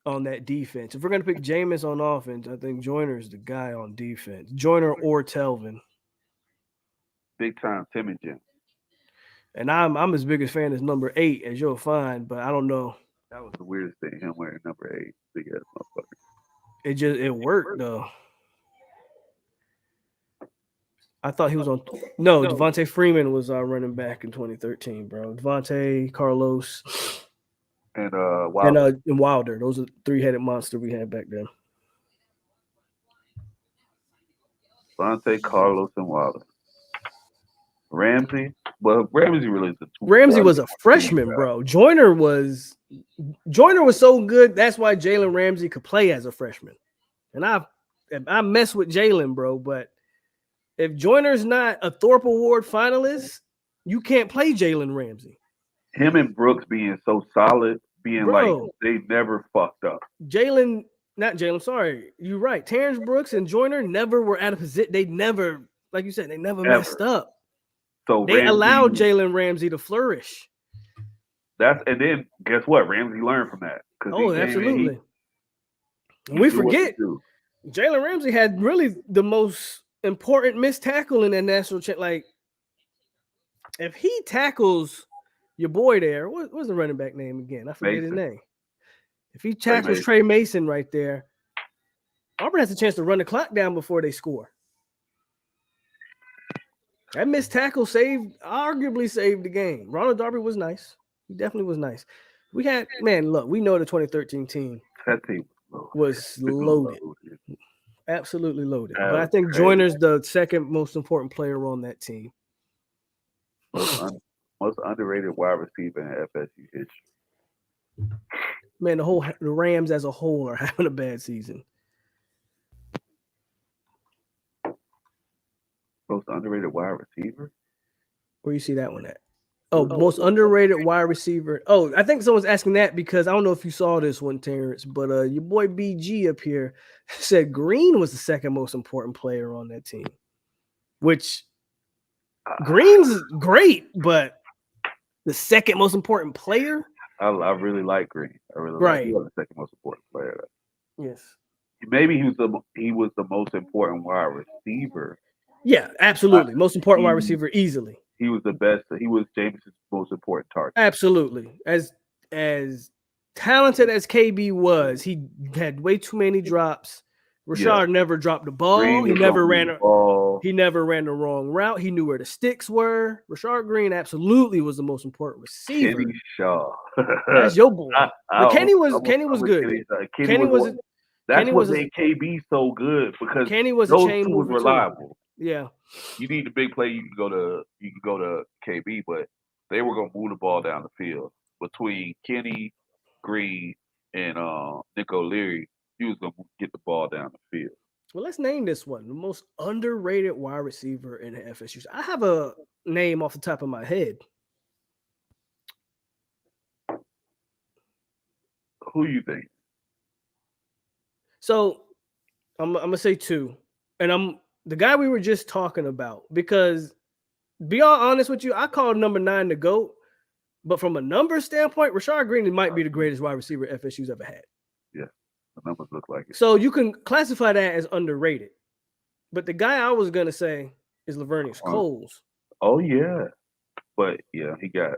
on that defense. If we're going to pick Jameis on offense, I think Joyner is the guy on defense. Joyner or Telvin. Big time Timmy Jim. And I'm as big a fan as number 8 as you'll find, but I don't know. That was the weirdest thing, him wearing number 8. Big ass motherfucker. It worked though. I thought he was on. No, Devontae Freeman was our running back in 2013, bro. Devontae, Carlos, and Wilder. And Wilder. Those are the 3-headed monster we had back then. Devontae, Carlos, and Wilder. Ramsey. Well, Ramsey really is a Ramsey was a freshman, bro. Joyner was so good. That's why Jalen Ramsey could play as a freshman. And I mess with Jalen, bro. But if Joyner's not a Thorpe Award finalist, you can't play Jalen Ramsey. Him and Brooks being so solid, like they never fucked up. Sorry, you're right. Terrence Brooks and Joyner never were out of position. They never, like you said, they never messed up. So they allowed Jalen Ramsey to flourish. And then guess what? Ramsey learned from that. Oh, absolutely. We forget Jalen Ramsey had really the most important missed tackle in that national championship. Like, if he tackles your boy there, what's the running back name again? I forget his name. If he tackles Trey Mason right there, Auburn has a chance to run the clock down before they score. That missed tackle arguably saved the game. Ronald Darby was nice. He definitely was nice. We know the 2013 team. That team was loaded. Absolutely loaded. But I think Joyner's the second most important player on that team. Most underrated wide receiver in FSU history. Man, the Rams as a whole are having a bad season. Most underrated wide receiver? Where you see that one at? Most underrated wide receiver. Oh, I think someone's asking that because I don't know if you saw this one, Terrence, but your boy BG up here said Green was the second most important player on that team, which Green's great, but the second most important player? I really like Green. I really like him. He was the second most important player. Yes. Maybe he was the most important wide receiver. Yeah, absolutely. Most important wide receiver easily. He was the best. He was James's most important target. Absolutely. As talented as KB was, he had way too many drops. Rashard never dropped the ball. He never ran the wrong route. He knew where the sticks were. Rashard Green absolutely was the most important receiver. Kenny Shaw. That's your boy. Kenny was good. That's what made KB so good because Kenny was those a chain two was mover reliable. Too. Yeah. You need the big play, you can go to KB, but they were gonna move the ball down the field. Between Kenny, Green, and Nick O'Leary, he was gonna get the ball down the field. Well, let's name this one. The most underrated wide receiver in the FSU. I have a name off the top of my head. Who you think? So I'm gonna say 2. And I'm the guy we were just talking about, because be all honest with you, I call number 9 the GOAT, but from a number standpoint, Rashard Green might be the greatest wide receiver FSU's ever had. Yeah, the numbers look like it. So you can classify that as underrated. But the guy I was gonna say is Lavernius Coles. Oh yeah, but yeah, he got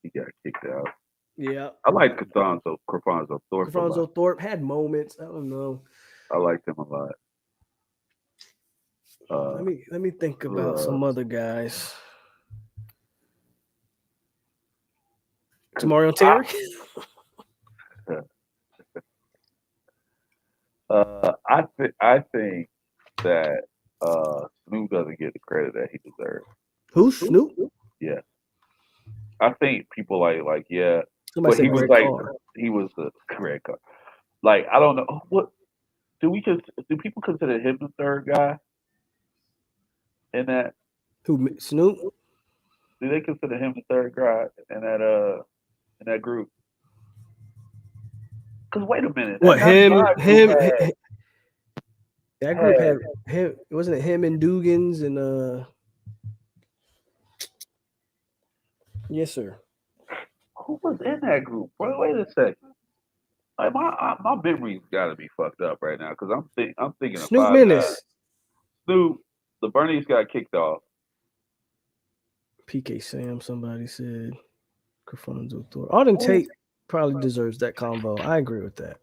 kicked out. Yeah, I like Crefonzo Thorpe. Crefonzo Thorpe had moments. I don't know. I liked him a lot. Let me think about some other guys. Mario Terry. I think that Snoop doesn't get the credit that he deserves. Who's Snoop? Yeah, I think people like yeah, Somebody but he said was Greg like Carr. he was the correct guy. Like I don't know what do people consider him the third guy in that? Who? Snoop? Do they consider him the third guy in that group? Because wait a minute, What that him? 95 group That group had him. Wasn't it him and Dugans and Yes, sir. who was in that group? Wait a second. Like my memory's got to be fucked up right now because I'm thinking of Snoop 5 guys. Menace. Snoop, the Bernice got kicked off. PK Sam. Somebody said. Confunds Thor. Auden Tate probably deserves that combo. I agree with that.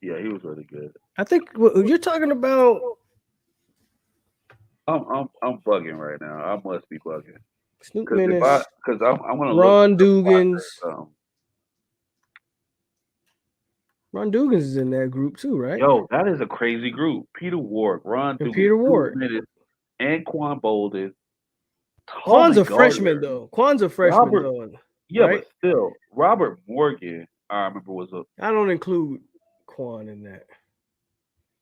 Yeah, he was really good. I think what you're talking about. I'm bugging right now. I must be bugging. Snoop Because Menace. I'm gonna Ron look. Dugans. Ron Dugans is in that group too, right? Yo, that is a crazy group. Peter Ward, Ron And Dugans, Peter Ward. Anquan Bolden. Quan's Tommy a freshman Gardner. though. Quan's a freshman though. Yeah, right? but still, Robert Morgan, I remember was a. I don't include Quan in that.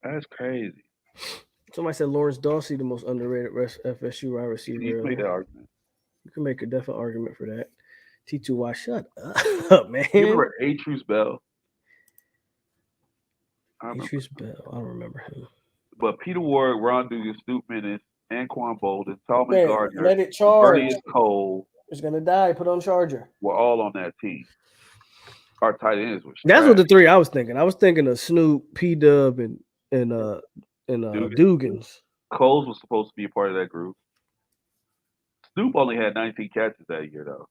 That's crazy. Somebody said Lawrence Dawsey, the most underrated FSU wide receiver. You can make that argument. You can make a definite argument for that. T2Y, shut up, man. You remember Atrius Bell? Atrius Bell, I don't remember him. But Peter Ward, Ron Dugans, Snoop Menace, Anquan Bolden, Tommy Gardner, let it charge. Bernie Cole. It's gonna die. Put on charger. We're all on that team. Our tight ends were. That's what the three I was thinking. I was thinking of Snoop, P Dub, and Dugans. Coles was supposed to be a part of that group. Snoop only had 19 catches that year, though.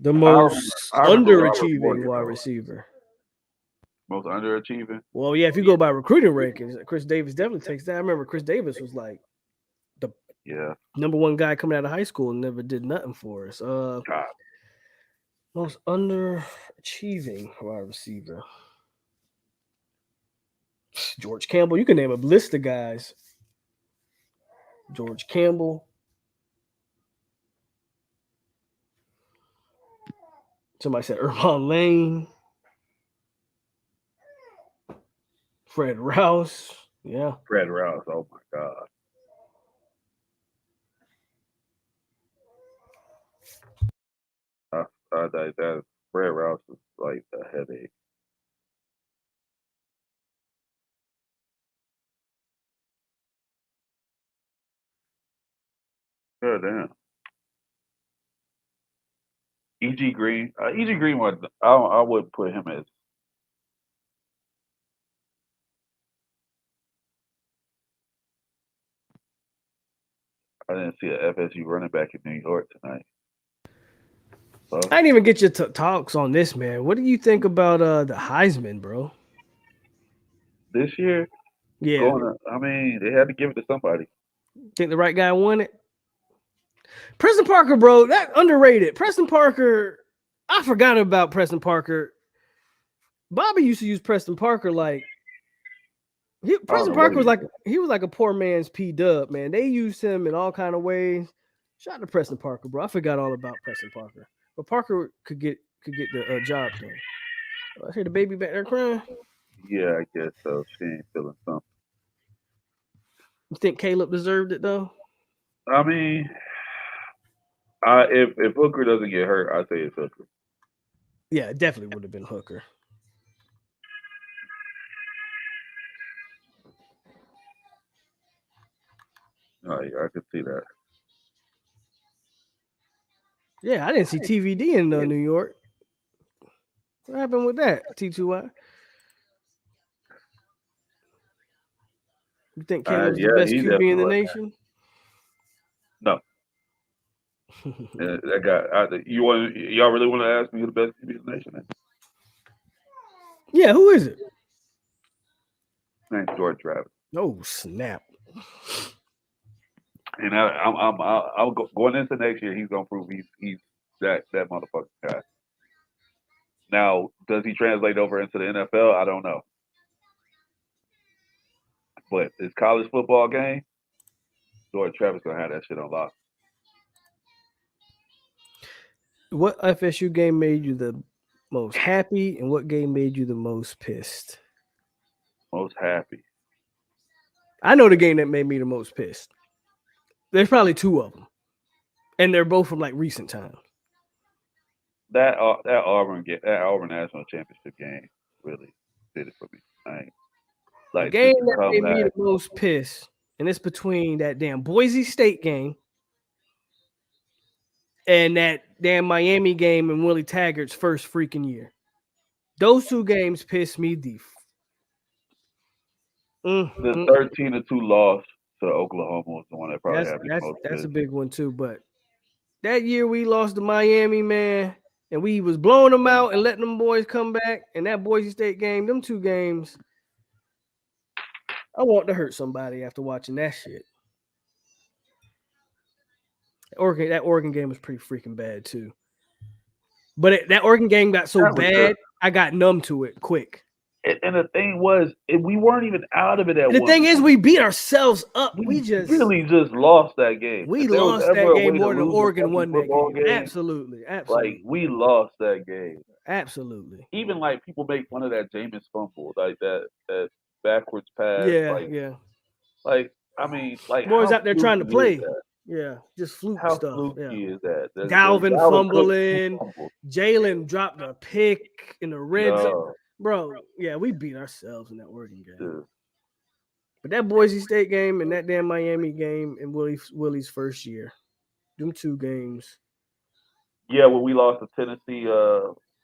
The most underachieving wide receiver. Most underachieving? Well, yeah, if you go by recruiting rankings, Chris Davis definitely takes that. I remember Chris Davis was like the number one guy coming out of high school and never did nothing for us. Most underachieving wide receiver. George Campbell. You can name a list of guys. George Campbell. Somebody said Irvon Lane. Fred Rouse. Yeah. Fred Rouse. Oh, my God. That Fred Rouse is like a headache. God damn. E.G. Green. E.G. Green was. I wouldn't put him as. I didn't see an FSU running back in New York tonight. So, I didn't even get your talks on this, man. What do you think about the Heisman, bro? This year? Yeah. I mean, they had to give it to somebody. Think the right guy won it? Preston Parker, bro, that underrated. Preston Parker, I forgot about Preston Parker. Bobby used to use Preston Parker like Preston Parker was like a poor man's P Dub, man. They used him in all kind of ways. Shout out to Preston Parker, bro. I forgot all about Preston Parker, but Parker could get the job done. I hear the baby back there crying. Yeah, I guess so. She ain't feeling something. You think Caleb deserved it though? I mean, if Hooker doesn't get hurt, I say it's Hooker. Yeah, it definitely would have been Hooker. Oh, yeah, I could see that. Yeah, I didn't see TVD in New York. What happened with that, T2Y? You think Caleb's the best QB in the nation? No. That guy. Y'all really want to ask me who the best QB in the nation is? Yeah, who is it? His name's George Travis. Oh, snap. And I'm going into next year. He's gonna prove he's that motherfucking guy. Now, does he translate over into the NFL? I don't know. But his college football game, Jordan Travis gonna have that shit on lock. What FSU game made you the most happy, and what game made you the most pissed? Most happy. I know the game that made me the most pissed. There's probably two of them, and they're both from like recent times. That Auburn national championship game really did it for me. The game that made me the most pissed, and it's between that damn Boise State game and that damn Miami game in Willie Taggart's first freaking year. Those two games pissed me the 13-2 loss to Oklahoma was the one that probably had me most that's pissed. a big one too. But that year we lost to Miami, man, and we was blowing them out and letting them boys come back. And that Boise State game, them two games, I want to hurt somebody after watching that shit. That Oregon game was pretty freaking bad too. But that Oregon game got so bad, I got numb to it quick. And the thing was, we weren't even out of it at one The thing is, we beat ourselves up. We really just lost that game. We lost that game more than Oregon won that game. Absolutely. Like, we lost that game. Absolutely. Even, like, people make fun of that Jameis fumble, like that backwards pass. Yeah. Like, I mean, like, boys out there trying to play. Yeah, just fluke how stuff. fluky is that? Galvin fumbling. Jalen dropped a pick in the red zone. Bro, yeah, we beat ourselves in that Oregon game. Yeah. But that Boise State game and that damn Miami game in Willie's first year, them two games. Yeah, when we lost to Tennessee,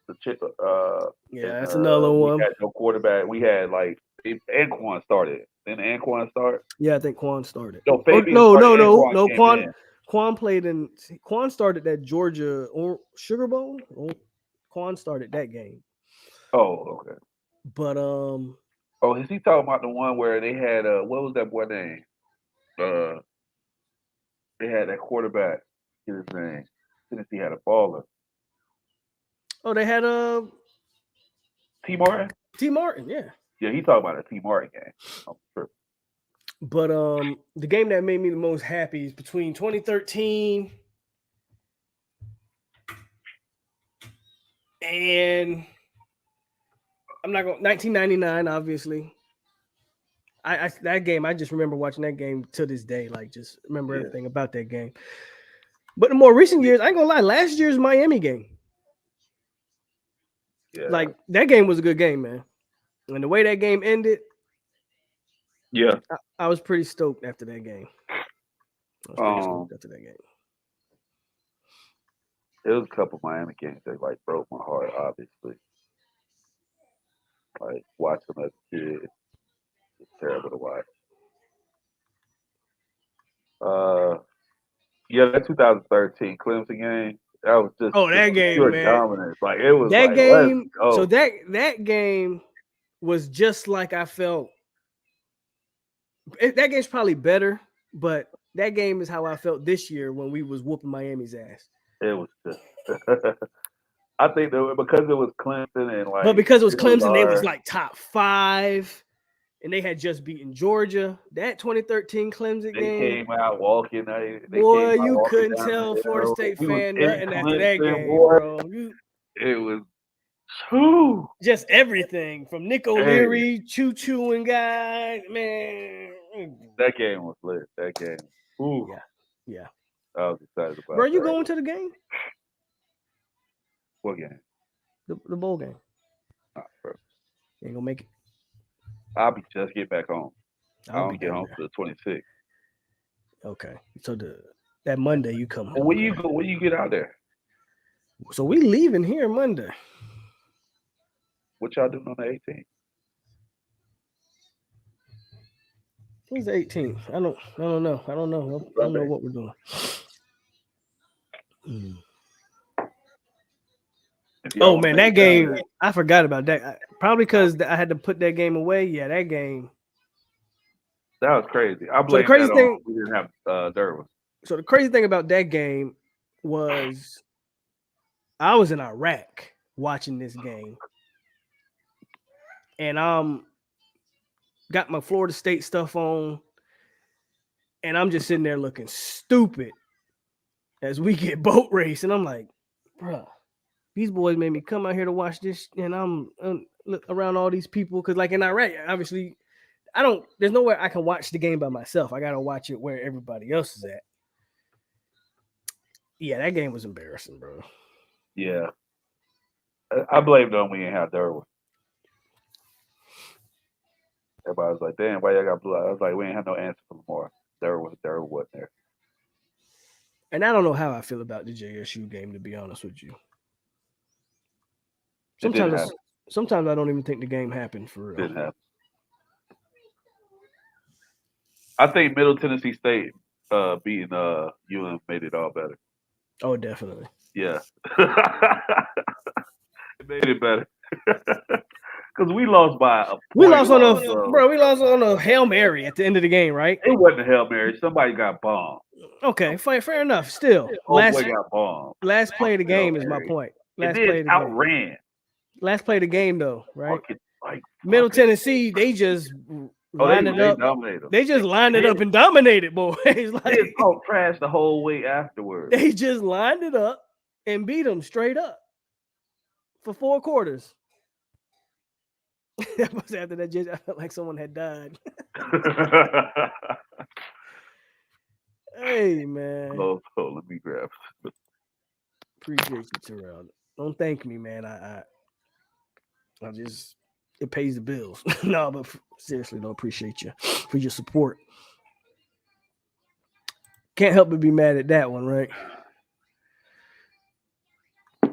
that's another one. We had no quarterback. We had Anquan started. Didn't Anquan start? Yeah, I think Quan started. No, Quan played in. Quan started that Georgia Sugar Bowl. Quan started that game. Oh, okay. But is he talking about the one where they had what was that boy name? They had that quarterback. His name. Tennessee had a baller. Oh, they had T. Martin. T. Martin, yeah. Yeah, he talking about a T. Martin game. I'm sure. But the game that made me the most happy is between 2013 and 1999, obviously. That game, I just remember watching that game to this day. Like, just remember everything about that game. But in more recent years, I ain't gonna lie, last year's Miami game. Yeah. Like, that game was a good game, man. And the way that game ended, yeah, I was pretty stoked after that game. There was a couple Miami games that broke my heart, obviously. Like, watching them as a kid, it's terrible to watch. That 2013 Clemson game, that was just that game, man. Dominance. Like, it was that game. Let's go. So that game was just like I felt. That game's probably better, but that game is how I felt this year when we was whooping Miami's ass. It was just. I think that because it was Clemson and but because it was Clemson, they was like top 5, and they had just beaten Georgia. That 2013 Clemson game, they came out walking. Boy, you couldn't tell Florida State fan nothing after that game, bro. It was just everything from Nick O'Leary, choo-chooing guy, man. That game was lit. That game. Ooh. Yeah. I was excited about it. Bro, you going to the game? What game? The bowl game. Bro. You ain't gonna make it. I'll be just get back home. I don't get home till the 26th. Okay. So that Monday you come home. Well, when you get out there? So we leaving here Monday. What y'all doing on the 18th? Who's the 18th? I don't know. I don't know what we're doing. Oh man, that game! I forgot about that. Probably because I had to put that game away. Yeah, that game. That was crazy. I So the blame crazy that thing, on we didn't have Derwin. so the crazy thing about that game was I was in Iraq watching this game, and got my Florida State stuff on, and I'm just sitting there looking stupid as we get boat race, and I'm like, bruh, these boys made me come out here to watch this, and I'm look around all these people because, like in Iraq, obviously, there's nowhere I can watch the game by myself. I gotta watch it where everybody else is at. Yeah, that game was embarrassing, bro. Yeah. I blamed on we didn't have Derwin. Everybody was like, damn, why y'all got blue? I was like, we ain't have no answer for Lamar. Derwin wasn't there. And I don't know how I feel about the JSU game, to be honest with you. Sometimes I don't even think the game happened for real. Didn't happen. I think Middle Tennessee State beating UM made it all better. Oh, definitely. Yeah. It made it better. Because we lost by a point. We lost on a Hail Mary at the end of the game, right? It wasn't a Hail Mary. Somebody got bombed. Okay, fair enough. Still, Boy got bombed. last play of the game is my point. Last and play of then the game. outran. Last play of the game, though, right? Like, Middle Tennessee, they just lined it up. Dominated. They just lined it up and dominated, boys. Like, they talk trash the whole way afterwards. They just lined it up and beat them straight up for 4 quarters. That was after that. I felt like someone had died. Hey, man. Oh, let me grab. Appreciate you, Terrell. Don't thank me, man. I just, it pays the bills. No, but seriously, don't appreciate you for your support. Can't help but be mad at that one, right?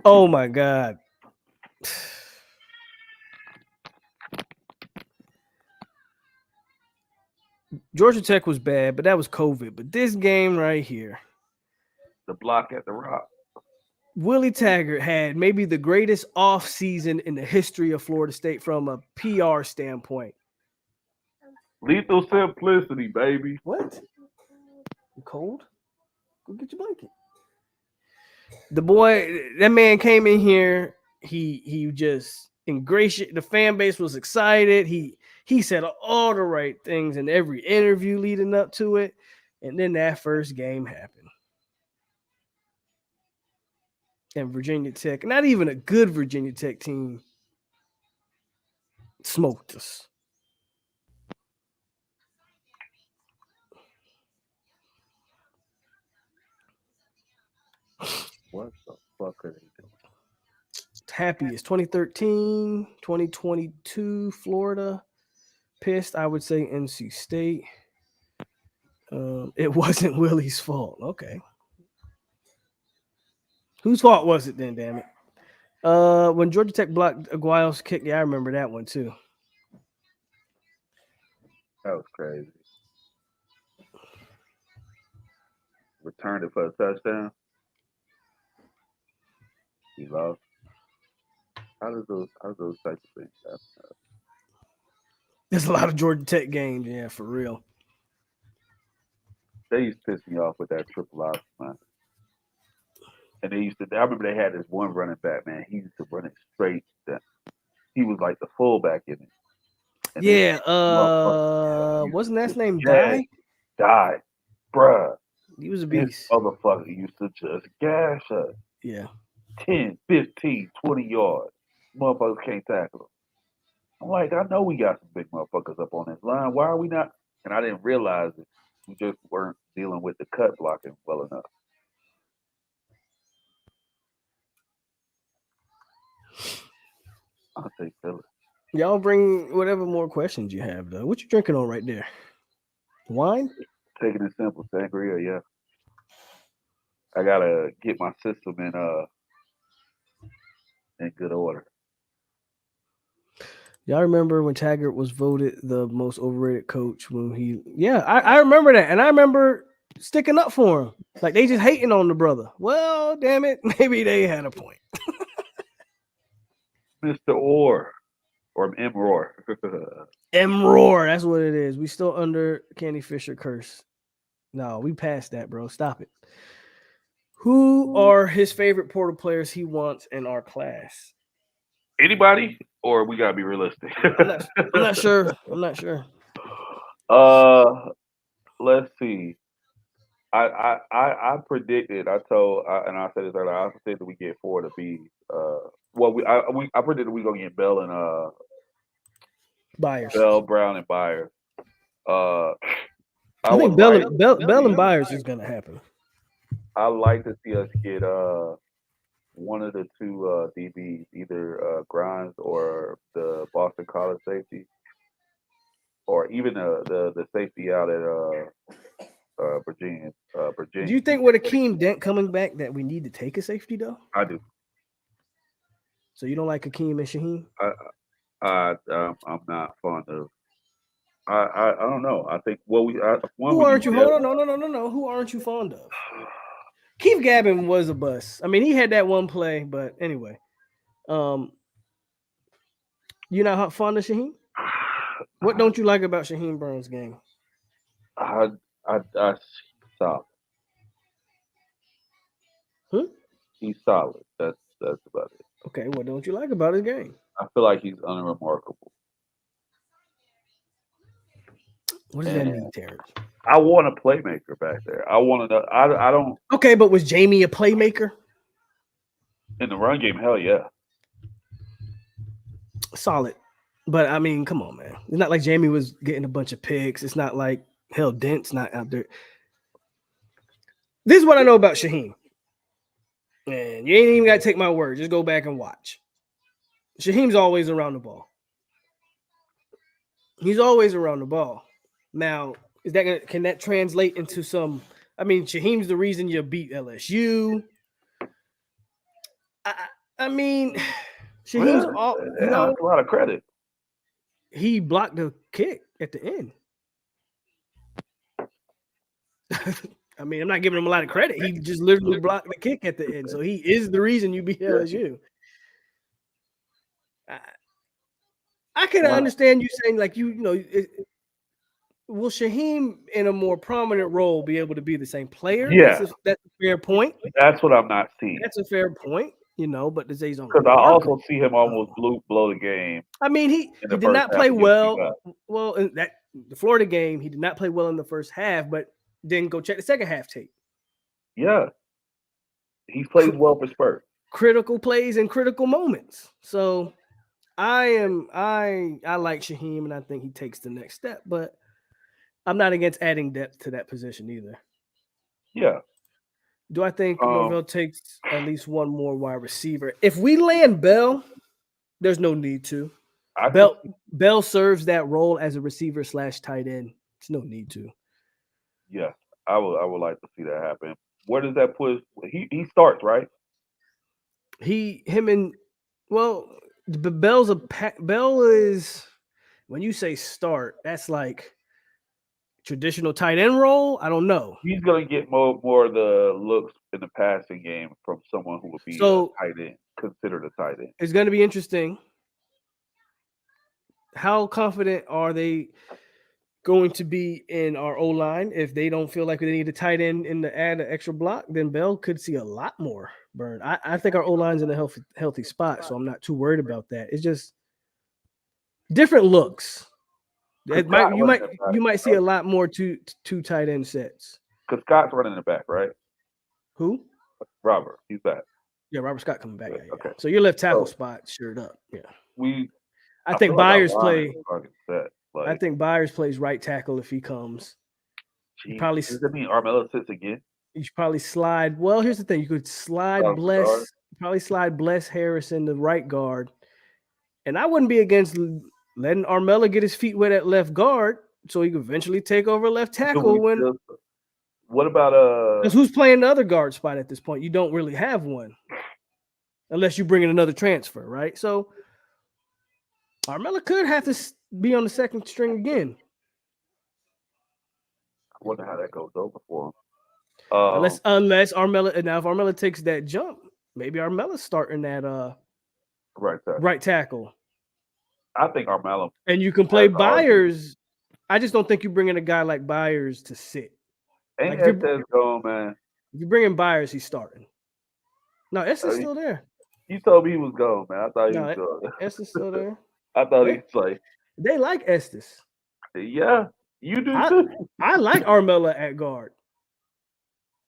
Oh my God. Georgia Tech was bad, but that was COVID. But this game right here, the block at the Rock. Willie Taggart had maybe the greatest offseason in the history of Florida State from a PR standpoint. Lethal simplicity, baby. What? You cold? Go get your blanket. The boy, that man came in here. He just ingratiated. The fan base was excited. He said all the right things in every interview leading up to it. And then that first game happened. And Virginia Tech, not even a good Virginia Tech team, smoked us. What the fuck are they doing? Happy is 2013, 2022, Florida. Pissed, I would say NC State. It wasn't Willie's fault. Okay. Whose fault was it then, damn it? When Georgia Tech blocked Aguayo's kick, yeah, I remember that one too. That was crazy. Returned it for a touchdown. He lost. How does those types of things happen? There's a lot of Georgia Tech games, yeah, for real. They used to piss me off with that triple option, man. And I remember they had this one running back, man. He used to run it straight. He was like the fullback in it. And yeah, wasn't that his name Die, bruh. He was a beast. This motherfucker used to just gash us. Yeah. 10, 15, 20 yards. Motherfuckers can't tackle him. I'm like, I know we got some big motherfuckers up on this line. Why are we not? And I didn't realize it. We just weren't dealing with the cut blocking well enough. I'll take Philly. Y'all bring whatever more questions you have, though. What you drinking on right there? Wine? Taking it simple. Sangria, yeah. I gotta get my system in good order. Y'all remember when Taggart was voted the most overrated coach when he... Yeah, I remember that. And I remember sticking up for him. Like, they just hating on the brother. Well, damn it. Maybe they had a point. Mr. Orr. Or M. Roar. M-Roar, that's what it is. We still under Candy Fisher curse. No, we passed that, bro. Stop it. Who are his favorite portal players he wants in our class? Anybody, or we gotta be realistic. I'm not sure. I'm not sure. Let's see. I predicted. I said this earlier. I said that we get 4 to be. I predicted we gonna get Bell and Byers. Bell, Brown, and Byers. I think Bell and Byers is gonna happen. I like to see us get one of the 2 DBs, either Grimes or the Boston College safety, or even the safety out at Virginia. Do you think with Akeem Dent coming back that we need to take a safety though? I do. So you don't like Akeem and Shaheem? I'm not fond of. I don't know. I think who aren't you? Hold on, no. Who aren't you fond of? Keith Gavin was a bust. I mean, he had that one play, but anyway. You're not fond of Shaheem? What don't you like about Shaheem Brown's game? I solid. He's solid. That's about it. Okay, what don't you like about his game? I feel like he's unremarkable. What does that mean, Terrence? I want a playmaker back there. I want to. I don't. Okay, but was Jamie a playmaker in the run game? Hell yeah, solid. But I mean, come on, man. It's not like Jamie was getting a bunch of picks. It's not like Dent's not out there. This is what I know about Shaheem. And you ain't even got to take my word. Just go back and watch. Shaheem's always around the ball. He's always around the ball. Now, can that translate into some? I mean, Shaheem's the reason you beat LSU. I mean, Shaheem's a lot of credit. He blocked the kick at the end. I mean, I'm not giving him a lot of credit. He just literally blocked the kick at the end. So he is the reason you beat LSU. I can understand you saying, like, will Shaheem in a more prominent role be able to be the same player? Yeah. That's a fair point. That's what I'm not seeing. That's a fair point, but does he's on? Because I also see him almost blow the game. I mean, he did not play well. Well, in the Florida game, he did not play well in the first half, but then go check the second half tape. Yeah. He plays well for Spurs. Critical plays and critical moments. So I like Shaheem, and I think he takes the next step, but I'm not against adding depth to that position either. Yeah. Do I think Norvell takes at least one more wide receiver? If we land Bell, there's no need to. Bell serves that role as a receiver / tight end. There's no need to. Yeah, I would like to see that happen. Where does that put? He starts, right? Bell is, when you say start, that's like traditional tight end role. I don't know. He's gonna get more of the looks in the passing game from someone who would be a tight end, considered a tight end. It's gonna be interesting. How confident are they going to be in our O-line? If they don't feel like they need a tight end and to add an extra block, then Bell could see a lot more burn. I think our O-line's in a healthy spot, so I'm not too worried about that. It's just different looks. You might see a lot more two tight end sets. Because Scott's running the back, right? Who? Robert. He's back. Yeah, Robert Scott coming back. Yeah. Okay. So your left tackle spot shirt up. Yeah. I think Byers I think Byers plays right tackle if he comes. Does that mean Armella sits again? You should probably slide. Well, here's the thing: you could slide Bless Harrison the right guard, and I wouldn't be against letting Armella get his feet wet at left guard, so he could eventually take over left tackle. What about because who's playing the other guard spot at this point? You don't really have one, unless you bring in another transfer, right? So Armella could have to be on the second string again. I wonder how that goes over for him. Unless Armella, now if Armella takes that jump, maybe Armella's starting that right tackle. I think Armello. And you can play That's arguable. Byers. I just don't think you bring in a guy like Byers to sit. Ain't Like, Estes gone, man? If you bring in Byers, he's starting. No, Estes still there. You told me he was gone, man. I thought he was gone. Estes still there. I thought he'd play. They like Estes. Yeah, you do too. I like Armella at guard.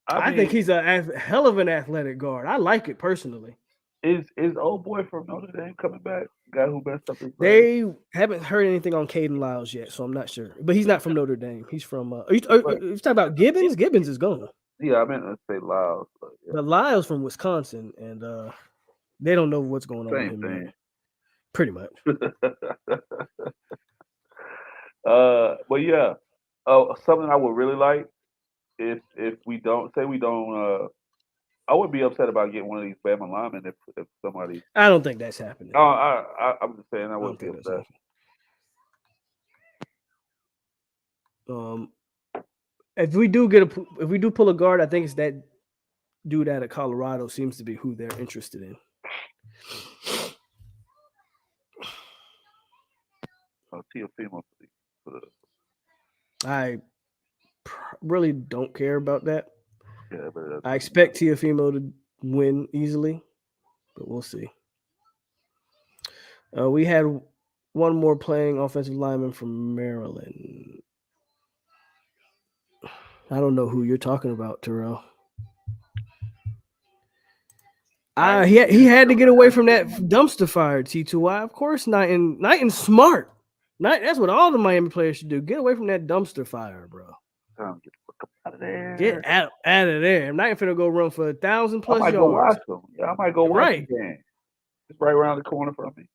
I mean, think he's a hell of an athletic guard. I like it personally. Is old boy from Notre Dame coming back? Guy who messed up his They haven't heard anything on Caden Lyles yet, so I'm not sure. But he's not from Notre Dame. He's from. Are you talking about Gibbons? Gibbons is gone. Yeah, I meant to say Lyles. But Lyles from Wisconsin, and they don't know what's going on with him yet. Pretty much. But yeah, something I would really like if we don't I wouldn't be upset about getting one of these Bama linemen if somebody. I don't think that's happening. I'm just saying I wouldn't be upset. If we do pull a guard, I think it's that dude out of Colorado seems to be who they're interested in. Teofimo. I really don't care about that. Yeah, but I expect Teofimo to win easily, but we'll see. We had one more playing offensive lineman from Maryland. I don't know who you're talking about, Terrell. He had to get away from that dumpster fire, T2Y. Of course, Knighton's smart. That's what all the Miami players should do. Get away from that dumpster fire, bro. Get the fuck out of there. Get out of there. I'm not finna go run for 1,000+ yards. I might go watch them. Yeah, I might go watch the game. It's right around the corner from me.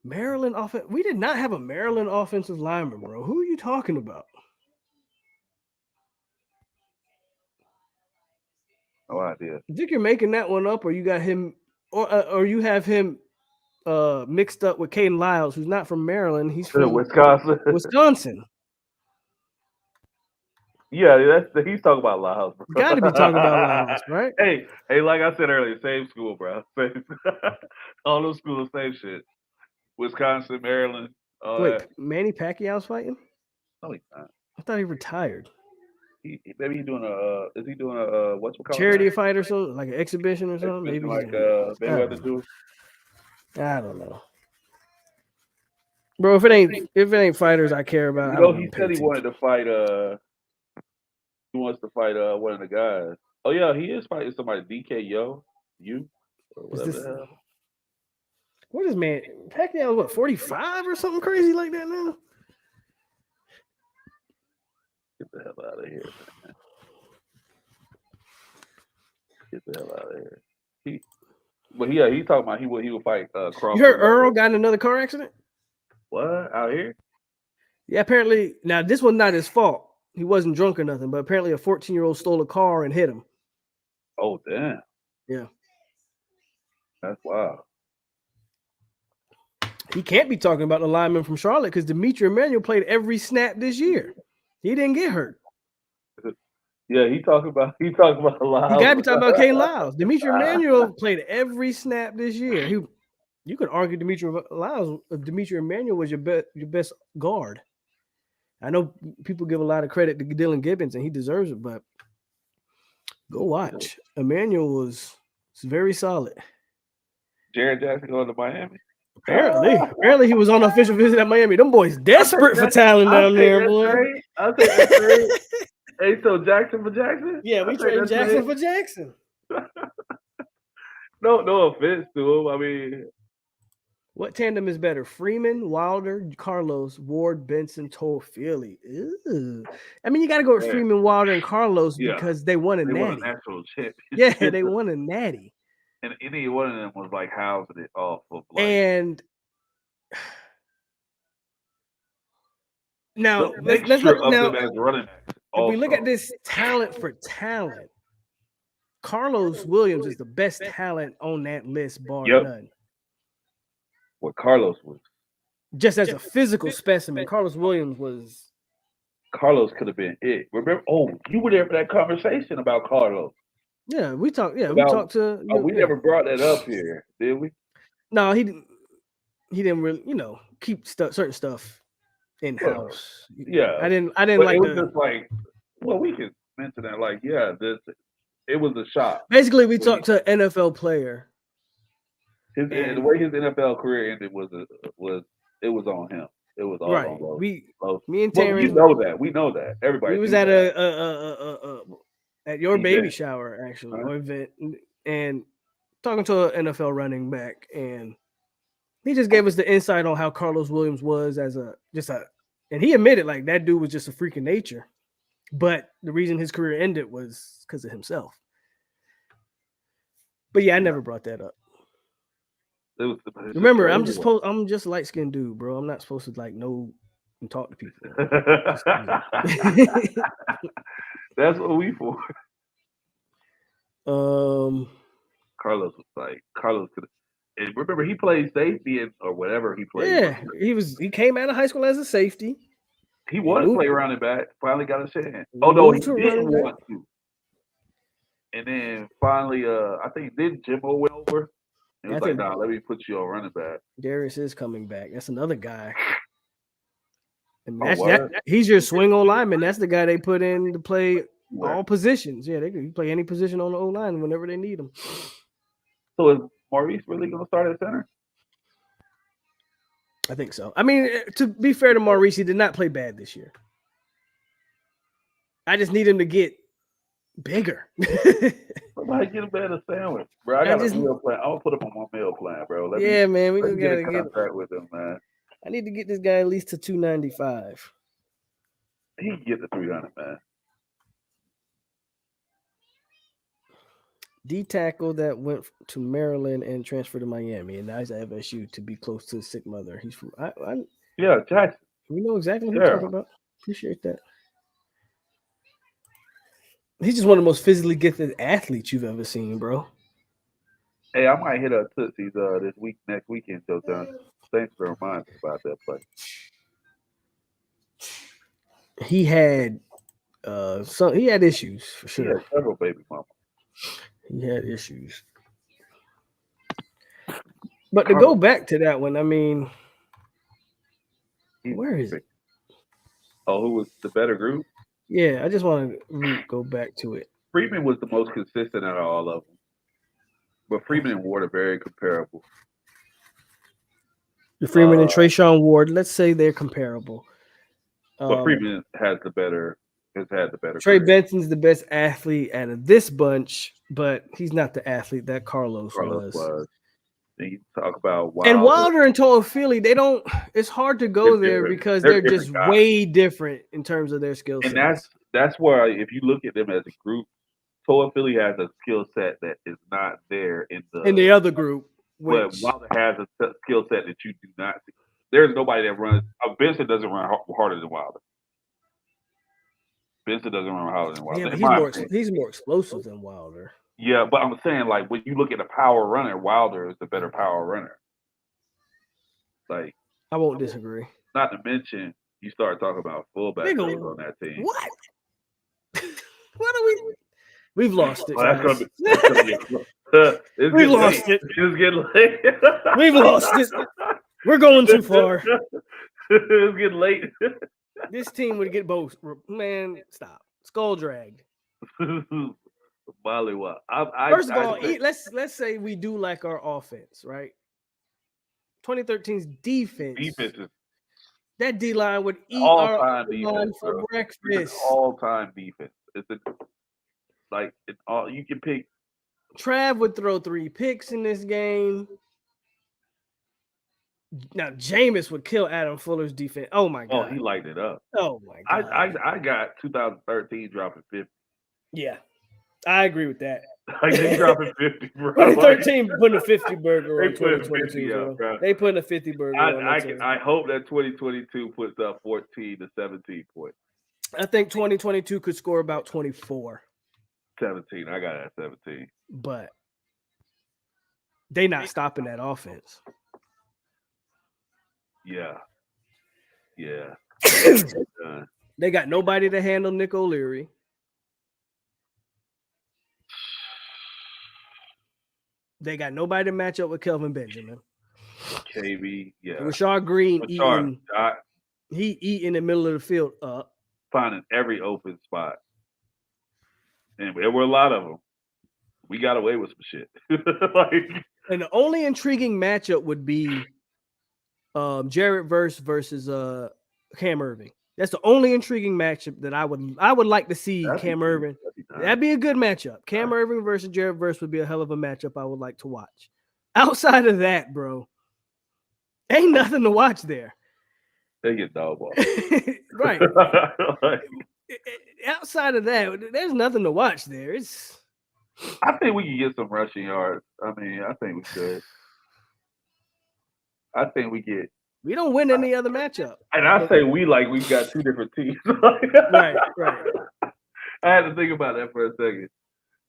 Maryland offense. We did not have a Maryland offensive lineman, bro. Who are you talking about? No idea. You think you're making that one up, or you got him, or you have him mixed up with Caden Lyles, who's not from Maryland. He's from Wisconsin. Yeah, he's talking about Lyles, bro. Got to be talking about Lyles, right? Hey, like I said earlier, same school, bro. All those schools, same shit. Wisconsin, Maryland. Wait, Manny Pacquiao's fighting? No, he's not. I thought he retired. Maybe he's doing a what's it called? Charity fight or something, like an exhibition or something. Maybe like Mayweather do. I don't know, bro. If it ain't fighters I care about, he said he wanted to fight. He wants to fight one of the guys. Oh yeah, he is fighting somebody. DKO, or whatever the hell. What is man? Pacquiao, what, 45 or something crazy like that now? Get the hell out of here, man. Get the hell out of here. He talking about he would fight Crawford. You heard Earl got in another car accident? What? Out here? Yeah, apparently. Now, this was not his fault. He wasn't drunk or nothing, but apparently a 14-year-old stole a car and hit him. Oh, damn. Yeah. That's wild. He can't be talking about the lineman from Charlotte because Demetri Emmanuel played every snap this year. He didn't get hurt. Yeah, he talking about Lyles. You gotta be talking about Caden Lyles. Demetri Emmanuel played every snap this year. You could argue Demetri Emmanuel was your best guard. I know people give a lot of credit to Dylan Gibbons, and he deserves it, but go watch. Emmanuel was very solid. Jared Jackson going to Miami? Apparently he was on an official visit at Miami. Them boys desperate for talent down there, boy. I think that's great. Hey, so Jackson for Jackson? Yeah, we traded Jackson for Jackson. No offense to him. I mean, what tandem is better? Freeman, Wilder, Carlos, Ward, Benson, Toafili. I mean, you got to go with Freeman, Wilder, and Carlos because they won a natty. Won a national championship. Yeah, they won a natty. And any one of them was like housing it off of. And now, let's look now. As running backs if we look at this talent for talent, Carlos Williams is the best talent on that list, bar none. What Carlos was. Just as a physical specimen, Carlos Williams was. Carlos could have been it. Remember? Oh, you were there for that conversation about Carlos. Yeah, we talked. Yeah, we talked to. We never brought that up here, did we? No, he didn't. he didn't really, keep certain stuff in house. Yeah. I didn't But like it was just like, well, we can mention that. Like, yeah, it was a shock. Basically, we talked to an NFL player. The way his NFL career ended was on him. It was all Right. on Rose. Me and Well, Terrence. we know that. Everybody. We was at at your baby shower actually, or event, and talking to an NFL running back, and he just gave us the insight on how Carlos Williams was as and he admitted like that dude was just a freak of nature, but the reason his career ended was because of himself. But yeah, I never brought that up. Remember, I'm just a light skinned dude, bro. I'm not supposed to like know and talk to people. That's what we for. Carlos could. And remember, he played safety or whatever he played. Yeah, he came out of high school as a safety. He wanted to play running back. Finally got a chance. Oh no, he didn't want to. And then finally, I think Jimbo went over. It was like, nah, let me put you on running back. Darius is coming back. That's another guy. And he's your swing O lineman. That's the guy they put in to play all positions. Yeah, they can play any position on the O line whenever they need him. So is Maurice really going to start at center? I think so. I mean, to be fair to Maurice, he did not play bad this year. I just need him to get bigger. Somebody get a better sandwich, bro. I got a meal plan. I'll put him on my meal plan, bro. Man, we just gotta get contact with him, man. I need to get this guy at least to 295. He can get to 300, man. D tackle that went to Maryland and transferred to Miami, and now he's at FSU to be close to his sick mother. He's from Jackson. We know exactly what you're talking about. Appreciate that. He's just one of the most physically gifted athletes you've ever seen, bro. Hey, I might hit up Tootsie's next weekend, Joe John. Thanks for reminding me about that play. He had he had issues for sure. He had several baby mamas. He had issues. But to go back to that one, I mean, where is it? Oh, who was the better group? Yeah, I just want to go back to it. Freeman was the most consistent out of all of them. But Freeman and Ward are very comparable. The Freeman and Trayshawn Ward, let's say they're comparable. But Freeman has had the better Trey career. Benson's the best athlete out of this bunch, but he's not the athlete that Carlos was. And you talk about Wilder. And Wilder and Toafili, it's hard to go there because they're just guys. Way different in terms of their skill set. And that's where, if you look at them as a group, Toafili has a skill set that is not there in the other group. But Wilder has a skill set that you do not see. There's nobody that runs. Benson doesn't run harder than Wilder. Benson doesn't run harder than Wilder. Yeah, he's more explosive than Wilder. Yeah, but I'm saying, like, when you look at a power runner, Wilder is the better power runner. Like, I won't disagree. Not to mention, you start talking about fullback on that team. What? What are we? We've lost it. That's gonna be We've lost it. It's getting late. We've lost it. We're going too far. It's getting late. This team would get both. Man, stop. Skull dragged. Mollywop. First of all, let's say we do like our offense, right? 2013's defense. That D line would eat our line for breakfast. It's all-time defense. You can pick. Trav would throw 3 picks in this game. Now Jameis would kill Adam Fuller's defense. Oh my god! Oh, he lighted it up. Oh my god! I got 2013 dropping 50. Yeah, I agree with that. They dropping 50, bro. 2013 putting a 50 burger on 2022, bro. They putting a 50 burger on. I hope that 2022 puts up 14 to 17 points. I think 2022 could score about 24. 17. I got it at 17. But they not stopping that offense. Yeah. They got nobody to handle Nick O'Leary. They got nobody to match up with Kelvin Benjamin. KB, yeah. Rashard Green Rashard, eating in the middle of the field up. Finding every open spot. And there were a lot of them. We got away with some shit. And the only intriguing matchup would be Jared versus Cam Irving. That's the only intriguing matchup that I would like to see. Cam Irving. That'd be a good matchup. Cam Irving versus Jared Verse would be a hell of a matchup I would like to watch. Outside of that, bro, ain't nothing to watch there. They get dog ball. Right. Outside of that, there's nothing to watch there. I think we can get some rushing yards. I mean, I think we could. I think we get. We don't win any other matchup. And I say we like we've got two different teams. Right. I had to think about that for a second.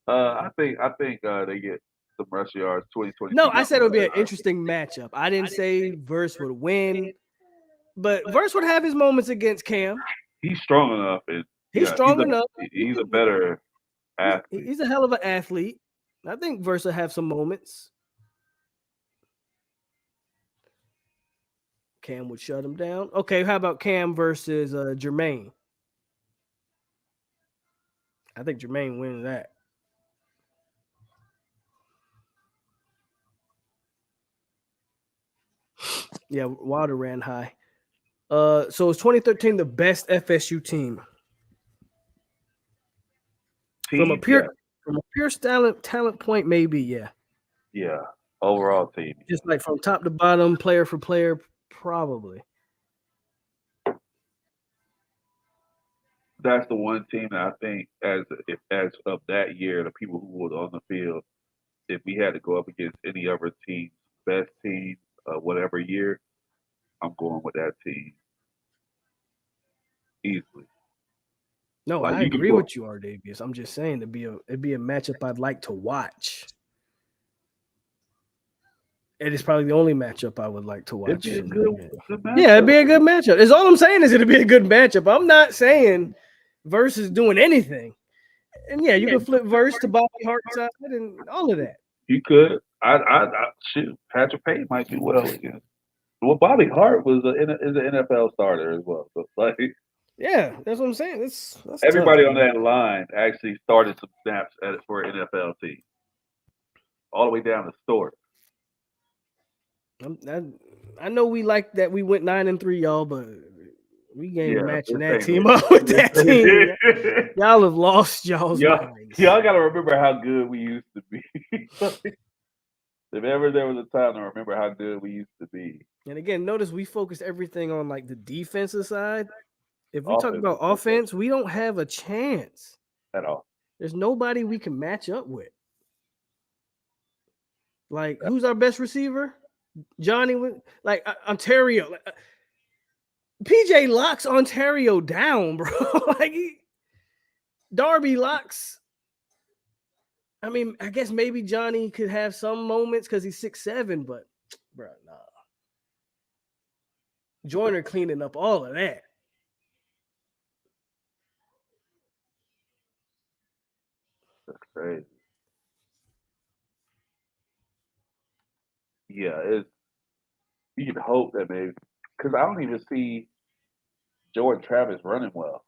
I think they get some rushing yards. 2020. No, I said it would be an interesting matchup. I didn't say Verse would win, but Verse would have his moments against Cam. He's strong enough. He's strong enough. He's a better athlete. He's a hell of an athlete. I think Verse will have some moments. Cam would shut him down. Okay, how about Cam versus Jermaine? I think Jermaine wins that. Yeah, Wilder ran high. So is 2013 the best FSU team? From a pure talent point, maybe, yeah. Yeah, overall team. Just like from top to bottom, player for player, probably. That's the one team that I think, as of that year, the people who were on the field, if we had to go up against any other team, best team, whatever year, I'm going with that team easily. No, I agree with you, Ardavius. I'm just saying it'd be a matchup I'd like to watch. It is probably the only matchup I would like to watch. It'd be a good matchup. Yeah, it'd be a good matchup. It's all I'm saying is it'd be a good matchup. I'm not saying Verse is doing anything. And yeah, you can flip Verse to Bobby Hart side and all of that. You could. I shoot. Patrick Payne might do well again. Well, Bobby Hart is an NFL starter as well. So like, yeah, that's what I'm saying. That's everybody tough, on that line actually started some snaps for an NFL team, all the way down to Stewart. I know we like that we went 9-3, y'all, but we ain't matching that team up with that team. Y'all have lost y'all's minds. Y'all got to remember how good we used to be. If ever there was a time to remember how good we used to be. And again, notice we focus everything on like the defensive side. If we talk about offense, we don't have a chance at all. There's nobody we can match up with. Like, who's our best receiver? Johnny, like Ontario. PJ locks Ontario down, bro. Like, Darby locks. I mean, I guess maybe Johnny could have some moments because he's 6'7", but bro, nah. Joyner cleaning up all of that. That's crazy. Yeah, you can hope that maybe, because I don't even see Jordan Travis running well.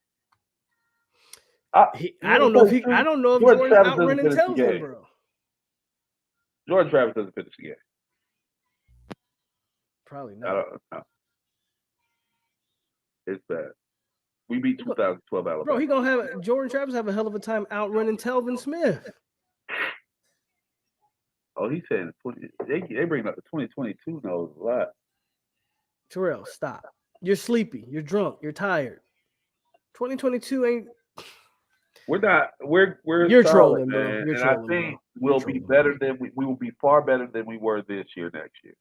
I don't know if Jordan outrunning tells him, bro. Jordan Travis doesn't finish the game. Probably not. I don't know. It's bad. We beat 2012 Alabama. Bro, Jordan Travis have a hell of a time outrunning Telvin Smith. Oh, he's saying they bring up the 2022 knows a lot. Terrell, stop. You're sleepy. You're drunk. You're tired. 2022 ain't. We're not. We're You're solid, trolling, bro. man. You're and trolling, I think bro. we'll be better than we will be far better than we were this year, next year,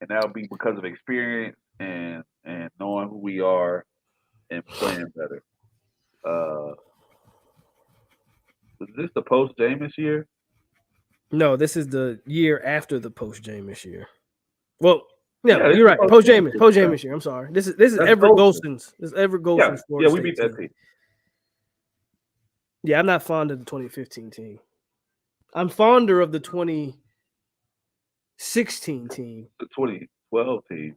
and that'll be because of experience and knowing who we are and playing better. Was this the post Jameis year? No, this is the year after the post Jameis year. Well, yeah, you're right. Post Jameis year. I'm sorry. This is Everett Golston's. This is Everett Golston's. Yeah, we beat that team. Yeah, I'm not fond of the 2015 team. I'm fonder of the 2016 2016 team. The 2012 team.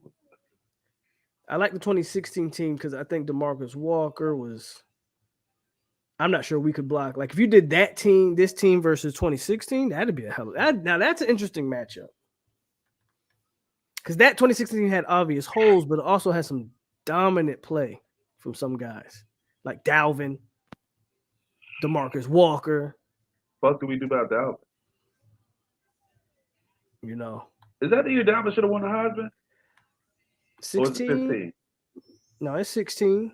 I like the 2016 team because I think DeMarcus Walker was. I'm not sure we could block. Like if you did that team, this team versus 2016, that'd be a hell of that. Now that's an interesting matchup. Because that 2016 had obvious holes, but it also had some dominant play from some guys like Dalvin, DeMarcus Walker. What do we do about Dalvin? You know, Is that the year Dalvin should have won the Heisman? 16. 15? No, it's 16.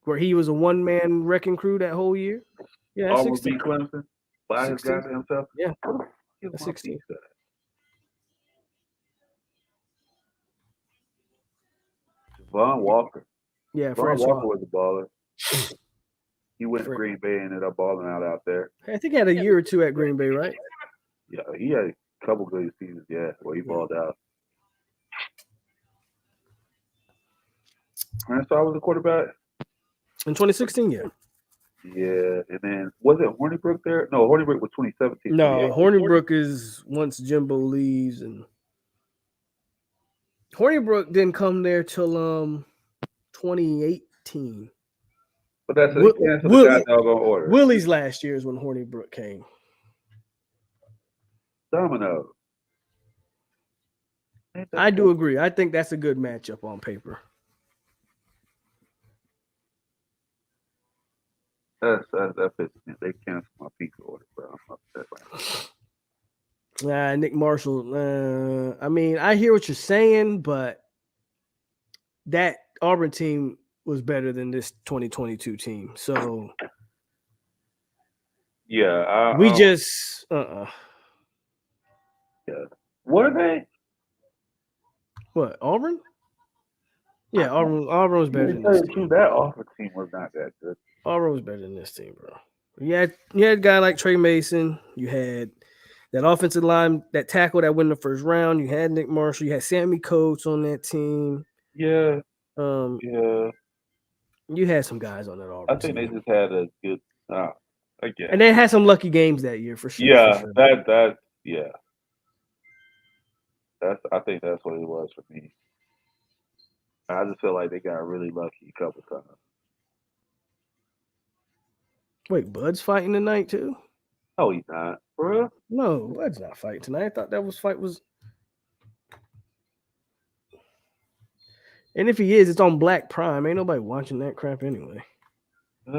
Where he was a one-man wrecking crew that whole year. Yeah, that's Auburn 16. beat Clemson by his 16. goddamn self. Yeah, Give that's my 16. pizza. Von Walker. Yeah, Von Francois. Walker was a baller. He went to Green Bay and ended up balling out there. I think he had a year or two at Green Bay, right? Yeah, he had a couple good seasons, where he balled out. Francois was the quarterback. In 2016, yeah. Yeah, and then was it Hornibrook there? No, Hornibrook was 2017. No, Yeah. Hornibrook is once Jimbo leaves, and Hornibrook didn't come there till 2018. But that's Will- the Will- goddamn order. Willie's last year is when Hornibrook came. Domino. I do agree. I think that's a good matchup on paper. That fits me. They canceled my pizza order, bro. I'm upset right now. Nick Marshall. I mean, I hear what you're saying, but that Auburn team was better than this 2022 team. So Yeah, we just yeah. What are they? what Auburn? Yeah, Auburn was better than this team. That offer team was not that good. Auburn was better than this team, bro. You had a guy like Trey Mason. You had that offensive line, that tackle that went in the first round. You had Nick Marshall. You had Sammy Coates on that team. Yeah. You had some guys on that Auburn I think team. they just had a good. Again. And they had some lucky games that year for sure. Yeah, for sure. that yeah. I think that's what it was for me. I just feel like they got really lucky a couple times. Wait, Bud's fighting tonight too? No, he's not, bro. No, Bud's not fighting tonight. I thought that fight was. And if he is, it's on Black Prime. Ain't nobody watching that crap anyway. I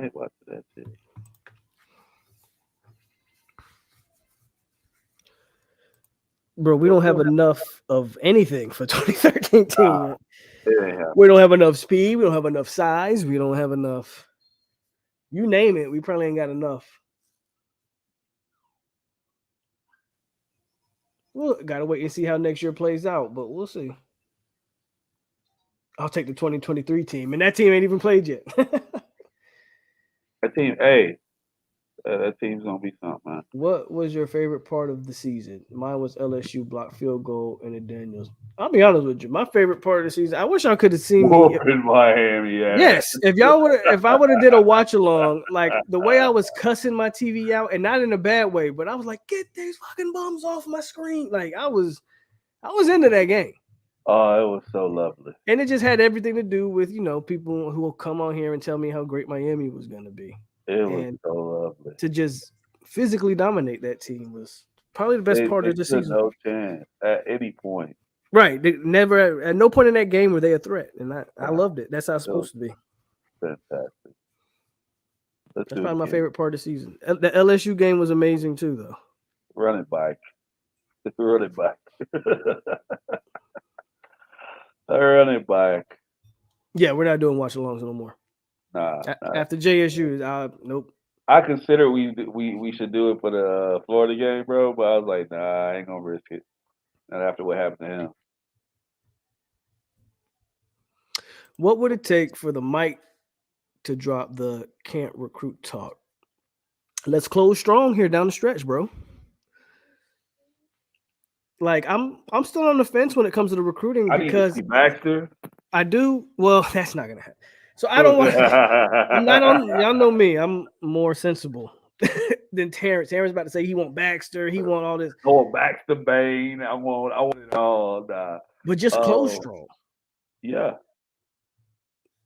ain't watching that shit. Bro, we don't have enough of anything for 2013 team. It ain't happening. We don't have enough speed. We don't have enough size. We don't have enough. You name it. We probably ain't got enough. We'll gotta wait and see how next year plays out, but we'll see. I'll take the 2023 team, and that team ain't even played yet. That team, hey, that team's gonna be something, man. What was your favorite part of the season? Mine was LSU blocked field goal and the Daniels. I'll be honest with you. My favorite part of the season. I wish I could have seen me. In Miami, yeah. Yes, if I would have did a watch along, like the way I was cussing my TV out, and not in a bad way, but I was like, "Get these fucking bums off my screen!" Like I was into that game. Oh, it was so lovely. And it just had everything to do with, people who will come on here and tell me how great Miami was going to be. It was so lovely. To just physically dominate that team was probably the best part of the season. No chance at any point. Right. They never, at no point in that game were they a threat. And I loved it. That's how it's supposed to be. Fantastic. That's probably my favorite part of the season. The LSU game was amazing too, though. Running back. Running back. Yeah, we're not doing watch alongs no more. Nah. After JSU, nope. I consider we should do it for the Florida game, bro, but I was like, nah, I ain't gonna risk it. Not after what happened to him. What would it take for the mic to drop the can't recruit talk? Let's close strong here down the stretch, bro. Like I'm still on the fence when it comes to the recruiting I because need to see Baxter. I do. Well, that's not gonna happen. So I don't want. I'm not on. Y'all know me. I'm more sensible than Terrence. Terrence about to say he want Baxter. He want all this. Going back to Bane. I want it all. Nah. But just close strong. Yeah.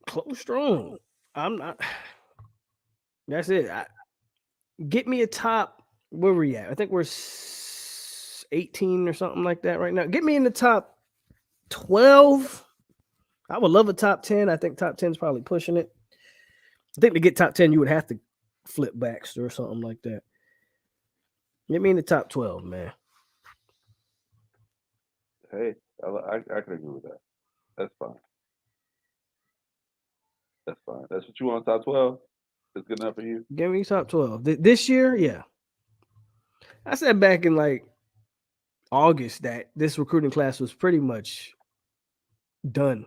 Close strong. I'm not. That's it. Get me a top. Where we at? I think we're 18 or something like that right now. Get me in the top 12. I would love a top 10. I think top 10 is probably pushing it. I think to get top 10, you would have to flip Baxter or something like that. Get me in the top 12, man. Hey, I can agree with that. That's fine. That's fine. That's what you want, top 12? That's good enough for you? Give me top 12. This year, yeah. I said back in like August that this recruiting class was pretty much done.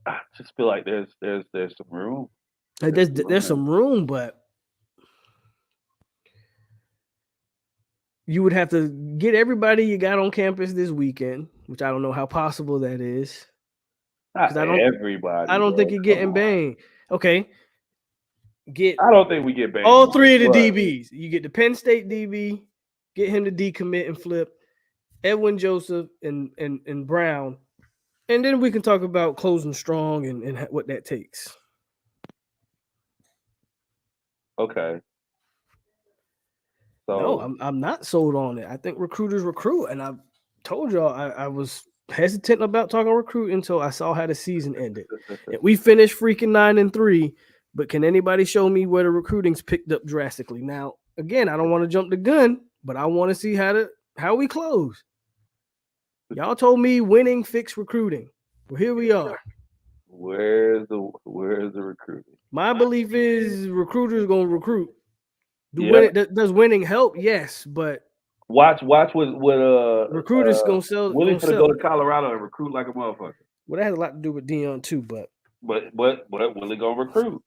I just feel like there's some room. Like there's some room, but you would have to get everybody you got on campus this weekend, which I don't know how possible that is. Not everybody. I don't think you're getting Bane. Okay. I don't think we get Bane. All three of the DBs. You get the Penn State DB, get him to decommit and flip, Edwin Joseph and Brown. And then we can talk about closing strong and what that takes. Okay. So no, I'm not sold on it. I think recruiters recruit, and I told y'all I was hesitant about talking recruit until I saw how the season ended. And we finished freaking 9-3, but can anybody show me where the recruiting's picked up drastically? Now, again, I don't want to jump the gun, but I want to see how we close. Y'all told me winning fixed recruiting. Well, here we are. Where's the recruiting? My belief is recruiters gonna recruit. Does winning help? Yes, but watch what recruiters gonna sell. Willie's gonna go to Colorado and recruit like a motherfucker. Well, that has a lot to do with Deion too, but Willie gonna recruit.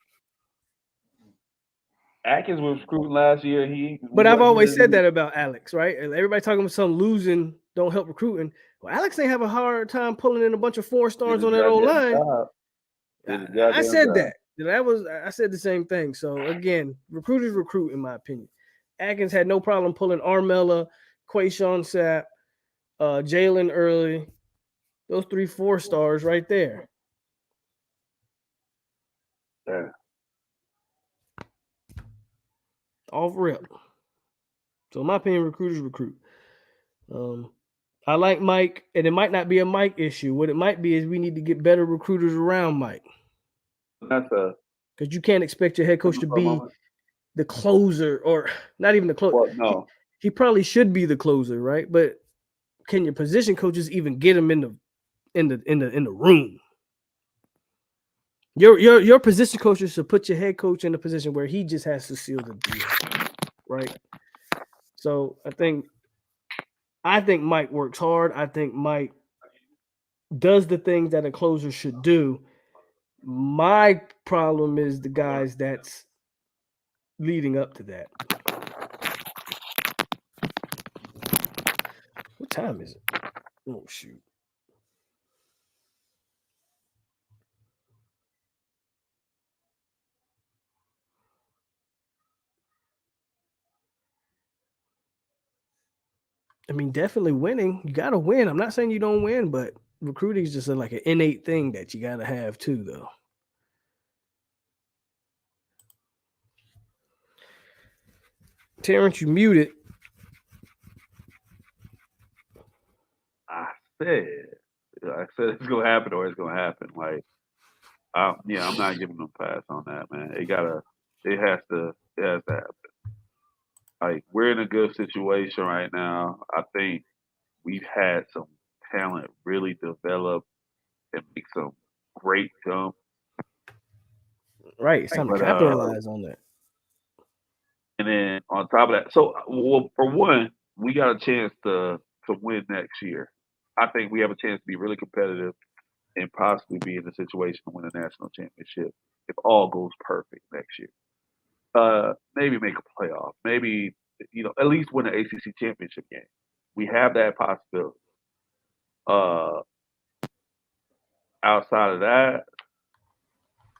Atkins was recruiting last year. But I've always said that about Alex, right? Everybody talking about some losing don't help recruiting. Well, Alex ain't have a hard time pulling in a bunch of 4-stars on that old line. I said that. I said the same thing. So again, recruiters recruit, in my opinion. Atkins had no problem pulling Armella, Quayshawn Sapp, Jalen Early, those 3 4-stars right there. Yeah. Off rip. So in my opinion, recruiters recruit. I like Mike, and it might not be a Mike issue. What it might be is we need to get better recruiters around Mike. Because you can't expect your head coach to be the closer, or not even the closer. Well, no. He probably should be the closer, right? But can your position coaches even get him in the room? Your position coaches should put your head coach in a position where he just has to seal the deal, right? So I think Mike works hard. I think Mike does the things that a closer should do. My problem is the guys that's leading up to that. What time is it? Oh, shoot. I mean, definitely winning. You got to win. I'm not saying you don't win, but recruiting is just like an innate thing that you got to have too, though. Terrence, you muted. I said it's gonna happen or it's gonna happen. Like, I'm not giving them a pass on that, man. It has to happen. Like, we're in a good situation right now. I think we've had some talent really develop and make some great jumps. Right, it's time to capitalize on that. And then on top of that, so for one, we got a chance to win next year. I think we have a chance to be really competitive and possibly be in a situation to win a national championship if all goes perfect next year. Maybe make a playoff. Maybe, at least win an ACC championship game. We have that possibility. I outside of that,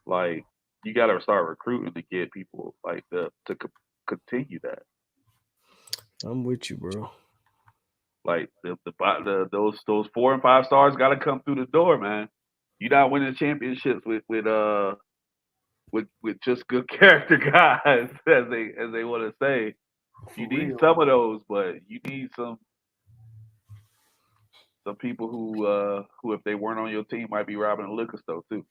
like you got to start recruiting to get people like to continue that. I'm with you, bro. Like those 4 and 5 stars got to come through the door, man. You're not winning championships with just good character guys, as they want to say. You need some of those, but you need some people who if they weren't on your team might be robbing a liquor store too.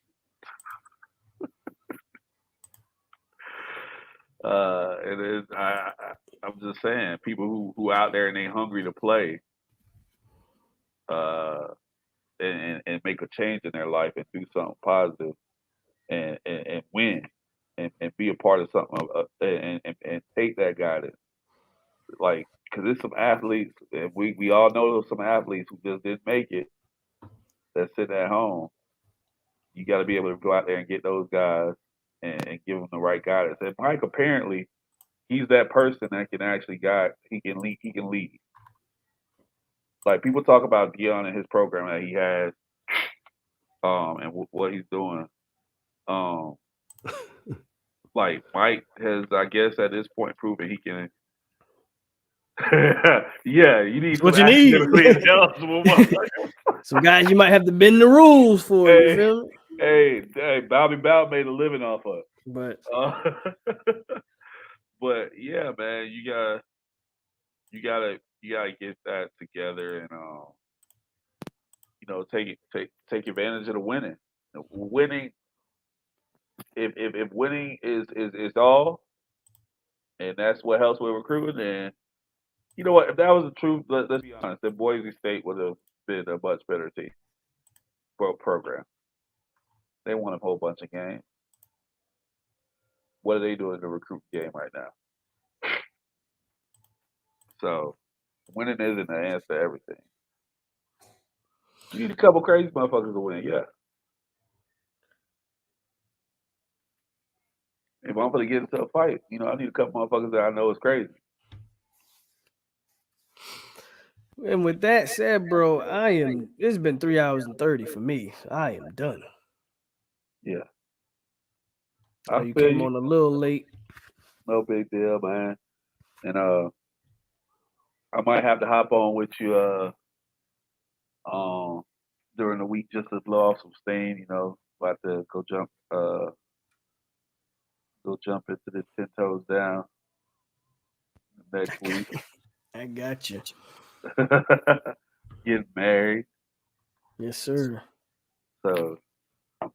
I'm just saying, people who out there and they hungry to play, and make a change in their life and do something positive and win and be a part of something and take that guidance. Like, because there's some athletes, and we all know there's some athletes who just didn't make it, that's sitting at home. You got to be able to go out there and get those guys and give them the right guidance. And Mike, apparently, he's that person that can actually guide. He can lead. Like, people talk about Deion and his program that he has, and what he's doing. Like, Mike has, I guess, at this point proven he can. Yeah, you need what you need. Some guys you might have to bend the rules for. Hey, you feel me? Hey, Bobby Bow made a living off of it. But but yeah, man, you gotta get that together and take advantage of the winning. Winning, if winning is all, and that's what helps with recruiting, then you know what? If that was the truth, let's be honest, then Boise State would have been a much better team for a program. They won a whole bunch of games. What are they doing in the recruiting game right now? So, winning isn't the answer to everything. You need a couple crazy motherfuckers to win, yeah. If I'm going to get into a fight, I need a couple motherfuckers that I know is crazy. And with that said, bro, it's been 3 hours and 30 for me. I am done. Yeah. You came on a little late. No big deal, man. And I might have to hop on with you during the week just to blow off some steam, about to go jump into the 10 toes down next week. I got you. Getting married. Yes, sir. So I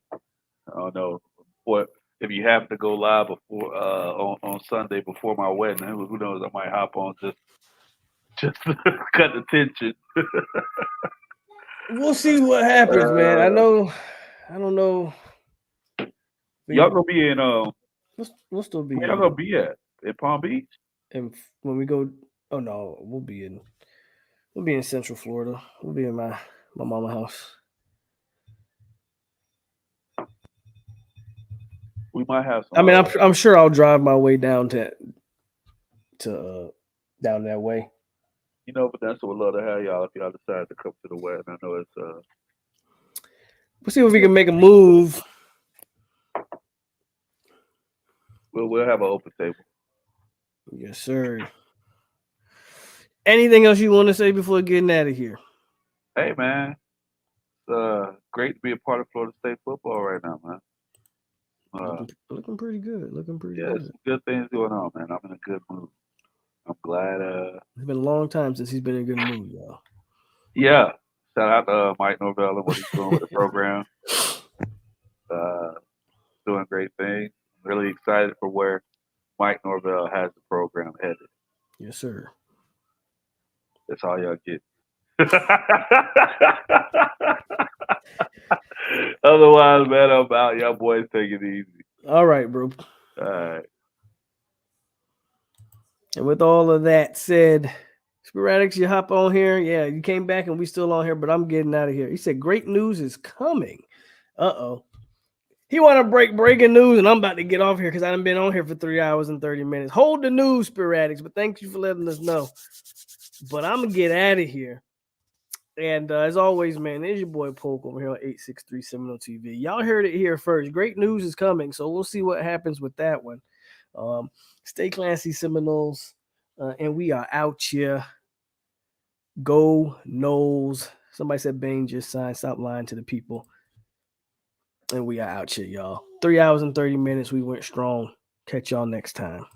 don't know what if you happen to go live before on Sunday before my wedding. Who knows? I might hop on just to cut the tension. We'll see what happens, man. I don't know. Y'all gonna be in we'll still be. Where y'all gonna be at? In Palm Beach? And when we go, oh no, we'll be in Central Florida. We'll be in my mama house. We might have some. I mean, I'm sure I'll drive my way down to down that way. Vanessa would love to have y'all if y'all decide to come to the wedding. I know it's We'll see if we can make a move. We'll have an open table. Yes, sir. Anything else you want to say before getting out of here? Hey, man. It's great to be a part of Florida State football right now, man. Looking pretty good. Yeah, some good things going on, man. I'm in a good mood. I'm glad. It's been a long time since he's been in a good mood, y'all. Yeah. Shout out to Mike Norvell and what he's doing with the program. Doing great things. Really excited for where Mike Norvell has the program headed. Yes, sir. That's all y'all get. Otherwise, man, I'm out. Y'all boys take it easy. All right, bro. All right. And with all of that said, Sporadics, you hop on here. Yeah, you came back and we still on here, but I'm getting out of here. He said, great news is coming. Uh-oh. He want to breaking news, and I'm about to get off here because I haven't been on here for 3 hours and 30 minutes. Hold the news, Sporadics, but thank you for letting us know. But I'm going to get out of here. And as always, man, there's your boy Polk over here on 863 Seminole TV. Y'all heard it here first. Great news is coming, so we'll see what happens with that one. Stay classy, Seminoles, and we are out here. Go Noles. Somebody said Bane just signed. Stop lying to the people. And we are out here, y'all. 3 hours and 30 minutes. We went strong. Catch y'all next time.